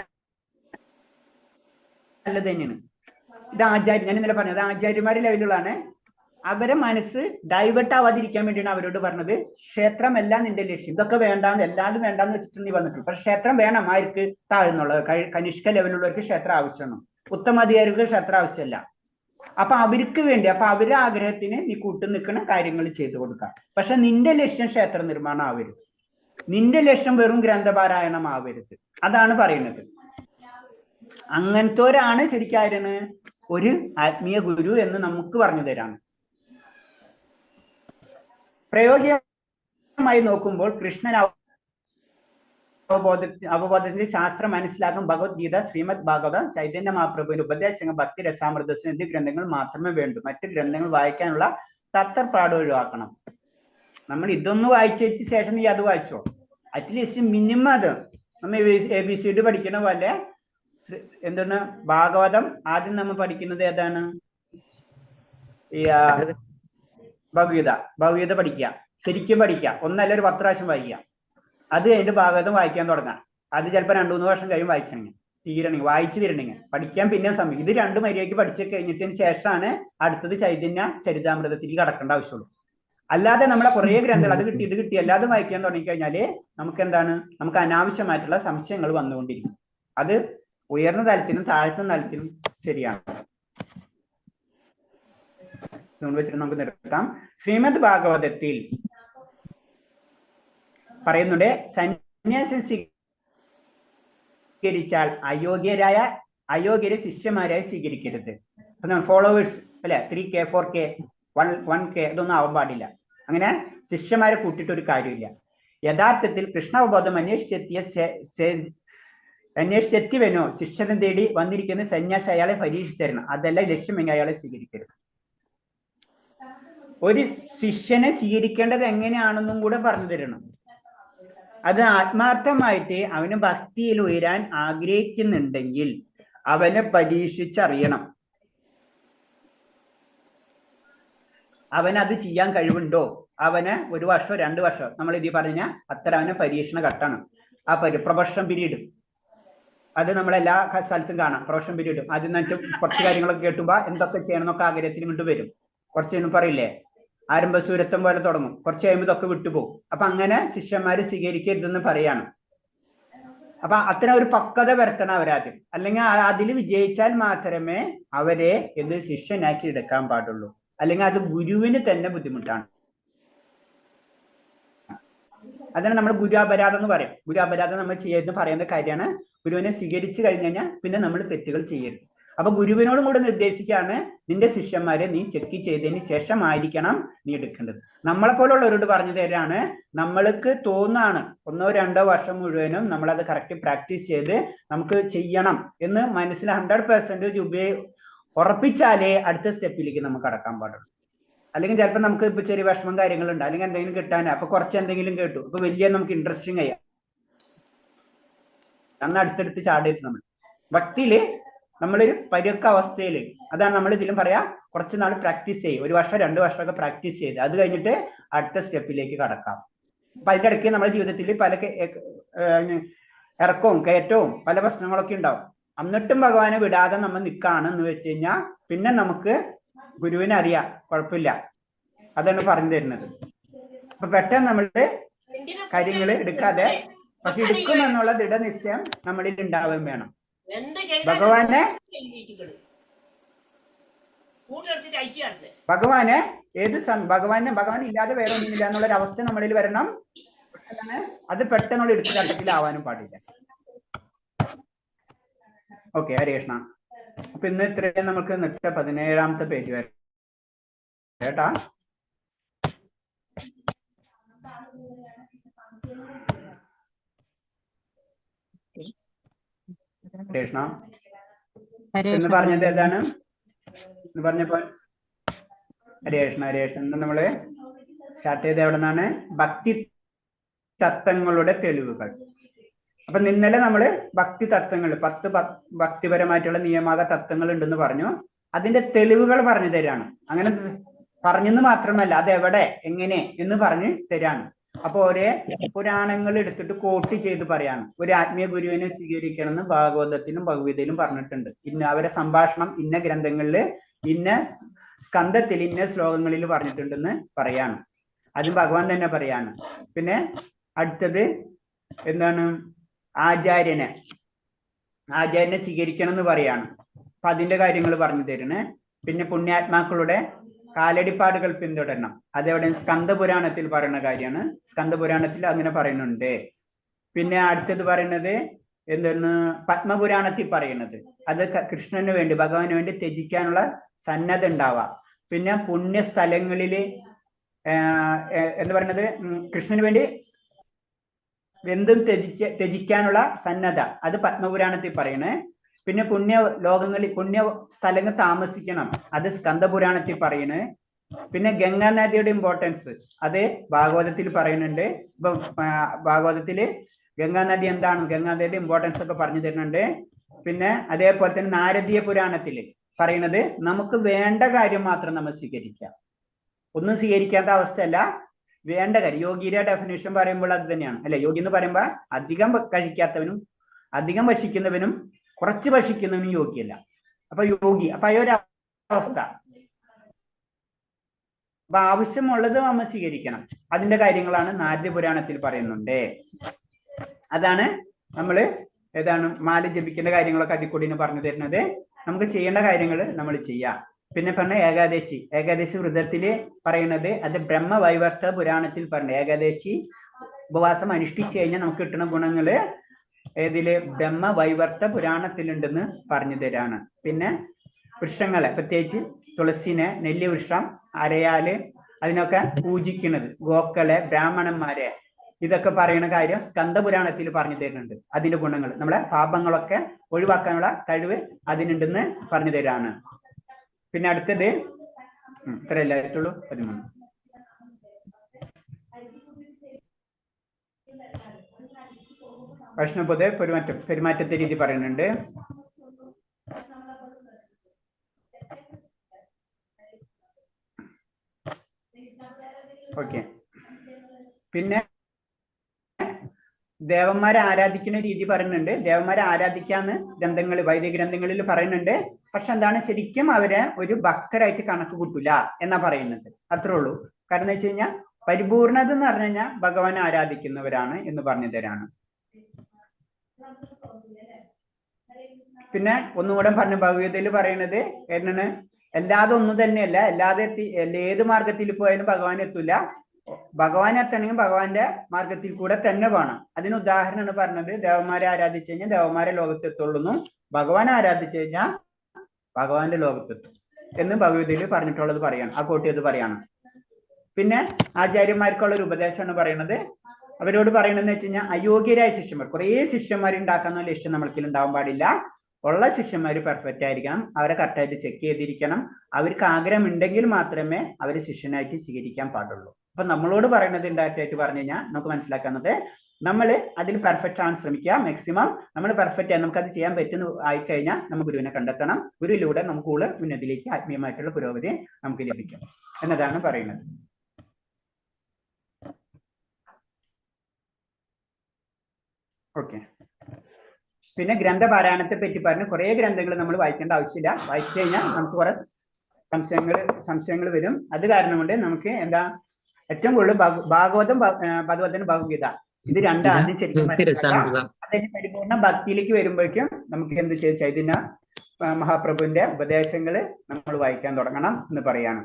നല്ലത് തന്നെയാണ്. ഇത് ഞാൻ ഇന്നലെ പറഞ്ഞത് ആചാര്യന്മാരുടെ ലെവലുകളാണ്. അവരെ മനസ്സ് ഡൈവേർട്ട് ആവാതിരിക്കാൻ വേണ്ടിയാണ് അവരോട് പറഞ്ഞത്, ക്ഷേത്രമല്ല നിന്റെ ലക്ഷ്യം, ഇതൊക്കെ വേണ്ടാന്ന്, എല്ലാവരും വേണ്ടാന്ന് വെച്ചിട്ട് നീ വന്നിട്ടുണ്ട്. പക്ഷെ ക്ഷേത്രം വേണം ആർക്ക്, താഴ്ന്നുള്ളത്, കനിഷ്ക ലെവലുള്ളവർക്ക് ക്ഷേത്രം ആവശ്യമാണ്, ഉത്തമാധികാരികൾക്ക് ക്ഷേത്രം ആവശ്യമല്ല. അപ്പൊ അവർക്ക് വേണ്ടി, അപ്പൊ അവരുടെ ആഗ്രഹത്തിന് നീ കൂട്ടു നിൽക്കുന്ന കാര്യങ്ങൾ ചെയ്തു കൊടുക്കാം. പക്ഷെ നിന്റെ ലക്ഷ്യം ക്ഷേത്ര നിർമ്മാണം ആവരുത്, നിന്റെ ലക്ഷ്യം വെറും ഗ്രന്ഥപാരായണം ആവരുത്. അതാണ് പറയുന്നത്. അങ്ങനത്തോരാണ് ശരിക്കായിരുന്നു ഒരു ആത്മീയ ഗുരു എന്ന് നമുക്ക് പറഞ്ഞു തരാണ്. പ്രായോഗികമായി നോക്കുമ്പോൾ കൃഷ്ണൻ അവബോധത്തിന്റെ ശാസ്ത്രം മനസ്സിലാക്കും ഭഗവത്ഗീത, ശ്രീമദ് ഭാഗവതം, ചൈതന്യ മഹാപ്രഭുവിന്റെ ഉപദേശങ്ങൾ, ഭക്തി രസാമൃതം എന്നീ ഗ്രന്ഥങ്ങൾ മാത്രമേ വേണ്ടൂ. മറ്റു ഗ്രന്ഥങ്ങൾ വായിക്കാനുള്ള തത്രപ്പാട് ഒഴിവാക്കണം. നമ്മൾ ഇതൊന്ന് വായിച്ചു ശേഷം നീ അത് വായിച്ചോ, അറ്റ്ലീസ്റ്റ് മിനിമം അത്. നമ്മൾ ABCD പഠിക്കുന്ന പോലെ എന്താണ് ഭാഗവതം ആദ്യം നമ്മൾ പഠിക്കുന്നത് ഏതാണ്, ഈ ഭഗവീത പഠിക്കുക, ശരിക്കും പഠിക്കുക, ഒന്നല്ല ഒരു 10 പ്രാവശ്യം വായിക്കുക. അത് കഴിഞ്ഞിട്ട് ഭാഗവതം വായിക്കാൻ തുടങ്ങാം. അത് ചിലപ്പോൾ 2-3 വർഷം കഴിയും വായിക്കണമെങ്കിൽ, വായിച്ചു തീരണമെങ്കിൽ, പഠിക്കാൻ പിന്നെ സമയം. ഇത് 2 മര്യാദയ്ക്ക് പഠിച്ചു കഴിഞ്ഞിട്ടതിന് ശേഷമാണ് അടുത്തത് ചൈതന്യ ചരിതാമൃതത്തിലേക്ക് കടക്കേണ്ട ആവശ്യമുള്ളൂ. അല്ലാതെ നമ്മളെ കുറേ ഗ്രന്ഥങ്ങൾ അത് കിട്ടി ഇത് കിട്ടി എല്ലാതും വായിക്കാൻ തുടങ്ങിക്കഴിഞ്ഞാല് നമുക്ക് എന്താണ്, നമുക്ക് അനാവശ്യമായിട്ടുള്ള സംശയങ്ങൾ വന്നുകൊണ്ടിരിക്കും. അത് ഉയർന്ന തലത്തിനും താഴ്ന്ന തലത്തിനും ശരിയാണ്. ഇതുകൊണ്ട് വെച്ചിട്ട് നമുക്ക് നിർത്താം. ശ്രീമദ് ഭാഗവതത്തിൽ പറയുന്നുണ്ട്, സന്യാസം സ്വീകരിച്ചാൽ അയോഗ്യരെ ശിഷ്യന്മാരായി സ്വീകരിക്കരുത്. ഫോളോവേഴ്സ് അല്ലെ, 3K 4K 1K ഇതൊന്നും ആവാൻ പാടില്ല. അങ്ങനെ ശിഷ്യന്മാരെ കൂട്ടിയിട്ട് ഒരു കാര്യമില്ല. യഥാർത്ഥത്തിൽ കൃഷ്ണാവബോധം അന്വേഷിച്ചെത്തിവനോ ശിഷ്യനെ തേടി വന്നിരിക്കുന്ന സന്യാസി അയാളെ പരീക്ഷിച്ചിരണം. അതല്ല ലക്ഷ്യമെങ്കിൽ അയാളെ സ്വീകരിക്കരുത്. ഒരു ശിഷ്യനെ സ്വീകരിക്കേണ്ടത് എങ്ങനെയാണെന്നും കൂടെ പറഞ്ഞു തരണം. അത് ആത്മാർത്ഥമായിട്ട് അവന് ഭക്തിയിൽ ഉയരാൻ ആഗ്രഹിക്കുന്നുണ്ടെങ്കിൽ അവനെ പരീക്ഷിച്ചറിയണം. അവനത് ചെയ്യാൻ കഴിവുണ്ടോ? അവന് 1 വർഷം 2 വർഷം നമ്മൾ ഇതിൽ പറഞ്ഞ അത്ര അവന് പരീക്ഷണ ഘട്ടമാണ്. ആ പ്രൊഫഷൻ പീരീഡ് അത് നമ്മളെല്ലാ സ്ഥലത്തും കാണാം. പ്രൊഫഷൻ പീരീഡ് ആദ്യം നിന്നിട്ട് കുറച്ച് കാര്യങ്ങളൊക്കെ കേട്ടുമ്പോ എന്തൊക്കെ ചെയ്യണം എന്നൊക്കെ ആഗ്രഹത്തിൽ കൊണ്ട് വരും. കുറച്ച് കഴിയുമ്പോൾ പറയില്ലേ, ആരംഭ സൂരത്വം പോലെ തുടങ്ങും. കുറച്ച് കഴിയുമ്പോൾ ഇതൊക്കെ വിട്ടുപോകും. അപ്പൊ അങ്ങനെ ശിഷ്യന്മാര് സ്വീകരിക്കരുതെന്ന് പറയാണ്. അപ്പൊ അത്തരം ഒരു പക്വത വരുത്തണം അവരാദ്യം. അല്ലെങ്കിൽ അതിൽ വിജയിച്ചാൽ മാത്രമേ അവരെ എന്ത് ശിഷ്യനാക്കി എടുക്കാൻ പാടുള്ളൂ. അല്ലെങ്കിൽ അത് ഗുരുവിന് തന്നെ ബുദ്ധിമുട്ടാണ്. അതാണ് നമ്മൾ ഗുരു അപരാധം എന്ന് പറയും. ഗുരു അപരാധം നമ്മൾ ചെയ്യുന്ന പറയുന്ന കാര്യമാണ്. ഗുരുവിനെ സ്വീകരിച്ചു കഴിഞ്ഞു കഴിഞ്ഞാൽ പിന്നെ നമ്മൾ തെറ്റുകൾ ചെയ്യരുത്. അപ്പൊ ഗുരുവിനോടും കൂടെ നിർദ്ദേശിക്കാണ്, നിന്റെ ശിഷ്യന്മാരെ നീ ചെക്ക് ചെയ്തതിന് ശേഷമായിരിക്കണം നീ എടുക്കേണ്ടത്. നമ്മളെ പോലുള്ളവരോട് പറഞ്ഞു തരാണ്, നമ്മൾക്ക് തോന്നാണ് 1 or 2 വർഷം മുഴുവനും നമ്മളത് കറക്റ്റ് പ്രാക്ടീസ് ചെയ്ത് നമുക്ക് ചെയ്യണം എന്ന് മനസ്സിൽ 100% ഉറപ്പിച്ചാലേ അടുത്ത സ്റ്റെപ്പിലേക്ക് നമുക്ക് കടക്കാൻ പാടുള്ളൂ. അല്ലെങ്കിൽ ചിലപ്പോൾ നമുക്ക് ഇപ്പൊ ചെറിയ വിഷമം കാര്യങ്ങളുണ്ട്, അല്ലെങ്കിൽ എന്തെങ്കിലും കിട്ടാൻ അപ്പൊ കുറച്ച് എന്തെങ്കിലും കേട്ടു, അപ്പൊ വലിയ നമുക്ക് ഇൻട്രസ്റ്റിംഗ് ആയി അന്ന് അടുത്തടുത്ത് ചാടിയിട്ട് നമ്മൾ ഭക്തിയില് നമ്മളൊരു പരുക്ക അവസ്ഥയിൽ, അതാണ് നമ്മൾ ഇതിലും പറയാ, കുറച്ച് നാൾ പ്രാക്ടീസ് ചെയ്യും. 1 വർഷം 2 വർഷമൊക്കെ പ്രാക്ടീസ് ചെയ്ത് അത് കഴിഞ്ഞിട്ട് അടുത്ത സ്റ്റെപ്പിലേക്ക് കടക്കാം. അപ്പൊ അതിന്റെ ഇടയ്ക്ക് നമ്മുടെ ജീവിതത്തിൽ പല ഇറക്കവും കയറ്റവും പല പ്രശ്നങ്ങളൊക്കെ ഉണ്ടാവും. എന്നിട്ടും ഭഗവാനെ വിടാതെ നമ്മൾ നിൽക്കുകയാണെന്ന് വെച്ച് കഴിഞ്ഞാൽ പിന്നെ നമുക്ക് ഗുരുവിനെ അറിയാം, കുഴപ്പമില്ല. അതാണ് പറഞ്ഞു തരുന്നത്. അപ്പൊ പെട്ടെന്ന് നമ്മളുടെ കാര്യങ്ങൾ എടുക്കാതെ, പക്ഷെ എടുക്കുമെന്നുള്ള ദൃഢനിശ്ചയം നമ്മളിൽ ഉണ്ടാവുകയും വേണം. ഭഗവാനെ ഭഗവാൻ ഇല്ലാതെ വേറെ ഒന്നുമില്ല എന്നുള്ളൊരു അവസ്ഥ നമ്മളിൽ വരണം. അത് പെട്ടെന്നുള്ള എടുത്തിട്ടാവാനും പാടില്ല. ഓക്കെ, ഹരേ കൃഷ്ണ. അപ്പൊ ഇന്ന് ഇത്രയും നമുക്ക് 17ാമത്തെ പേജ് വരെ കേട്ടാ. കൃഷ്ണ എന്ന് പറഞ്ഞത് ഏതാണ്? എന്ന് പറഞ്ഞപ്പോ ഹരേ കൃഷ്ണ ഹരേ കൃഷ്ണ. നമ്മള് സ്റ്റാർട്ട് ചെയ്ത് എവിടെ നിന്നാണ്? ഭക്തി തത്വങ്ങളുടെ തെളിവുകൾ. അപ്പൊ ഇന്നലെ നമ്മള് ഭക്തി തത്വങ്ങൾ 10 ഭക്തിപരമായിട്ടുള്ള നിയമാക തത്വങ്ങൾ ഉണ്ടെന്ന് പറഞ്ഞു. അതിന്റെ തെളിവുകൾ പറഞ്ഞു തരാണ്. അങ്ങനെ പറഞ്ഞെന്ന് മാത്രമല്ല, അതെവിടെ എങ്ങനെ എന്ന് പറഞ്ഞു തരാണ്. അപ്പൊ ഒരേ പുരാണങ്ങൾ എടുത്തിട്ട് കോട്ട് ചെയ്ത് പറയാണ്. ഒരു ആത്മീയ ഗുരുവിനെ സ്വീകരിക്കണം എന്ന് ഭാഗവതത്തിലും ഭഗവതിയിലും പറഞ്ഞിട്ടുണ്ട്. അവരെ സംഭാഷണം ഇന്ന ഗ്രന്ഥങ്ങളില് ഇന്ന സ്കന്ധത്തിൽ ഇന്ന ശ്ലോകങ്ങളിൽ പറഞ്ഞിട്ടുണ്ടെന്ന് പറയാണ്. അതും ഭഗവാൻ തന്നെ പറയാണ്. പിന്നെ അടുത്തത് എന്താണ്? ആചാര്യനെ സ്വീകരിക്കണം എന്ന് പറയാണ്. അപ്പൊ അതിന്റെ കാര്യങ്ങൾ പറഞ്ഞു തരുന്നത്. പിന്നെ പുണ്യാത്മാക്കളുടെ കാലടിപ്പാടുകൾ പിന്തുടരണം. അതെവിടെ? സ്കന്ധപുരാണത്തിൽ പറയുന്ന കാര്യമാണ്. സ്കന്ധപുരാണത്തിൽ അങ്ങനെ പറയുന്നുണ്ട്. പിന്നെ അടുത്തത് പറയുന്നത് എന്താണ്? പത്മപുരാണത്തിൽ പറയുന്നത് അത് കൃഷ്ണന് വേണ്ടി ഭഗവാന് വേണ്ടി ത്യജിക്കാനുള്ള സന്നദ്ധ ഉണ്ടാവാം. പിന്നെ പുണ്യസ്ഥലങ്ങളില് എന്ന് പറയുന്നത് കൃഷ്ണന് വേണ്ടി എന്തും ത്യജിക്കാനുള്ള സന്നദ്ധ, അത് പത്മപുരാണത്തിൽ പറയണേ. പിന്നെ പുണ്യ സ്ഥലങ്ങൾ താമസിക്കണം, അത് സ്കന്ധപുരാണത്തിൽ പറയണേ. പിന്നെ ഗംഗാനദിയുടെ ഇമ്പോർട്ടൻസ് അത് ഭാഗവതത്തിൽ പറയുന്നുണ്ട്. ഇപ്പൊ ഭാഗവതത്തില് ഗംഗാനദി എന്താണ്, ഗംഗാനദിയുടെ ഇമ്പോർട്ടൻസ് ഒക്കെ പറഞ്ഞു തരുന്നുണ്ട്. പിന്നെ അതേപോലെ തന്നെ നാരദീയ പുരാണത്തില് പറയുന്നത് നമുക്ക് വേണ്ട കാര്യം മാത്രം നമ്മൾ സ്വീകരിക്കാം, ഒന്നും സ്വീകരിക്കാത്ത അവസ്ഥയല്ല, വേണ്ട കാര്യം. യോഗിയുടെ ഡെഫിനേഷൻ പറയുമ്പോൾ അത് തന്നെയാണ് അല്ലെ. യോഗി എന്ന് പറയുമ്പോൾ അധികം കഴിക്കാത്തവനും അധികം ഭക്ഷിക്കുന്നവനും കുറച്ച് ഭക്ഷിക്കുന്നവനും യോഗിയല്ല. അപ്പൊ യോഗി, അപ്പൊ ഒരു അവസ്ഥ. അപ്പൊ ആവശ്യമുള്ളത് നമ്മൾ സ്വീകരിക്കണം. അതിന്റെ കാര്യങ്ങളാണ് നാരദ പുരാണത്തിൽ പറയുന്നുണ്ട്. അതാണ് നമ്മള് ഏതാണ് മാല ജപിക്കേണ്ട കാര്യങ്ങളൊക്കെ അതിൽ കൂടി പറഞ്ഞു തരുന്നത്. നമുക്ക് ചെയ്യേണ്ട കാര്യങ്ങൾ നമ്മൾ ചെയ്യാം. പിന്നെ പറഞ്ഞ ഏകാദശി. ഏകാദശി വ്രതത്തില് പറയുന്നത് അത് ബ്രഹ്മവൈവർത്ത പുരാണത്തിൽ പറഞ്ഞ ഏകാദശി ഉപവാസം അനുഷ്ഠിച്ചു കഴിഞ്ഞാൽ നമുക്ക് കിട്ടുന്ന ഗുണങ്ങള് ഏതില് ബ്രഹ്മവൈവർത്ത പുരാണത്തിലുണ്ടെന്ന് പറഞ്ഞു തരാണ്. പിന്നെ വൃക്ഷങ്ങളെ പ്രത്യേകിച്ച് തുളസിനെ, നെല്ലിവൃക്ഷം, അരയാല് അതിനൊക്കെ പൂജിക്കുന്നത്, ഗോക്കളെ, ബ്രാഹ്മണന്മാരെ, ഇതൊക്കെ പറയുന്ന കാര്യം സ്കന്ദപുരാണത്തിൽ പറഞ്ഞു തരുന്നുണ്ട്. അതിന്റെ ഗുണങ്ങൾ നമ്മളെ പാപങ്ങളൊക്കെ ഒഴിവാക്കാനുള്ള കഴിവ് അതിനുണ്ടെന്ന് പറഞ്ഞു തരാണ്. പിന്നെ അടുത്തത് ഇത്രയല്ലേ ആയിട്ടുള്ളൂ, 13. വൈഷ്ണവപദ പെരുമാറ്റത്തെ രീതി പറയുന്നുണ്ട്. ഓക്കെ. പിന്നെ ദേവന്മാരെ ആരാധിക്കുന്ന രീതി പറയുന്നുണ്ട്. ദേവന്മാരെ ആരാധിക്കാന്ന് ഗ്രന്ഥങ്ങൾ, വൈദിക ഗ്രന്ഥങ്ങളിൽ പറയുന്നുണ്ട്. പക്ഷെ എന്താണ്, ശരിക്കും അവരെ ഒരു ഭക്തരായിട്ട് കണക്ക് കൂട്ടില്ല എന്നാ പറയുന്നത്. അത്രേ ഉള്ളൂ. കാരണം എന്ന് വെച്ച് കഴിഞ്ഞാൽ പരിപൂർണത എന്ന് പറഞ്ഞു കഴിഞ്ഞാൽ ഭഗവാനെ ആരാധിക്കുന്നവരാണ് എന്ന് പറഞ്ഞു തരാണ്. പിന്നെ ഒന്നുകൂടെ പറഞ്ഞു ഭഗവത്ഗീതയിൽ പറയുന്നത് എന്താണ്, അല്ലാതെ ഒന്നും തന്നെയല്ല, അല്ലാതെ ഏത് മാർഗത്തിൽ പോയാലും ഭഗവാൻ എത്തൂല. ഭഗവാൻ എത്തണമെങ്കിൽ ഭഗവാന്റെ മാർഗത്തിൽ കൂടെ തന്നെ വേണം. അതിന് ഉദാഹരണമാണ് പറഞ്ഞത്, ദേവന്മാരെ ആരാധിച്ചു കഴിഞ്ഞാൽ ദേവന്മാരെ ലോകത്തെത്തുള്ളൂ, ഭഗവാനെ ആരാധിച്ചു കഴിഞ്ഞാൽ ഭഗവാന്റെ ലോകത്തെത്തും എന്ന് ഭഗവത്ഗീതയിൽ പറഞ്ഞിട്ടുള്ളത് പറയാണ്, ആ കോട്ടിയത് പറയാണ്. പിന്നെ ആചാര്യന്മാർക്കുള്ള ഒരു ഉപദേശമാണ് പറയുന്നത്. അവരോട് പറയണമെന്ന് വെച്ച് കഴിഞ്ഞാൽ അയോഗ്യരായ ശിഷ്യന്മാർ, കുറേ ശിഷ്യന്മാർ ഉണ്ടാക്കാന്നുള്ള ലക്ഷ്യം നമ്മൾക്കിൽ ഉണ്ടാവാൻ പാടില്ല. ഉള്ള ശിഷ്യന്മാർ പെർഫെക്റ്റ് ആയിരിക്കണം, അവരെ കറക്റ്റായിട്ട് ചെക്ക് ചെയ്തിരിക്കണം. അവർക്ക് ആഗ്രഹം ഉണ്ടെങ്കിൽ മാത്രമേ അവരെ ശിഷ്യനായിട്ട് സ്വീകരിക്കാൻ പാടുള്ളൂ. അപ്പൊ നമ്മളോട് പറയുന്നത് ഇൻഡയറക്റ്റ് ആയിട്ട് പറഞ്ഞു കഴിഞ്ഞാൽ നമുക്ക് മനസ്സിലാക്കുന്നത്, നമ്മൾ അതിൽ പെർഫെക്റ്റ് ആവാൻ ശ്രമിക്കുക. മാക്സിമം നമ്മൾ പെർഫെക്റ്റ് ആയി നമുക്കത് ചെയ്യാൻ പറ്റുന്ന ആയിക്കഴിഞ്ഞാൽ നമുക്ക് ഗുരുവിനെ കണ്ടെത്തണം. ഗുരുവിലൂടെ നമുക്ക് ഉന്നതിയിലേക്ക് ആത്മീയമായിട്ടുള്ള പുരോഗതി നമുക്ക് ലഭിക്കും എന്നതാണ് പറയുന്നത്. ഓക്കെ. പിന്നെ ഗ്രന്ഥപാരായണത്തെ പറ്റി പറഞ്ഞ് കുറേ ഗ്രന്ഥങ്ങൾ നമ്മൾ വായിക്കേണ്ട ആവശ്യമില്ല. വായിച്ചു കഴിഞ്ഞാൽ നമുക്ക് കുറെ സംശയങ്ങൾ വരും. അത് കാരണം കൊണ്ട് നമുക്ക് എന്താ ഏറ്റവും കൂടുതൽ ഭാഗവതം, ഭഗവതനും ഭഗവത്ഗീത, ഇത് രണ്ടും ആദ്യം ശരിക്കും മനസ്സിലാക്കാം. അതിന് പരിപൂർണ്ണ ഭക്തിയിലേക്ക് വരുമ്പോഴേക്കും നമുക്ക് എന്ത് ചെയ്ത് ചൈതന്യ മഹാപ്രഭുവിന്റെ ഉപദേശങ്ങള് നമ്മൾ വായിക്കാൻ തുടങ്ങണം എന്ന് പറയാണ്.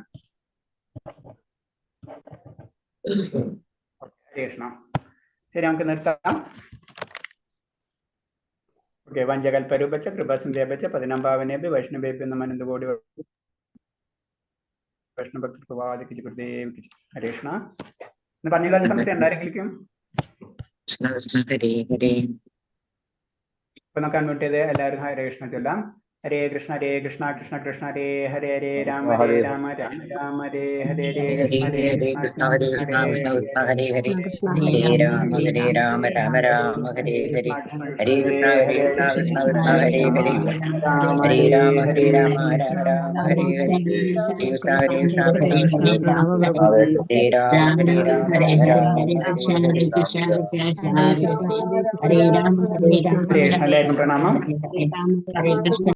കൃഷ്ണ. ശരി, നമുക്ക് നിർത്താം. ഓക്കെ. വഞ്ചകൽപരൂപച്ച കൃപാസിന്ധേപച്ച പതിനാംഭാവനേഭ്യ വൈഷ്ണവേഭ്യ നമനന്ദകോടി വൈഷ്ണവഭക്തൃവാദിക്ക് ഹരേ കൃഷ്ണ എന്ന് പറഞ്ഞില്ലാത്ത സംശയം ഉണ്ടായിരിക്കും. ഇപ്പൊ നമുക്ക് അൺമ്യൂട്ട് ചെയ്ത് എല്ലാവരും ഹരേ കൃഷ്ണ ചൊല്ലാം. ഹരേ കൃഷ്ണ കൃഷ്ണ കൃഷ്ണ ഹരേ ഹരേ ഹരേ രാമ രാമ രാമ ഹരേ ഹരേ കൃഷ്ണ കൃഷ്ണ ഹരേ കൃഷ്ണ ഹരേ ഹരേ ഹരേ രാമ രാമ രാമ ഹരേ ഹരേ ഹരേ കൃഷ്ണ ഹരേ ഹരേ ഹരേ രാമ രാമ രാമ ഹരേ ഹരേ ഹരേ കൃഷ്ണ ഹരേ രാമ എല്ലാവർക്കും പ്രണാമം. ഹരേ കൃഷ്ണ.